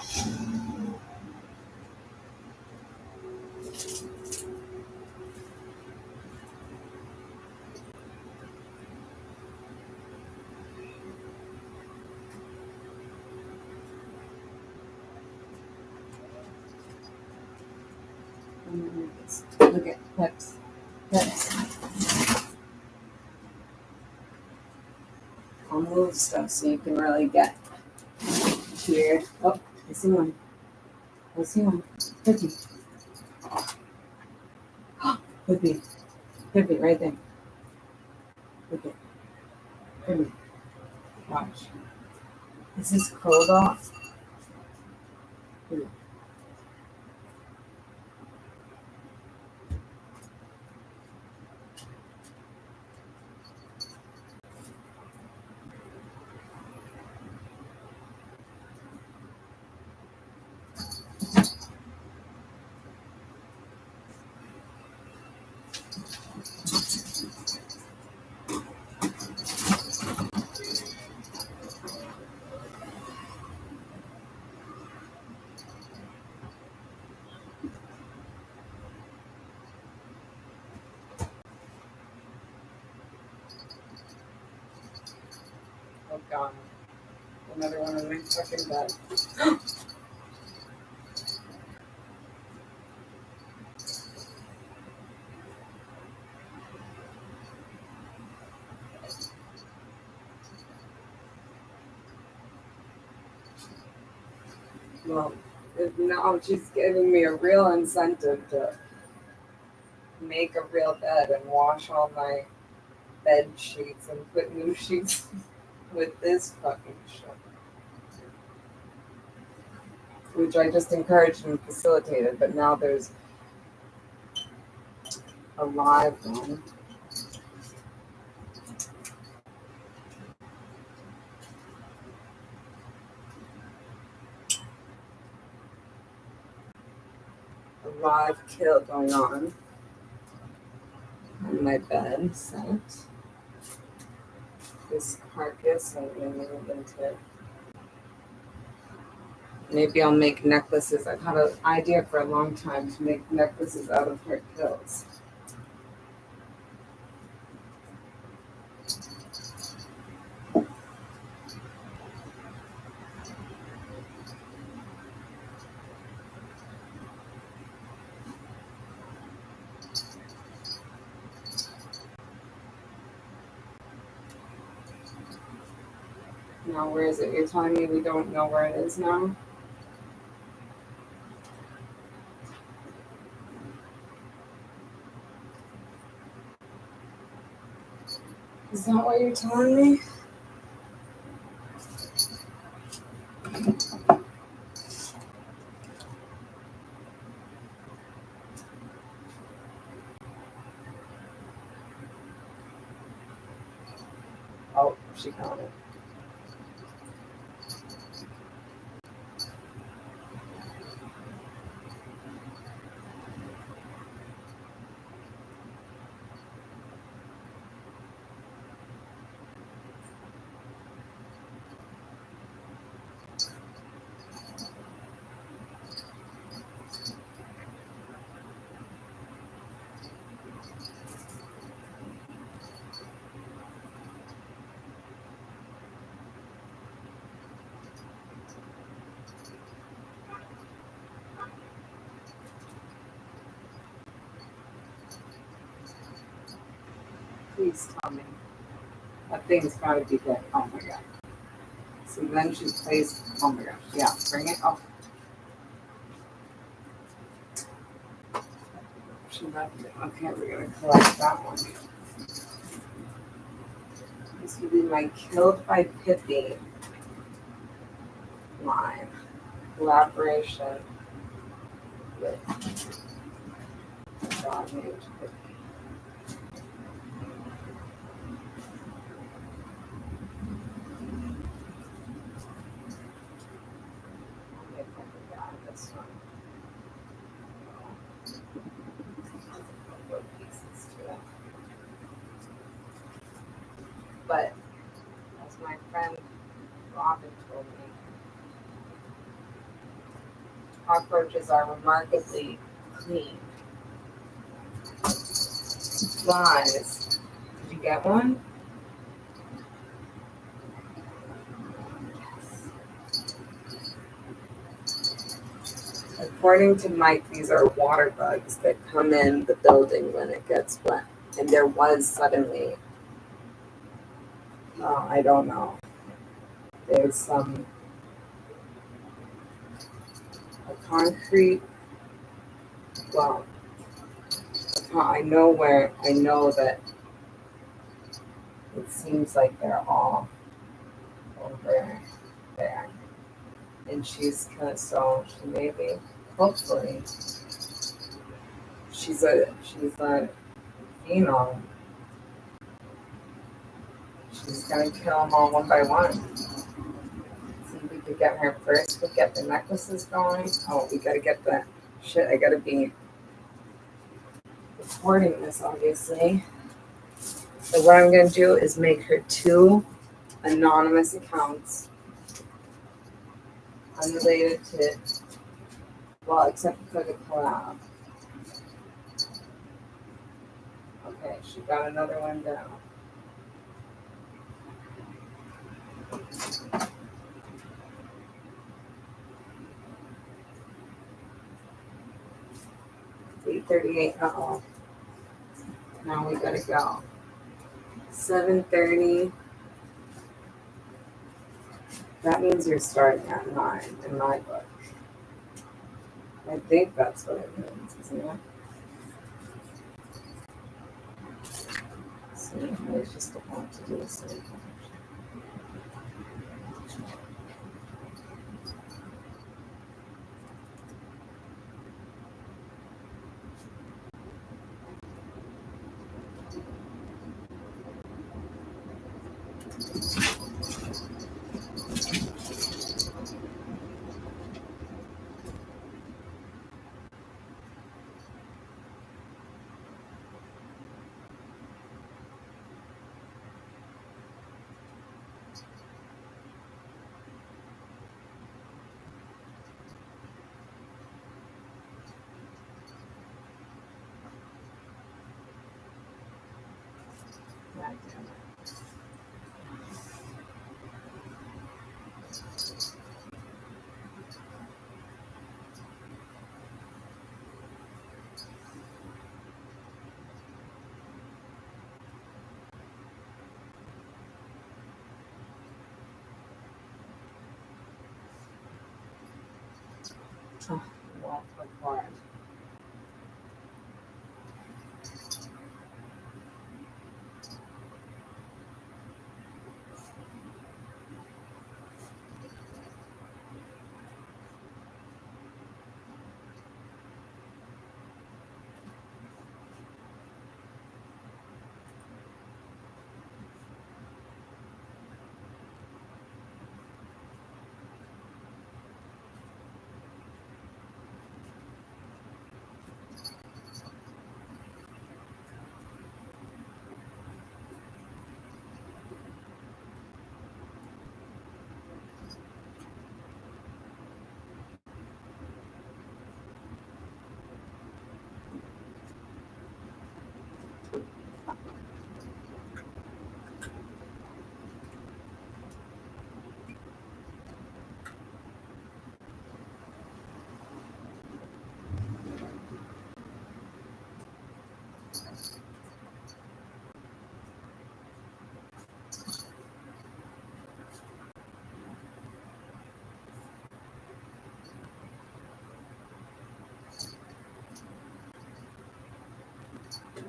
[SPEAKER 1] Look at Pips. Pips. I'll move stuff so you can really get to your. Oh, I see one. I see one. Pippi. Pippi. Pippi, right there. Pippi. Pippi. Watch. Is this curled off? Pippi. Oh god. Another one in my fucking bed. Well, now she's giving me a real incentive to make a real bed and wash all my bed sheets and put new sheets with this fucking shit. Which I just encouraged and facilitated, but now there's a live one. A live kill going on my bed set. This carcass I'm gonna move into. Maybe I'll make necklaces. I've had an idea for a long time to make necklaces out of her kills. Now, where is it? You're telling me we don't know where it is now? Is that what you're telling me? She got it. Please tell me. That thing's gotta be dead. Oh my god. So then she plays. Oh my gosh. Yeah, bring it up. She left it. Okay, we're gonna collect that one. This would be my killed by Pippi line. Collaboration with a dog named Pippi. If I can get out of this one. I'll put pieces to it. But as my friend Robin told me, cockroaches are remarkably clean. Flies. Did you get one? According to Mike, these are water bugs that come in the building when it gets wet. And there was suddenly, I don't know, there's a concrete, well, I know that it seems like they're all over there. And she's kind of, so she maybe, hopefully, she's a phenom. She's gonna kill them all one by one. See if we could get her first. We get the necklaces going. Oh, we gotta get the shit. I gotta be recording this, obviously. So what I'm gonna do is make her 2 anonymous accounts, unrelated to, well, except for the collab. Okay, she got another one down. $8:38. Uh-oh. Now we gotta go. 7:30. That means you're starting at 9 in my book. I think that's what it means, isn't it? So I just want to do this. God damn it. Oh, well, record.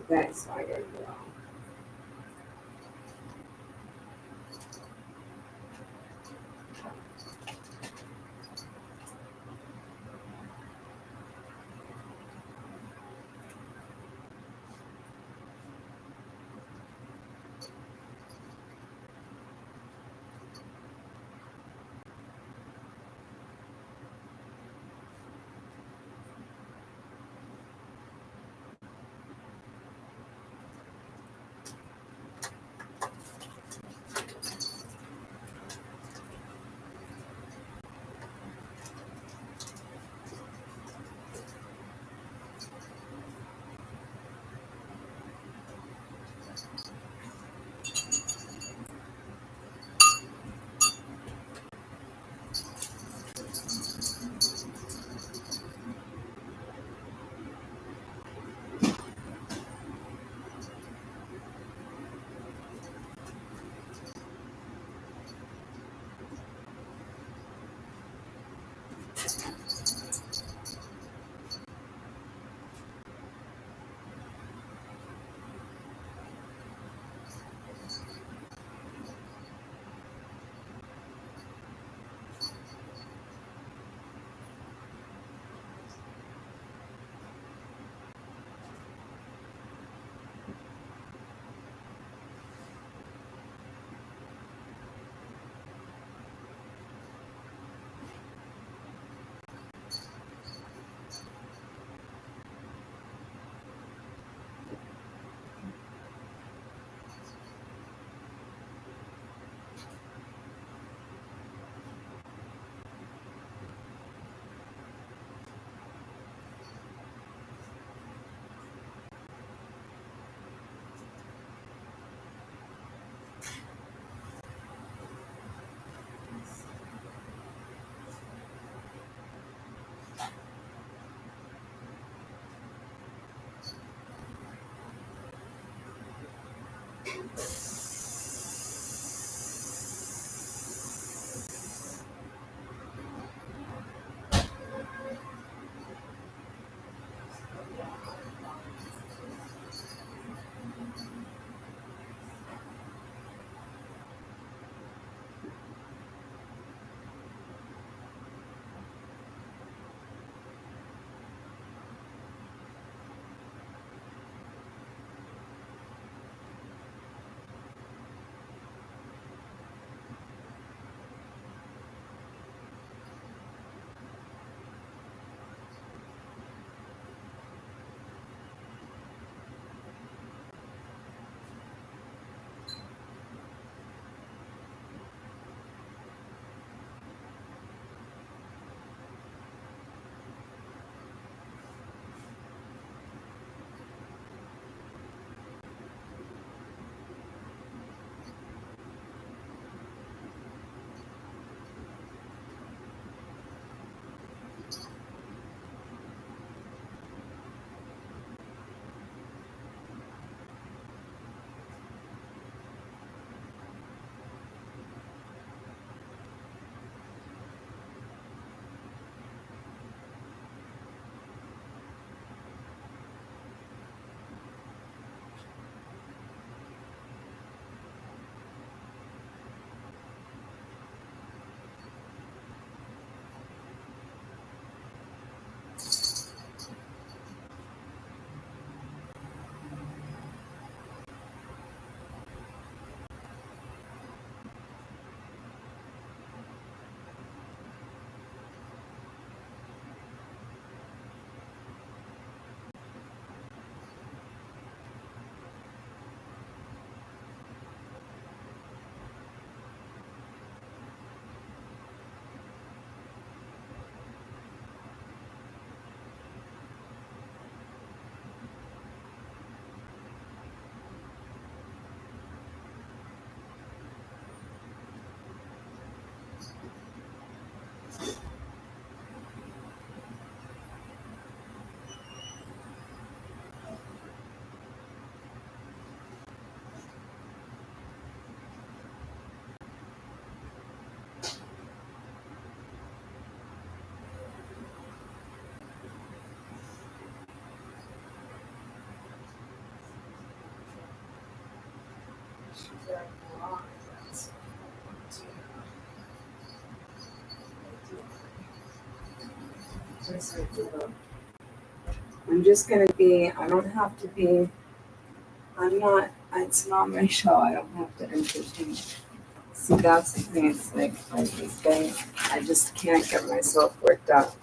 [SPEAKER 1] Okay, so I gotta go. I'm just gonna be, I don't have to be, I'm not, it's not my show, I don't have to entertain. See, that's the thing, it's like these days, I just can't get myself worked up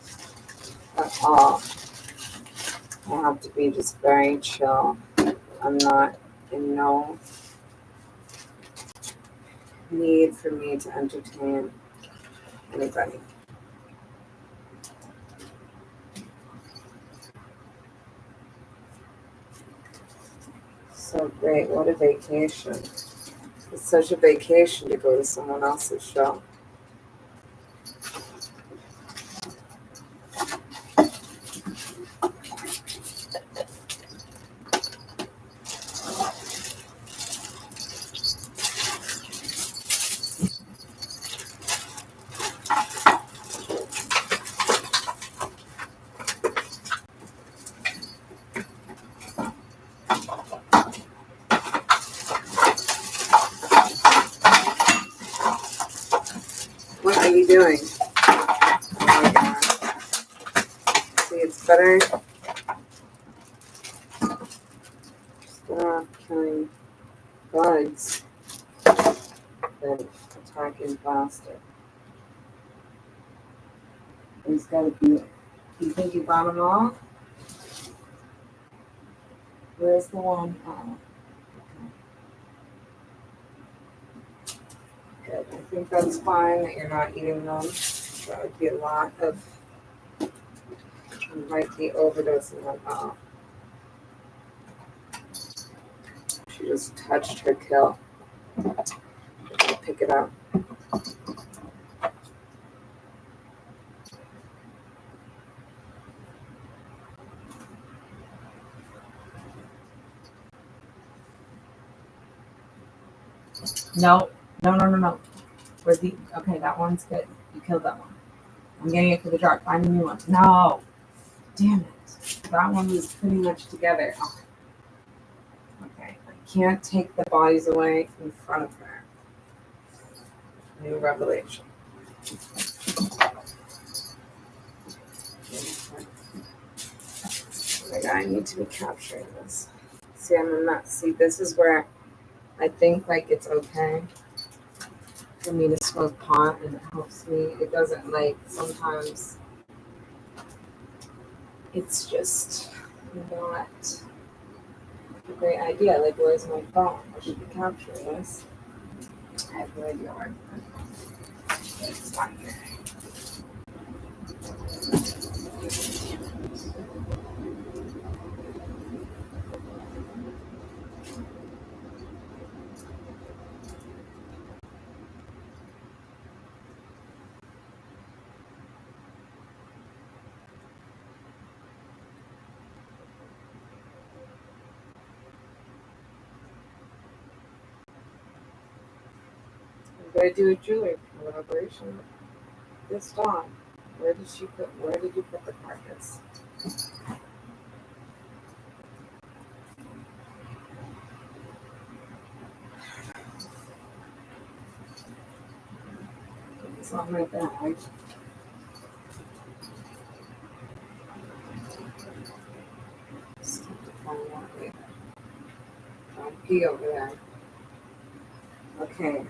[SPEAKER 1] at all. I have to be just very chill. I'm not in no need for me to entertain anybody. So great, what a vacation. It's such a vacation to go to someone else's show. What are you doing? Oh my god. See, it's better stop killing bugs than attacking plastic. He's got to be. You think you brought them all? Where's the one? Oh, okay. Good. I think that's fine that you're not eating them. That would be a lot of. You might be overdosing them. Oh. She just touched her kill. Pick it up. No, no. Where's the? Okay, that one's good. You killed that one. I'm getting it for the jar. Find a new one. No, damn it. That one was pretty much together. Oh. Okay, I can't take the bodies away in front of her. New revelation. Like, I need to be capturing this. See, I'm a mess. See, this is where I think like it's okay for me to smoke pot and it helps me. It doesn't like sometimes it's just not a great idea. Like, where's my phone? I should be capturing this. I have no idea where it's not here. I'm gonna do a jewelry collaboration with this dog. Where did you put the carcass? It's on my bag. Don't pee over there. Okay.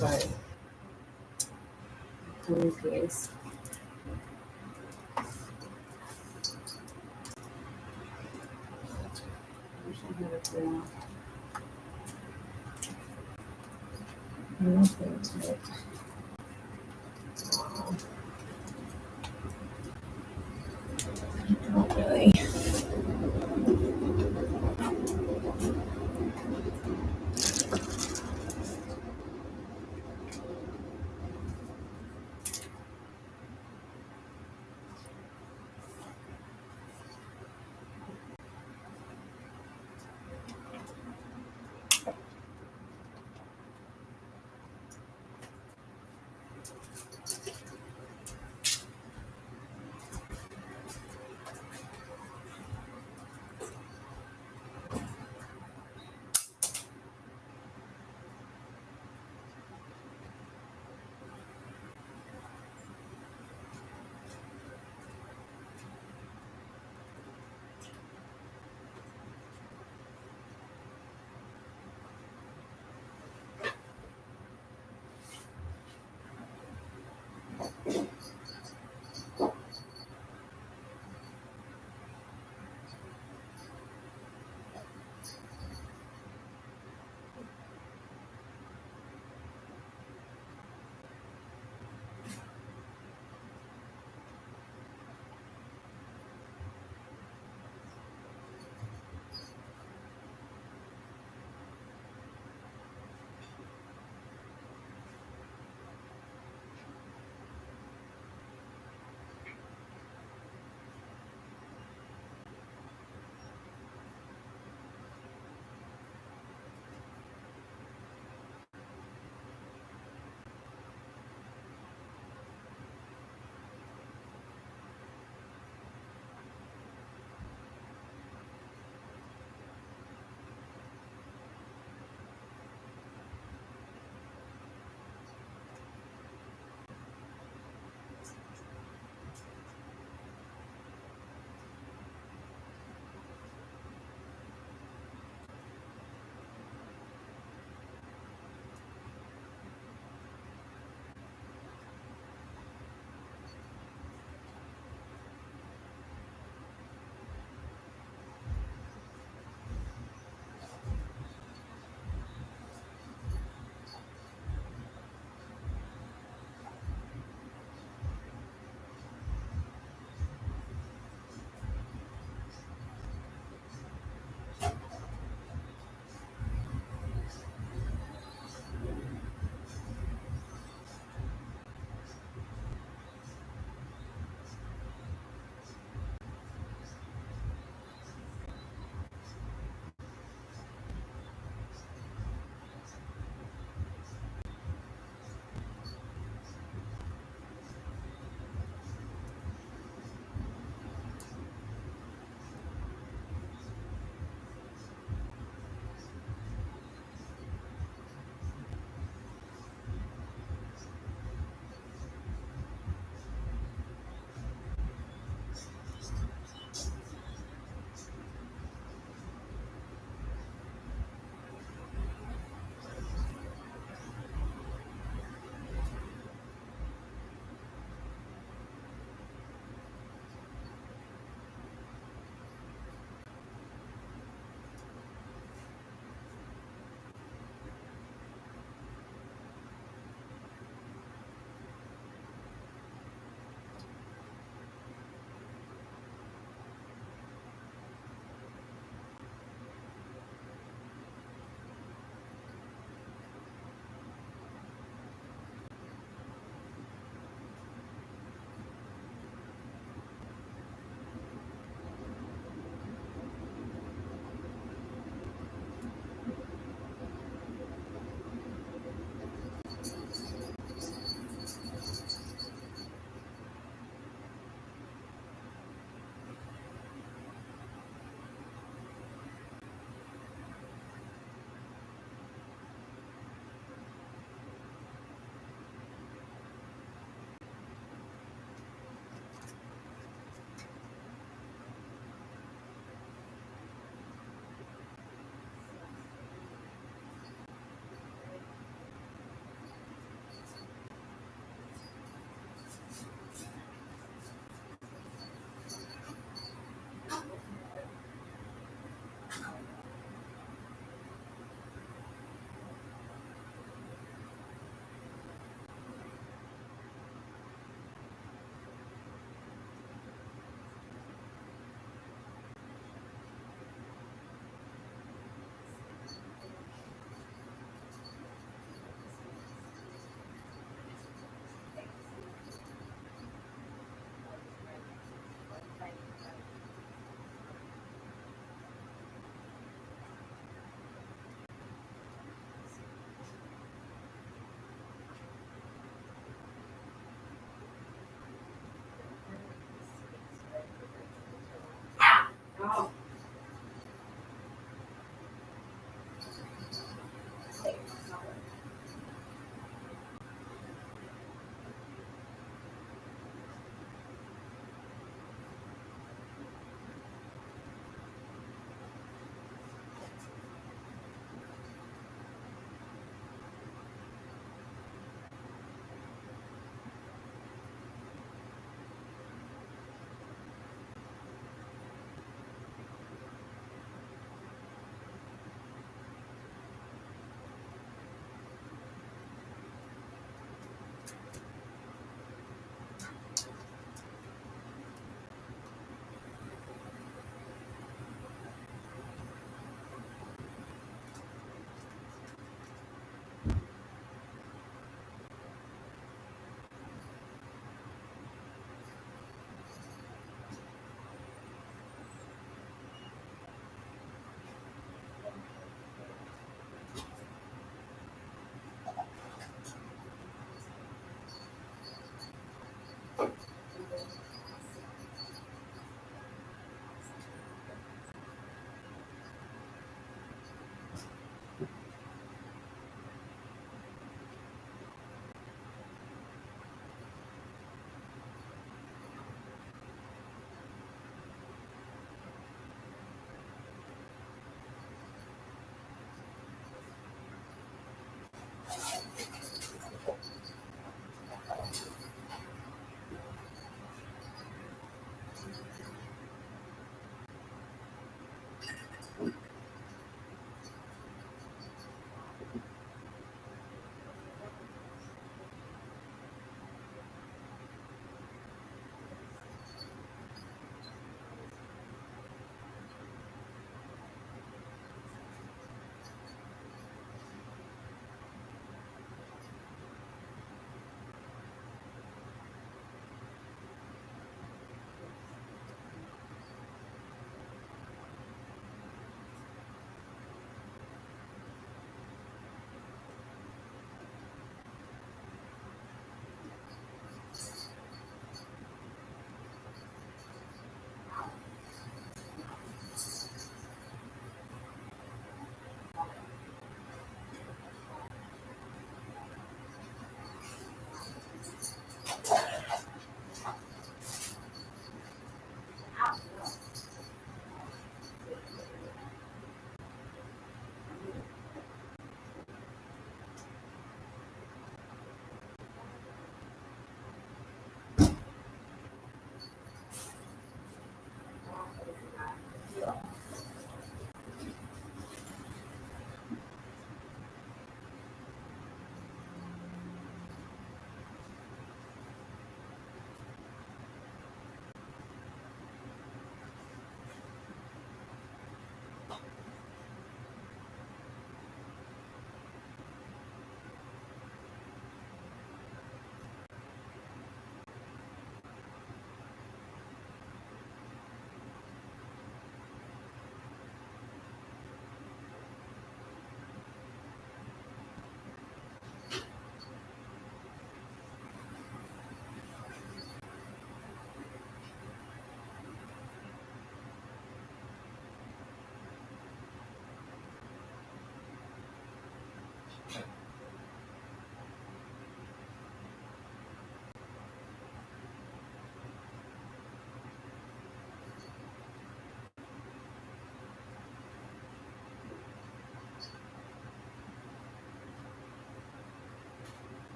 [SPEAKER 1] But in case. I wish I had a girl. Nothing to it. Not really.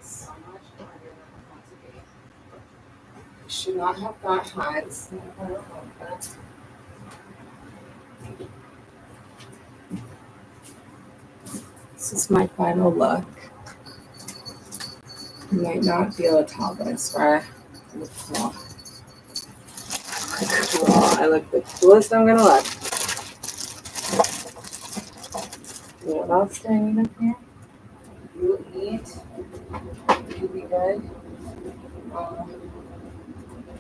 [SPEAKER 1] So much harder than it had to be. I should not have got hot. This is my final look. You might not be able to tell, but I swear I look cool. I look the coolest I'm gonna look. You know what else do I need up here? You eat. You be good.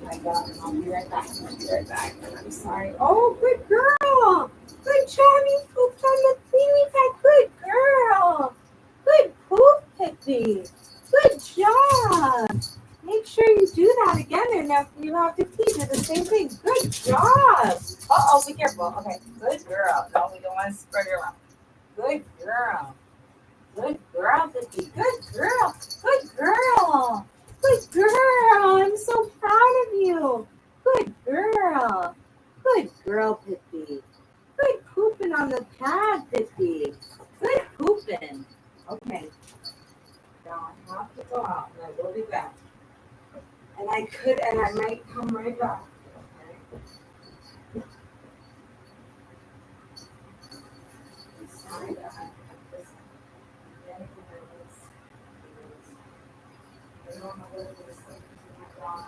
[SPEAKER 1] I got it. I'll be right back. I'll be right back. I'm sorry. Oh, good girl. Good job. You pooped on the baby bed. Good girl. Good poop, Pippi. Good job. Make sure you do that again, and if you have to pee, do the same thing. Good job. Uh-oh, be careful. Okay, good girl. No, we don't want to spread it around. Good girl. Good girl, Pippi. Good girl. Good girl. Good girl. I'm so proud of you.
[SPEAKER 3] girl, Pippi. Good pooping on the pad, Pippi. Good pooping. Okay. Now I have to go out and I will be back. And I might come right back. Okay? I'm sorry that I just anything I was. I don't know whether it was something to my dog.